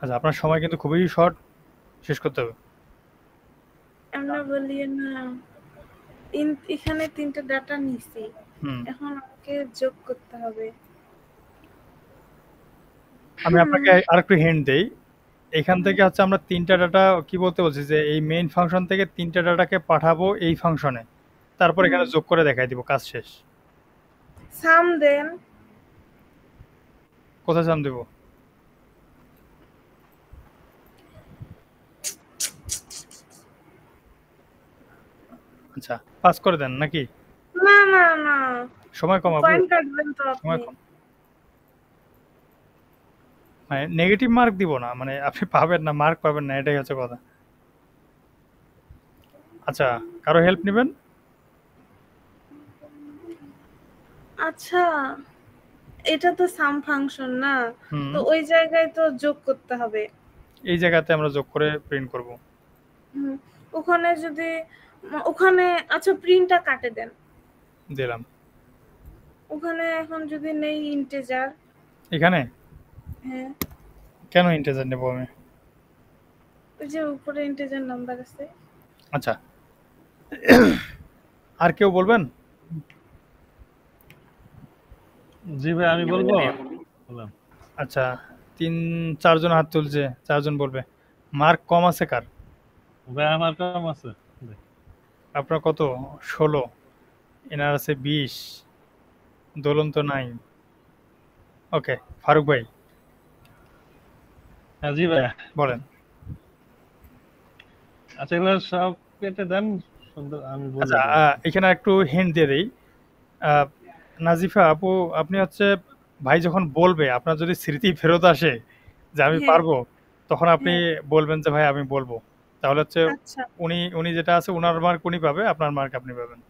আচ্ছা আপনার সময় কিন্তু খুবই শর্ট, শেষ করতে হবে। আমরা বলি না, এখানে 3টা ডাটা নিছি, এখন আমাকে যোগ করতে হবে। আমি আপনাকে আরেকটু হিন্ট দেই। এখান থেকে হচ্ছে আমরা 3টা ডাটা কি বলতে বলছি যে এই মেইন ফাংশন থেকে 3টা ডাটাকে পাঠাবো এই ফাংশনে, তারপর এখানে যোগ করে দেখাই দিব, কাজ শেষ। সাম দেন। কোথায় সাম দেব? আচ্ছা পাস করে দেন নাকি? না না না, সময় কম, পয়েন্ট কাটবেন তো আপনি। সময় কম, মানে নেগেটিভ মার্ক দিব না, মানে আপনি পাবেন না, মার্ক পাবেন না, এটাই হচ্ছে কথা। আচ্ছা কারো হেল্প নেবেন? আচ্ছা এটা তো সাম ফাংশন না, তো ওই জায়গায় তো যোগ করতে হবে। এই জায়গাতে আমরা যোগ করে প্রিন্ট করব। ওখানে যদি ওখানে আচ্ছা প্রিন্টটা কাটে দেন। দিলাম। ওখানে এখন যদি নেই ইন্টিজার এখানে? হ্যাঁ কেন ইন্টিজার নেব আমি? ওই যে উপরে ইন্টিজার নাম্বার আছে। আচ্ছা আর কেউ বলবেন? জি ভাই আমি বলবো। আচ্ছা 3-4 জন হাত তুলছে, 4 জন বলবে। মার্ক কম আছে কার? ভাই আমার কম আছে। আপনার কত? 16, এনার আছে 20, দোলন তো নাই। ওকে ফারুক ভাই। হ্যাঁ জি ভাই বলেন। আচ্ছা এগুলো সব কেটে দেন, সুন্দর আমি বলবো। আচ্ছা এখানে একটু হিন্ট দিয়ে দেই। নাজিফা আপু, আপনি হচ্ছে ভাই যখন বলবে আপনার যদি স্মৃতি ফেরত আসে যে আমি পারবো, তখন আপনি বলবেন যে ভাই আমি বলবো, তাহলে হচ্ছে উনি যেটা আছে উনার মার্ক উনি পাবে, আপনার মার্ক আপনি পাবেন।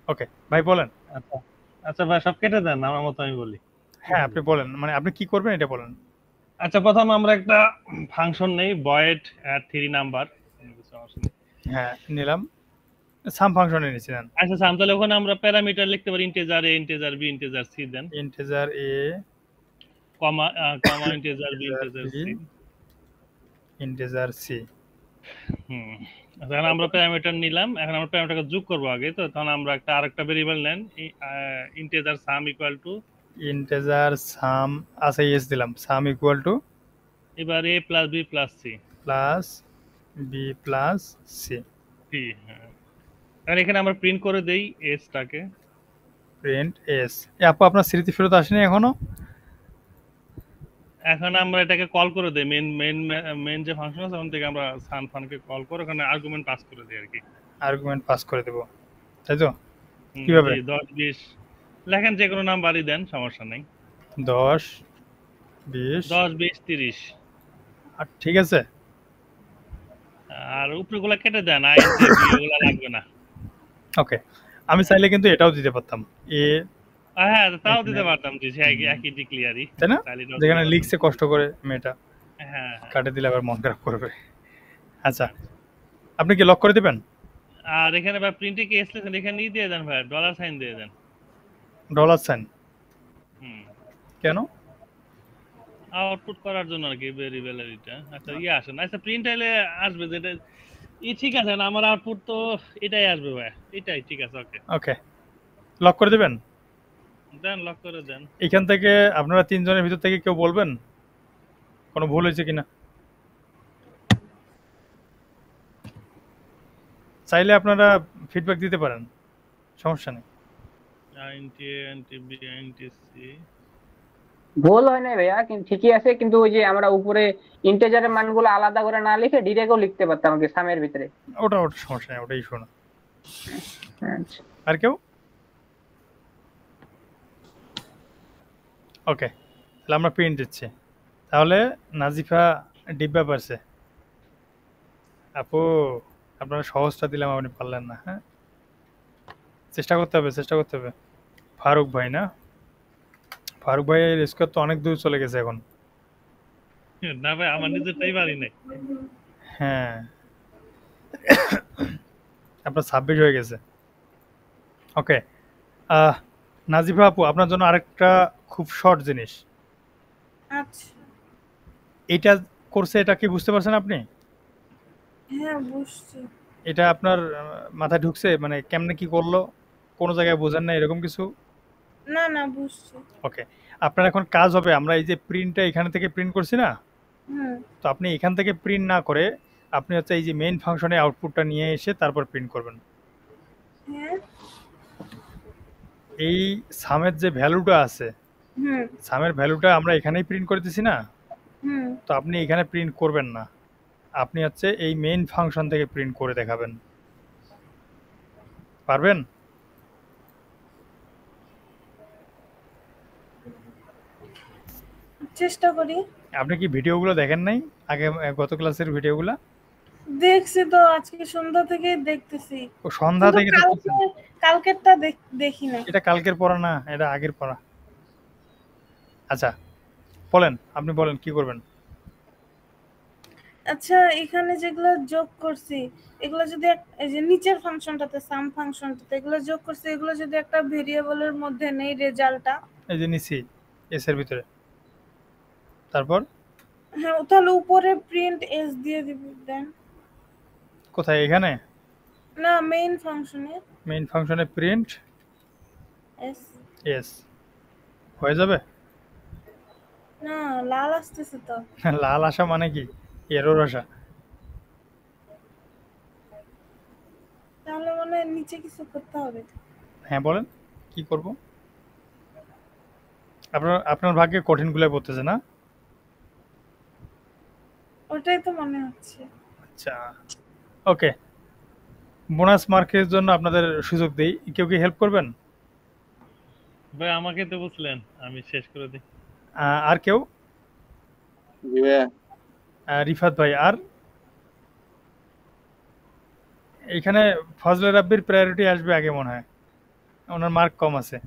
ওকে ভাই বলেন। আচ্ছা আচ্ছা ভাই সব কেটে দেন, আমার মতো আমি বলি। হ্যাঁ আপনি বলেন, মানে আপনি কি করবেন এটা বলেন। আচ্ছা প্রথম আমরা একটা ফাংশন নেই, ভয়েড অ্যাড 3 নাম্বার। হ্যাঁ নিলাম, সাম ফাংশনে নিয়েছি দেন। আচ্ছা সাম, তাহলে ওখানে আমরা প্যারামিটার লিখতে পারি integer A, integer B, integer C দেন। Integer A comma integer B, integer C, integer C. এখন আমরা প্যারামিটার নিলাম, এখন আমরা প্যারামিটারকে যোগ করব আগে, তো তখন আমরা আরেকটা ভেরিয়েবল নেন, integer sum equal to integer sum, আচ্ছা ইয়েস দিলাম, সাম ইকুয়াল টু এবার a plus b plus c plus B plus C. আর এখানে আমরা প্রিন্ট করে দেই s টাকে, প্রিন্ট এস। আপু আপনার স্মৃতি ফেরত আসেনি এখনো? এখন আমরা এটাকে কল করে দেই, মেন যে ফাংশন আছে ওখান থেকে আমরা সান ফানকে কল করে ওখানে আর্গুমেন্ট পাস করে দেই আর কি। আর্গুমেন্ট পাস করে দেব, তাই তো? কিভাবে? 10 20 লেখেন, যে কোনো নাম্বারই দেন, সমস্যা নেই। 10 20 10 20 30। আর ঠিক আছে। আর উপরেগুলো কেটে দেন, আইএনজি এগুলো লাগবে না। ওকে, আমি চাইলে কিন্তু এটাও দিতে পারতাম, এ হ্যাঁ তাও দিতে পারতাম, জি একই ডিক্লিয়ারই, তাই না? যেখানে লিখছে কষ্ট করে মেয়েটা, হ্যাঁ কাটে দিলে আবার মন খারাপ করবে। আচ্ছা আপনি কি লক করে দিবেন? আর এখানে ভাই প্রিন্টে কি এস লেখেন, এখানে দিয়ে দেন ভাই, ডলার সাইন দিয়ে দেন। ডলার সাইন কেন? আউটপুট করার জন্য আর কি, ভেরিয়েবলের এটা। আচ্ছা আসে না, আচ্ছা প্রিন্ট হলে আসবে যেটা ঠিক আছে না, আমার আউটপুট তো এটাই আসবে ভাই, এটাই ঠিক আছে। ওকে ওকে, লক করে দিবেন, দেন লক করে দেন। এখান থেকে আপনারা তিনজনের ভিতর থেকে কেউ বলবেন কোনো ভুল হয়েছে কিনা? চাইলে আপনারা ফিডব্যাক দিতে পারেন, সমস্যা নেই। ভুল হয় না ভাইয়া, কিন্তু ঠিকই আছে, কিন্তু ওই যে আমরা উপরে ইন্টিজারের মানগুলো আলাদা করে না লিখে ডিরেক্টও লিখতে পারতাম আগে সামের ভিতরে। ওটা সমস্যা নেই, ওটাই শোনা। আচ্ছা আর কেউ? ওকে, তাহলে আমরা প্রিন্ট দিচ্ছি। তাহলে নাজিফা ডিব্বা পারছে। আপু আপনারা সহজটা দিলাম, আপনি পারলেন না। হ্যাঁ চেষ্টা করতে হবে, চেষ্টা করতে হবে। ফারুক ভাই না, ফারুক ভাইয়ের স্কোর তো অনেক দূর চলে গেছে এখন। না ভাই আমার নিজেরটাই পারি নাই। হ্যাঁ আপনার 26 হয়ে গেছে। ওকে নাজিফা আপু, আপনার জন্য আরেকটা খুব শর্ট জিনিস। আচ্ছা এটা করছে, এটা কি বুঝতে পারছেন আপনি? হ্যাঁ বুঝছি। এটা আপনার মাথায় ঢুকছে, মানে কেমনে কি করলো, কোনো জায়গায় বোঝেন না এরকম কিছু? না না বুঝছি। ওকে, আপনার এখন কাজ হবে, আমরা এই যে প্রিন্টটা এখানে থেকে প্রিন্ট করছি না, তো আপনি এখান থেকে প্রিন্ট না করে আপনি হচ্ছে এই যে মেইন ফাংশনে আউটপুটটা নিয়ে এসে তারপর প্রিন্ট করবেন। হ্যাঁ এই সামের যে ভ্যালুটা আছে, সামের ভ্যালুটা আমরা এখানেই প্রিন্ট করে দিছি না, তো আপনি এখানে প্রিন্ট করবেন না, আপনি হচ্ছে এই মেইন ফাংশন থেকে প্রিন্ট করে দেখাবেন। পারবেন? চেষ্টা করি। আপনি কি ভিডিওগুলো দেখেন নাই আগে, গত ক্লাসের ভিডিওগুলো? দেখছি তো, আজকে সন্ধ্যা থেকে দেখতেছি। ও সন্ধ্যা থেকে দেখতেছেন? কালকেরটা দেখি না। এটা কালকের পড়া না, এটা আগের পড়া। আচ্ছা বলেন, আপনি বলেন কি করবেন। আচ্ছা এখানে যেগুলো যোগ করছি, এগুলো যদি এই যে নিচের ফাংশনটাতে সাম ফাংশনটাতে এগুলো যোগ করছি, এগুলো যদি একটা ভেরিয়েবলের মধ্যে নেই রেজাল্টটা, এই যে নিচি এস এর ভিতরে, তারপর হ্যাঁ তাহলে উপরে প্রিন্ট এস দিয়ে দেন। কোথায়? এখানে না মেইন ফাংশনে। মেইন ফাংশনে প্রিন্ট এস এস হয়ে যাবে? না লাল আসতেছে তো। লাল আসা মানে কি? এরর আসা। তাহলে মানে নিচে কিছু করতে হবে। হ্যাঁ বলেন কি করব। আপনার ভাগ্যে কঠিনগুলো পড়তেছে না? ওটাই তো মনে হচ্ছে। আচ্ছা ওকে, বোনাস মার্কের জন্য আপনাদের সুযোগ দেই, কেউ কি হেল্প করবেন? ভাই আমাকে তো বুঝলেন, আমি শেষ করে দিই। আর কেউ? জি ভাইয়া। রিফাত ভাই। আর এখানে ফজলে রাব্বির প্রায়োরিটি আসবে আগে মনে হয়। ওনার মার্ক কম আছে।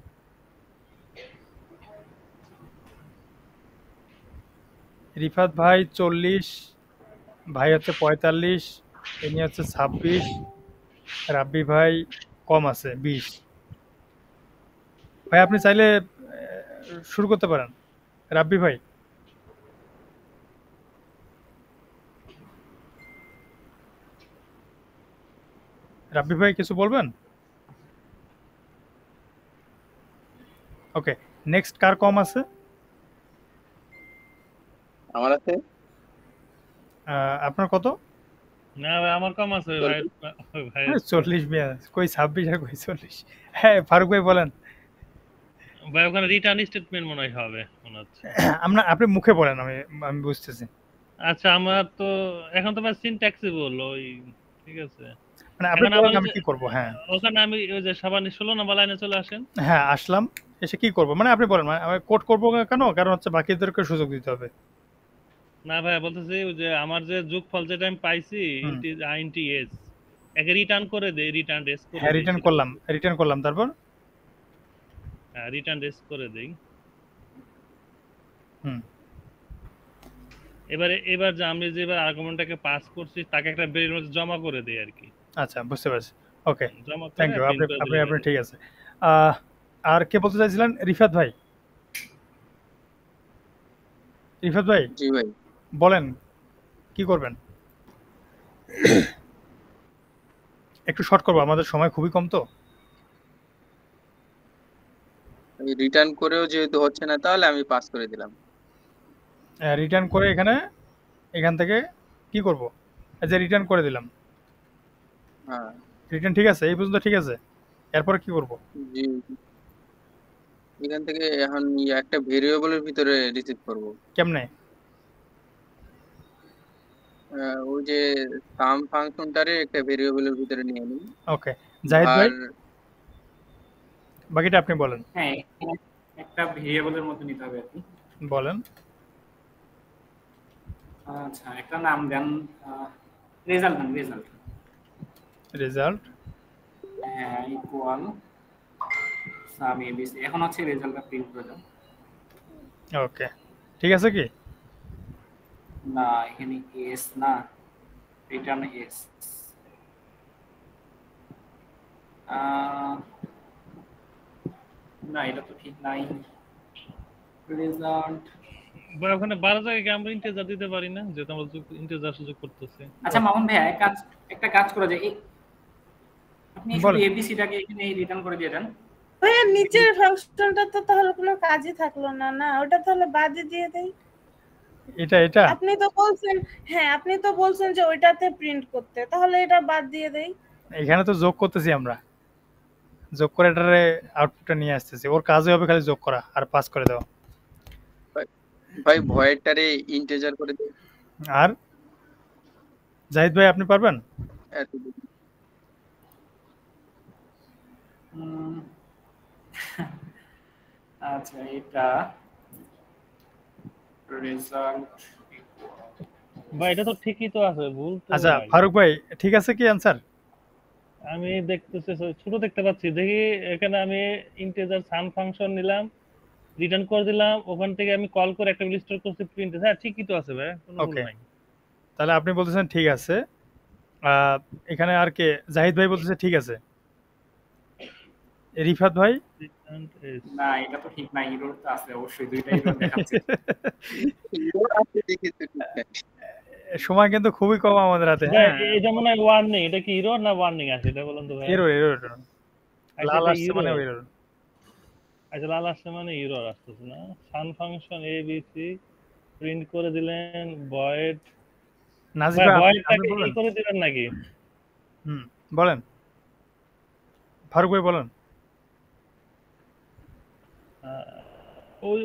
রিফাত ভাই 40, ভাই হচ্ছে 45, ইনি হচ্ছে 26, রাব্বি ভাই কম আছে 20। ভাই আপনি চাইলে শুরু করতে পারেন। রাব্বি ভাই, রাব্বি ভাই কিছু বলবেন? ওকে, নেক্সট কার কম আছে? আমার আছে আপনার কত? না ভাই আমার কম আছে ভাই। ভাই 40 কই 26 আর কই 40। হ্যাঁ ফারুক ভাই বলেন। ভাই ওখানে রিটার্ন স্টেটমেন্ট মনে হয় হবে মনে হচ্ছে। আপনি মুখে বলেন, আমি আমি বুঝতেছি। আচ্ছা আমার তো এখন তো ভাই সিনট্যাক্সই বললো ওই, ঠিক আছে। মানে আপনি এখন বলেন আমার আমি কি করব? হ্যাঁ ওখানে আমি ওই যে সাবানি 16 নম্বর লাইনে চলে আসেন। হ্যাঁ আসলাম, এসে কি করব? মানে আপনি বলেন, আমি কোড করব কেন? কারণ হচ্ছে বাকিদেরকে সুযোগ দিতে হবে। না ভাই বলতেছি ওই যে আমার যে যোগফল যেটা আমি পাইছি ইন্টি এস একে রিটার্ন করে দেই, রিটার্ন এস করে হ্যাঁ দেই। রিটার্ন করলাম তারপর হ্যাঁ রিটার্ন এস করে দেই। এবার যে আমি যেবার আর্গুমেন্টটাকে পাস করছি তাকে একটা ভেরিয়েবল মধ্যে জমা করে দেই আর কি। আচ্ছা বুঝতে পারছি। ওকে জমা করে থ্যাংক ইউ, প্রিন্ট করে দিলে আপনি ঠিক আছে। আর কে বলতে চাইছিলেন? রিফাত ভাই। রিফাত ভাই জি ভাই। বলেন কি করবেন? একটু শর্ট করবো, আমাদের সময় খুবই কম তো। রিটার্ন করেও যেহেতু হচ্ছে না তাহলে আমি পাস করে দিলাম। রিটার্ন করে এখান থেকে কি করব? আচ্ছা রিটার্ন করে দিলাম। হ্যাঁ রিটার্ন ঠিক আছে, এই পর্যন্ত ঠিক আছে। এরপরে কি করব? জি, এখান থেকে এখন একটা ভেরিয়েবলের ভিতরে রিসিভ করব। কেমনে? ওই যে সাম ফাংশনটারে একটা ভেরিয়েবলের ভিতরে নিয়ে নিই। ওকে জাহিদ ভাই আর বাকিটা আপনি বলেন। হ্যাঁ একটা ভেরিয়েবলের মতো নিতে হবে আর কি। বলেন। আচ্ছা একটা নাম দেন, রেজাল্ট দেন, রেজাল্ট হ্যাঁ ইকুয়াল সাম এবিসি। এখন হচ্ছে রেজাল্টটা প্রিন্ট করে দাও। ওকে ঠিক আছে কি? না এখানে এস না, রিটার্ন এস। না এটা তো ঠিক নাই। রেজাল্ট ভাই ওখানে 12 জায়গায় কি আমরা ইন্টিজার দিতে পারি না, যেহেতু আমরা ইন্টিজার সুযোগ করতেছি। আচ্ছা মামুন ভাই একটা কাজ করা যায়, আপনি শুধু এবিসিটাকে এখানে রিটার্ন করে দিয়ে দেন। ভাইয়া নিচের ফাংশনটা তো তাহলে কোনো কাজই থাকলো না। না ওটা তাহলে বাদে দিয়ে দেই। এটা আপনি তো বলছেন, হ্যাঁ আপনি তো বলছেন যে ওইটাতে প্রিন্ট করতে, তাহলে এটা বাদ দিয়ে দেই। এখানে তো যোগ করতেছি আমরা, যোগ করে এটারে আউটপুটটা নিয়ে আসতেছি। ওর কাজই হবে খালি যোগ করা আর পাস করে দেওয়া। ভাই ভয়েডটারে ইন্টিজার করে দিই। আর জাহিদ ভাই আপনি পারবেন? আচ্ছা এটা রেজাল্ট ভাই এটা তো ঠিকই তো আছে, ভুল তো। আচ্ছা ফারুক ভাই ঠিক আছে কি অ্যানসার? আমি দেখতেছি ছোট দেখতে পাচ্ছি, দেখি এখানে আমি ইন্টিজার সাম ফাংশন নিলাম, রিটার্ন করে দিলাম, ওখান থেকে আমি কল করে একটা লিস্ট করছি প্রিন্ট। হ্যাঁ ঠিকই তো আছে ভাই, কোনো ভুল নাই। তাহলে আপনি বলতেছেন ঠিক আছে। এখানে আর কে? জাহিদ ভাই বলতেছে ঠিক আছে। রিফাত ভাই না এটা তো ঠিক না, এরর তো আছে অবশ্যই, দুইটা এরর দেখাচ্ছে। সময় কিন্তু খুবই কম আমাদের হাতে। হ্যাঁ এটা মনে হয় ওয়ার্নিং, এটা কি এরর না ওয়ার্নিং আছে এটা বলুন তো ভাই। এরর লাল আসছে মানে এরর। আচ্ছা লাল আসছে মানে এরর আসছে না। সাম ফাংশন এবিসি প্রিন্ট করে দিলেন, ভয়েড নাজিব ভাই আপনি বলেন করে দিবেন নাকি? বলেন ফারুক ভাই বলেন।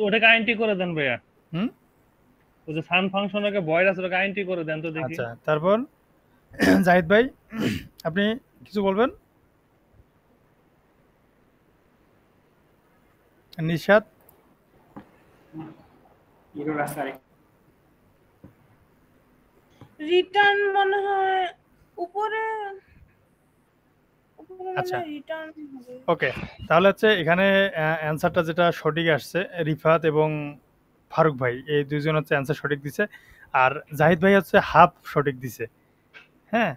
ওটাকে আইএনটি করে দেন ভাইয়া। ওই যে সাম ফাংশনকে ভয়েড আছে ওটাকে আইএনটি করে দেন তো দেখি। আচ্ছা তারপর জাহিদ ভাই আপনি কিছু বলবেন? নিশাত এরর আছে আরেক রিটার্ন মনে হয় উপরে উপরে আচ্ছা মানে রিটার্ন হবে। ওকে, তাহলে হচ্ছে এখানে অ্যান্সারটা যেটা সঠিক আসছে, রিফাত এবং ফারুক ভাই এই দুইজন হচ্ছে অ্যান্সার সঠিক দিছে, আর জাহিদ ভাই হচ্ছে হাফ সঠিক দিছে। হ্যাঁ,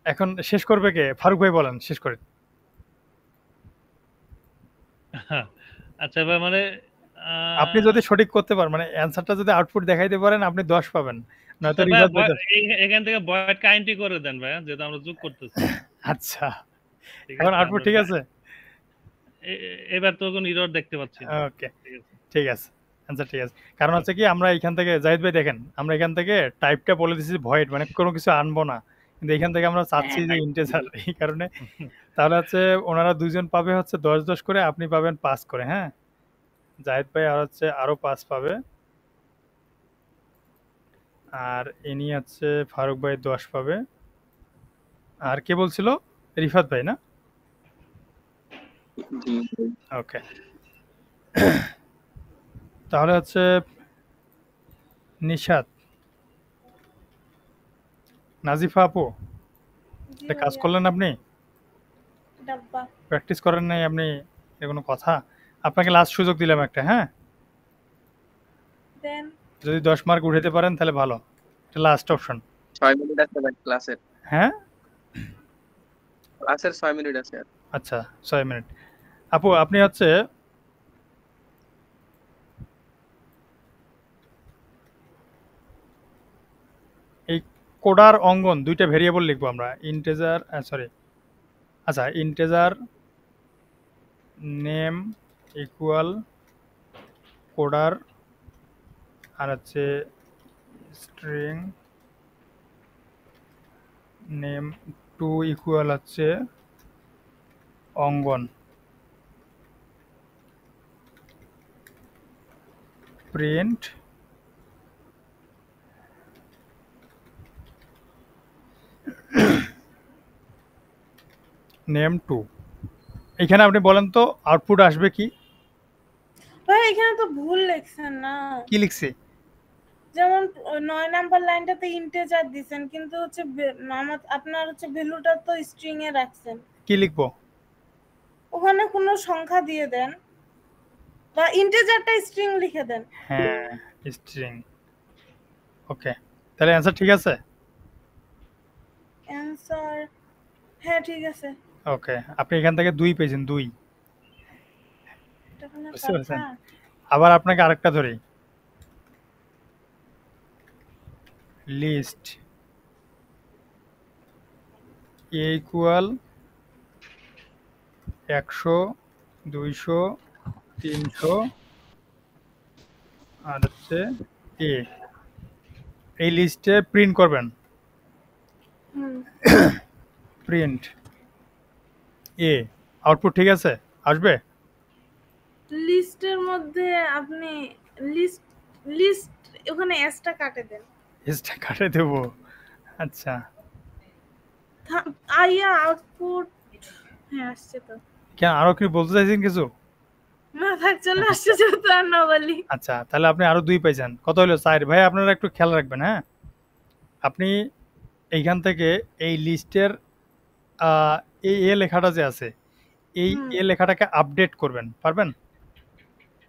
এখন শেষ করবে কে? ফারুক ভাই বলেন, শেষ করে। আচ্ছা ভাই, মানে আপনি যদি সঠিক করতে পারেন, মানে অ্যান্সারটা যদি আউটপুট দেখাইতে পারেন, আপনি 10 পাবেন, নয়তো ভাই রিফাত ভাই 10। এখান থেকে বয়েড কাইন্ডলি করে দেন ভাই, যেহেতু আমরা যোগ করতেছি। আচ্ছা, ঠিক এখন আছে, আউটপুট ঠিক আছে? এবার তো কোনো এরর দেখতে পাচ্ছি না। ওকে, ঠিক আছে। ঠিক আছে, অ্যান্সার ঠিক আছে। কারণ হচ্ছে কি, আমরা এখান থেকে, জাহিদ ভাই দেখেন, আমরা এখান থেকে টাইপটা বলে দিছি ভয়েড, মানে কোনো কিছু আনবো না, কিন্তু এখান থেকে আমরা চাচ্ছি যে ইন্টিজার, এই কারণে। তাহলে হচ্ছে ওনারা দুইজন পাবে হচ্ছে 10-10 করে, আপনি পাবেন 5 করে। হ্যাঁ, জাহিদ ভাই আর হচ্ছে আরো 5 পাবে, আর ইনি হচ্ছে ফারুক ভাই 10 পাবে, আর কে বলছিল? রিফাত ভাই না? জি ওকে, তাহলে হচ্ছে নিশাত, নাজিফা আপু, জি একটা কাজ ভাইয়া, করলেন আপনি? ডাব্বা। প্র্যাকটিস করেন নাই আপনি? এর কোনো কথা? আপনাকে লাস্ট সুযোগ দিলাম একটা। হ্যাঁ, দেন যদি 10 মার্ক উঠাতে পারেন তাহলে ভালো, এটা লাস্ট অপশন। 6 মিনিট আছে ভাই ক্লাসের। হ্যাঁ, ক্লাসের 6 মিনিট আছে আর। আচ্ছা 6 মিনিট। আপু আপনি হচ্ছে এই কোডার অঙ্গন দুইটা ভেরিয়েবল লিখবো আমরা, ইন্টেজার, সরি, আচ্ছা, ইন্টেজার নেম ইকুয়াল কোডার, আর হচ্ছে স্ট্রিং নেম 2 ইকুয়াল হচ্ছে অঙ্গন, প্রিন্ট নেম 2। এখানে আপনি বলেন তো আউটপুট আসবে কি? ভাই এখানে তো ভুল লিখছেন না, কি লিখছি? যেমন 9 নাম্বার লাইনটাতে ইন্টিজার দিছেন, কিন্তু হচ্ছে আপনার হচ্ছে ভ্যালুটা তো স্ট্রিং এ রাখছেন। কি লিখবো? ওখানে কোনো সংখ্যা দিয়ে দেন, বা ইন্টিজারটা স্ট্রিং লিখে দেন। হ্যাঁ, স্ট্রিং। ওকে, তাহলে অ্যান্সার ঠিক আছে? অ্যানসার, হ্যাঁ ঠিক আছে। ওকে, আপনি এখান থেকে 2 পেয়েছেন, 2। এটা কোনো বুঝতে পেরেছেন? কথা? আবার আপনাকে আরেকটা ধরি, লিস্ট এ ইকুয়াল 100 200 300 আর হচ্ছে এ, এই লিস্টে প্রিন্ট করবেন, হুম, প্রিন্ট এ। আউটপুট ঠিক আছে? আসবে? লিস্টের মধ্যে আপনি লিস্ট লিস্ট ওখানে এসটা কাটে দেন। এসটা কাটে দেবো? আচ্ছা, আইয়া আউটপুট, হ্যাঁ আসছে তো, কেন আরো কি বলতে চাইছেন কিছু? মাথায় চলে আসছে যেহেতু আর না বলি। আচ্ছা, তাহলে আপনি আরো 2 পাইছেন, কত হলো? 4। ভাই আপনারা একটু খেয়াল রাখবেন। হ্যাঁ, আপনি এইখান থেকে এই লিস্টের এই এ লেখাটা যে আছে, এই এ লেখাটাকে আপডেট করবেন, পারবেন?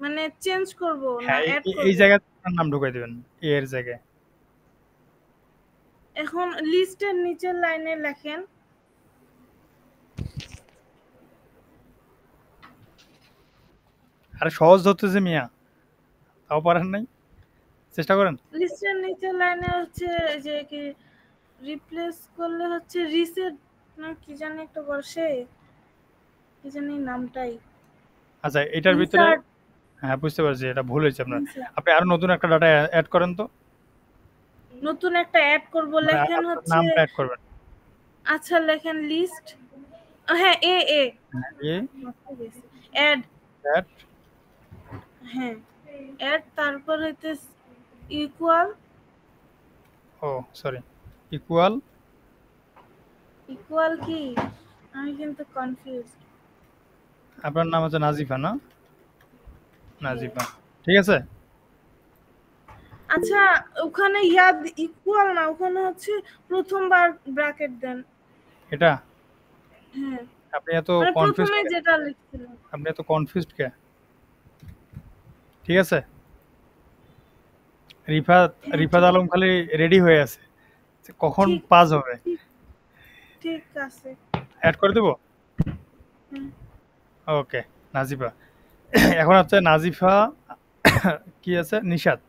মানে চেঞ্জ করব না হ্যাঁ, অ্যাড করব? এই জায়গায় আপনার নাম ঢুকাই দিবেন, এ এর জায়গায়। এখন লিস্টের নিচের লাইনে লেখেন আরে সহজ ধরতেছে মিয়া, তাও পারেন নাই, চেষ্টা করেন। লিস্টের নিচের লাইনে হচ্ছে যে কি রিপ্লেস করলে হচ্ছে রিসেট না কি জানি একটা বসে, কি জানি নামটাই। আচ্ছা, এটার ভিতরে, Insert, হ্যাঁ বুঝতে পারছি, এটা ভুল হয়েছে আপনার। insert। আপনি আরো নতুন একটা ডাটা অ্যাড করেন তো, নতুন একটা অ্যাড করব, মানে লেখেন আপনার হচ্ছে, নামটা অ্যাড করবেন। আচ্ছা লেখেন লিস্ট, হ্যাঁ এ এ এ অ্যাড, অ্যাড, হ্যাঁ অ্যাড, তারপর হইতে ইকুয়াল, ও সরি, ইকুয়াল, ইকুয়াল কি আমি কিন্তু কনফিউজ। আপনার নাম হচ্ছে নাজিফা না? নাজিফা, ঠিক আছে। আচ্ছা ওখানে ইয়াদ ইকুয়াল না, ওখানে হচ্ছে প্রথমবার ব্র্যাকেট দেন। এটা হ্যাঁ আপনি এত মানে কনফিউজড প্রথমে কে? যেটা লিখছিলাম। আপনি এত কনফিউজড কে? ঠিক আছে, রিফাত হ্যাঁ রিফাত আলম খালি রেডি হয়ে আছে যে কখন ঠিক পাস হবে। ঠিক ঠিক আছে। অ্যাড করে দেবো। হুম। ওকে, নাজিফা। এখন হচ্ছে নাজিফা কি আছে নিশাত,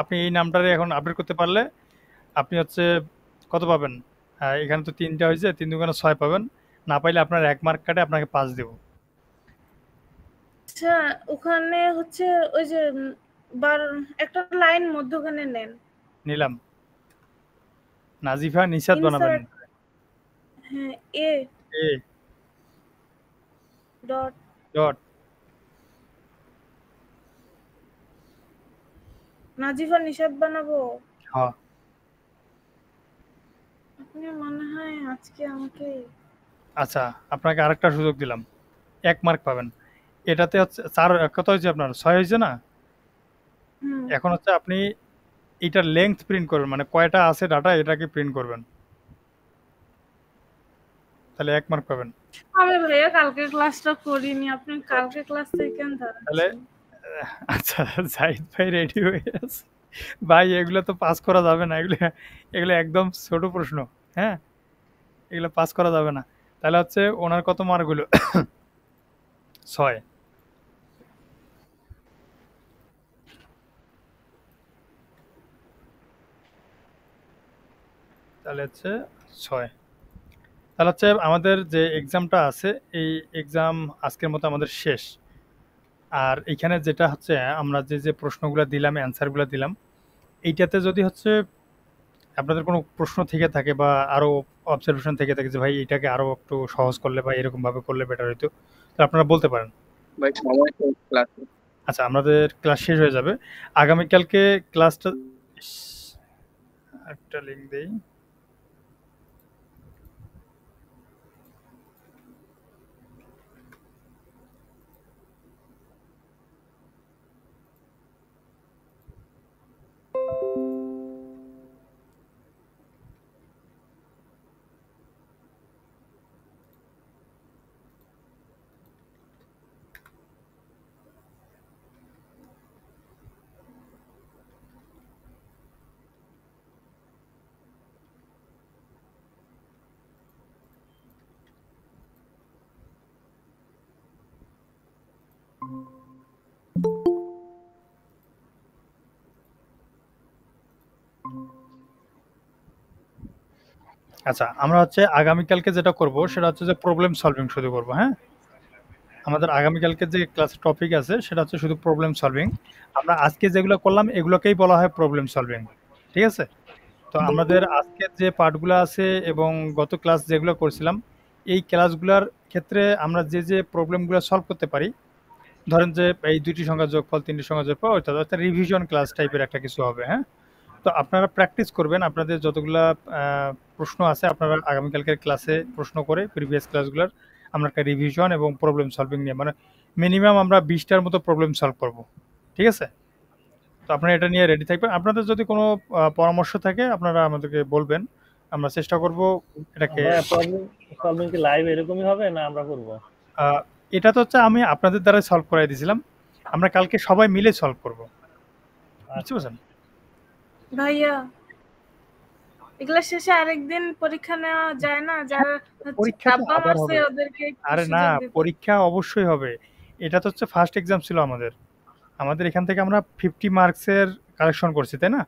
আপনি এই নামটারে এখন আপডেট করতে পারলে আপনি হচ্ছে কত পাবেন? এখানে তো 3টা হয়েছে, 3 দুগুণে 6 পাবেন। না পাইলে আপনার 1 মার্ক কাটে আপনাকে 5 দেব। আচ্ছা ওখানে হচ্ছে ওই যে একটা লাইন মধ্যখানে নেন। নিলাম। নাজিফা নিশাত বানাবেন। ইনসার্ট হ্যাঁ এ এ ডট ডট নাজিফা নিশাত বানাবো। হ্যাঁ। আপনি মনে হয় আজকে আমাকে আচ্ছা, আপনাকে আরেকটা সুযোগ দিলাম, 1 মার্ক পাবেন। এটাতে হচ্ছে 4 কত হয়েছে আপনার? 6 হয়েছে না? হুম এখন হচ্ছে আপনি এটার লেংথ প্রিন্ট করবেন, মানে কয়টা আছে ডাটা এটাকে প্রিন্ট করবেন, তাহলে 1 মার্ক পাবেন। আমি ভাইয়া কালকে ক্লাসটা করিনি, আপনি কালকে ক্লাস থেকে তাহলে ধরাচ্ছেন। আচ্ছা, জাহিদ ভাই রেডি হয়ে আছে ভাই, এগুলো তো পাস করা যাবে না, এগুলো এগুলো একদম ছোট প্রশ্ন। হ্যাঁ, এগুলো পাস করা যাবে না। তাহলে হচ্ছে ওনার কত মার্ক হলো? 6। তাহলে হচ্ছে 6। তাহলে হচ্ছে আমাদের যে এক্সামটা আছে এই এক্সাম আজকের মতো আমাদের শেষ। আর এখানে যেটা হচ্ছে আমরা যে যে প্রশ্নগুলো দিলাম, অ্যান্সারগুলো দিলাম, এইটাতে যদি হচ্ছে আপনাদের কোনো প্রশ্ন থেকে থাকে বা আরো অবজারভেশন থেকে থাকে যে ভাই এটাকে আরো একটু সহজ করলে বা এরকম ভাবে করলে বেটার হইতো, তো আপনারা বলতে পারেন। ভাই সময় তো ক্লাসে। আচ্ছা, আমাদের ক্লাস শেষ হয়ে যাবে আগামীকালকে। ক্লাসটা একটা লিঙ্ক দেই। আচ্ছা, আমরা হচ্ছে আগামীকালকে যেটা করব সেটা হচ্ছে যে প্রবলেম সলভিং শুধু করব। হ্যাঁ, আমাদের আগামীকালকে যে ক্লাসের টপিক আছে সেটা হচ্ছে শুধু প্রবলেম সলভিং। আমরা আজকে যেগুলো করলাম এগুলোকেই বলা হয় প্রবলেম সলভিং। ঠিক আছে, তো আমাদের আজকের যে পার্টগুলো আছে এবং গত ক্লাস যেগুলো করছিলাম এই ক্লাসগুলোর ক্ষেত্রে আমরা যে যে প্রবলেমগুলো সলভ করতে পারি, ধরেন যে এই 2টি সংখ্যা যোগফল 3টি সংখ্যা যোগফল, অর্থাৎ রিভিশন ক্লাস টাইপের একটা কিছু হবে। হ্যাঁ, তো আপনারা প্র্যাকটিস করবেন, আপনাদের যতগুলা প্রশ্ন আছে আপনারা আগামীকালকের ক্লাসে প্রশ্ন করে প্রিভিয়াস ক্লাসগুলোর আমরা একটা রিভিশন এবং প্রবলেম সলভিং নিয়ে, মানে মিনিমাম আমরা 20টার মতো প্রবলেম সলভ করব। ঠিক আছে, তো আপনারা এটা নিয়ে রেডি থাকবেন। আপনাদের যদি কোনো পরামর্শ থাকে আপনারা আমাদেরকে বলবেন, আমরা চেষ্টা করব এটাকে। প্রবলেম সলভিং কি লাইভ এরকমই হবে না আমরা করব? আহ, এটা তো হচ্ছে আমি আপনাদের দ্বারা সলভ করাই দিয়েছিলাম, আমরা কালকে সবাই মিলে সলভ করব। বুঝতে পারছেন? ভাইয়া এগুলা শেষে আরেকদিন পরীক্ষা নেওয়া যায় না? যারা হচ্ছে পরীক্ষা তো চাপা আবার মারছে হবে। ওদেরকে একটু আরে না, সুযোগ দিতে। পরীক্ষা অবশ্যই হবে। এটা তো হচ্ছে ফার্স্ট এক্সাম ছিল আমাদের। আমাদের এখান থেকে আমরা 50 মার্কসের কালেকশন করছি, তাই না?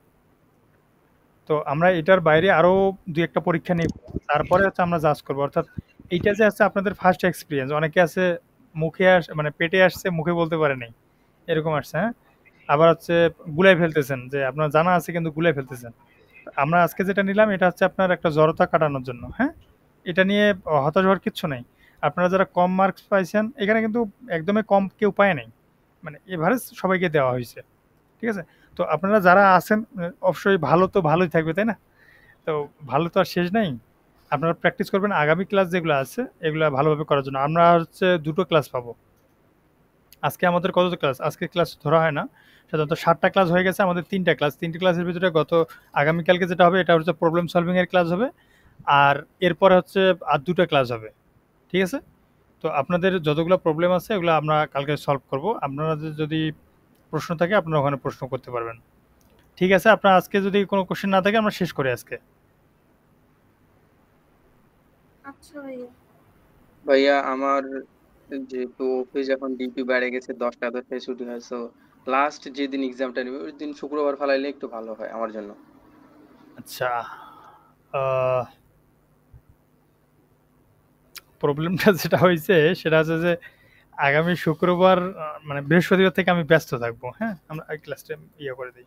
তো আমরা এটার বাইরে আরো 2-1টা পরীক্ষা নেব, তারপরে হচ্ছে আমরা জাজ করবো। অর্থাৎ এইটা যে আছে আপনাদের ফার্স্ট এক্সপিরিয়েন্স, অনেকে আছে মুখে মানে পেটে আসছে মুখে বলতে পারে নাই, এরকম আসছে। হ্যাঁ, আবার হচ্ছে গুলাই ফেলতেছেন, যে আপনার জানা আছে কিন্তু গুলাই ফেলতেছেন। আমরা আজকে যেটা নিলাম এটা হচ্ছে আপনার একটা জড়তা কাটানোর জন্য। হ্যাঁ, এটা নিয়ে হতাশ হওয়ার কিচ্ছু নাই। আপনারা যারা কম মার্কস পাইছেন এখানে কিন্তু একদমই কম কেউ পায় নাই, মানে এভারেজ সবাইকে দেওয়া হয়েছে। ঠিক আছে, তো আপনারা যারা আছেন অবশ্যই ভালো তো ভালোই থাকবে, তাই না? তো ভালো তো আর শেষ নাই। আপনারা প্র্যাকটিস করবেন আগামী ক্লাস যেগুলো আছে এগুলো ভালোভাবে করার জন্য। আমরা হচ্ছে 2টো ক্লাস পাবো। আজকে আমাদের কত ক্লাস? আজকে ক্লাস ধরা হয় না, সাধারণত 7টা ক্লাস হয়ে গেছে, আমাদের 3টা ক্লাস। 3টি ক্লাসের ভিতরে আগামীকালকে যেটা হবে এটা হচ্ছে প্রবলেম সলভিং এর ক্লাস হবে, আর এরপরে হচ্ছে আর 2টা ক্লাস হবে। ঠিক আছে? তো আপনাদের যতগুলো প্রবলেম আছে এগুলো আমরা কালকে সলভ করব। আপনাদের যদি প্রশ্ন থাকে আপনারা ওখানে প্রশ্ন করতে পারবেন। ঠিক আছে, আপনার আজকে যদি কোনো কোশ্চেন না থাকে আমরা শেষ করি আজকে। আচ্ছা ভাইয়া। ভাইয়া আমার যেহেতু অফিস এখন ডিউটি বেড়ে গেছে, 10টা ছুটি হয়, সো লাস্ট যেদিন এক্সামটা নেবে ওই দিন শুক্রবার ফেলাইলে একটু ভালো হয় আমার জন্য। আচ্ছা, প্রবলেমটা যেটা হয়েছে সেটা হচ্ছে যে আগামী শুক্রবার মানে বৃহস্পতিবার থেকে আমি ব্যস্ত থাকবো। হ্যাঁ, আমরা ক্লাসটা ইয়ে করে দিই।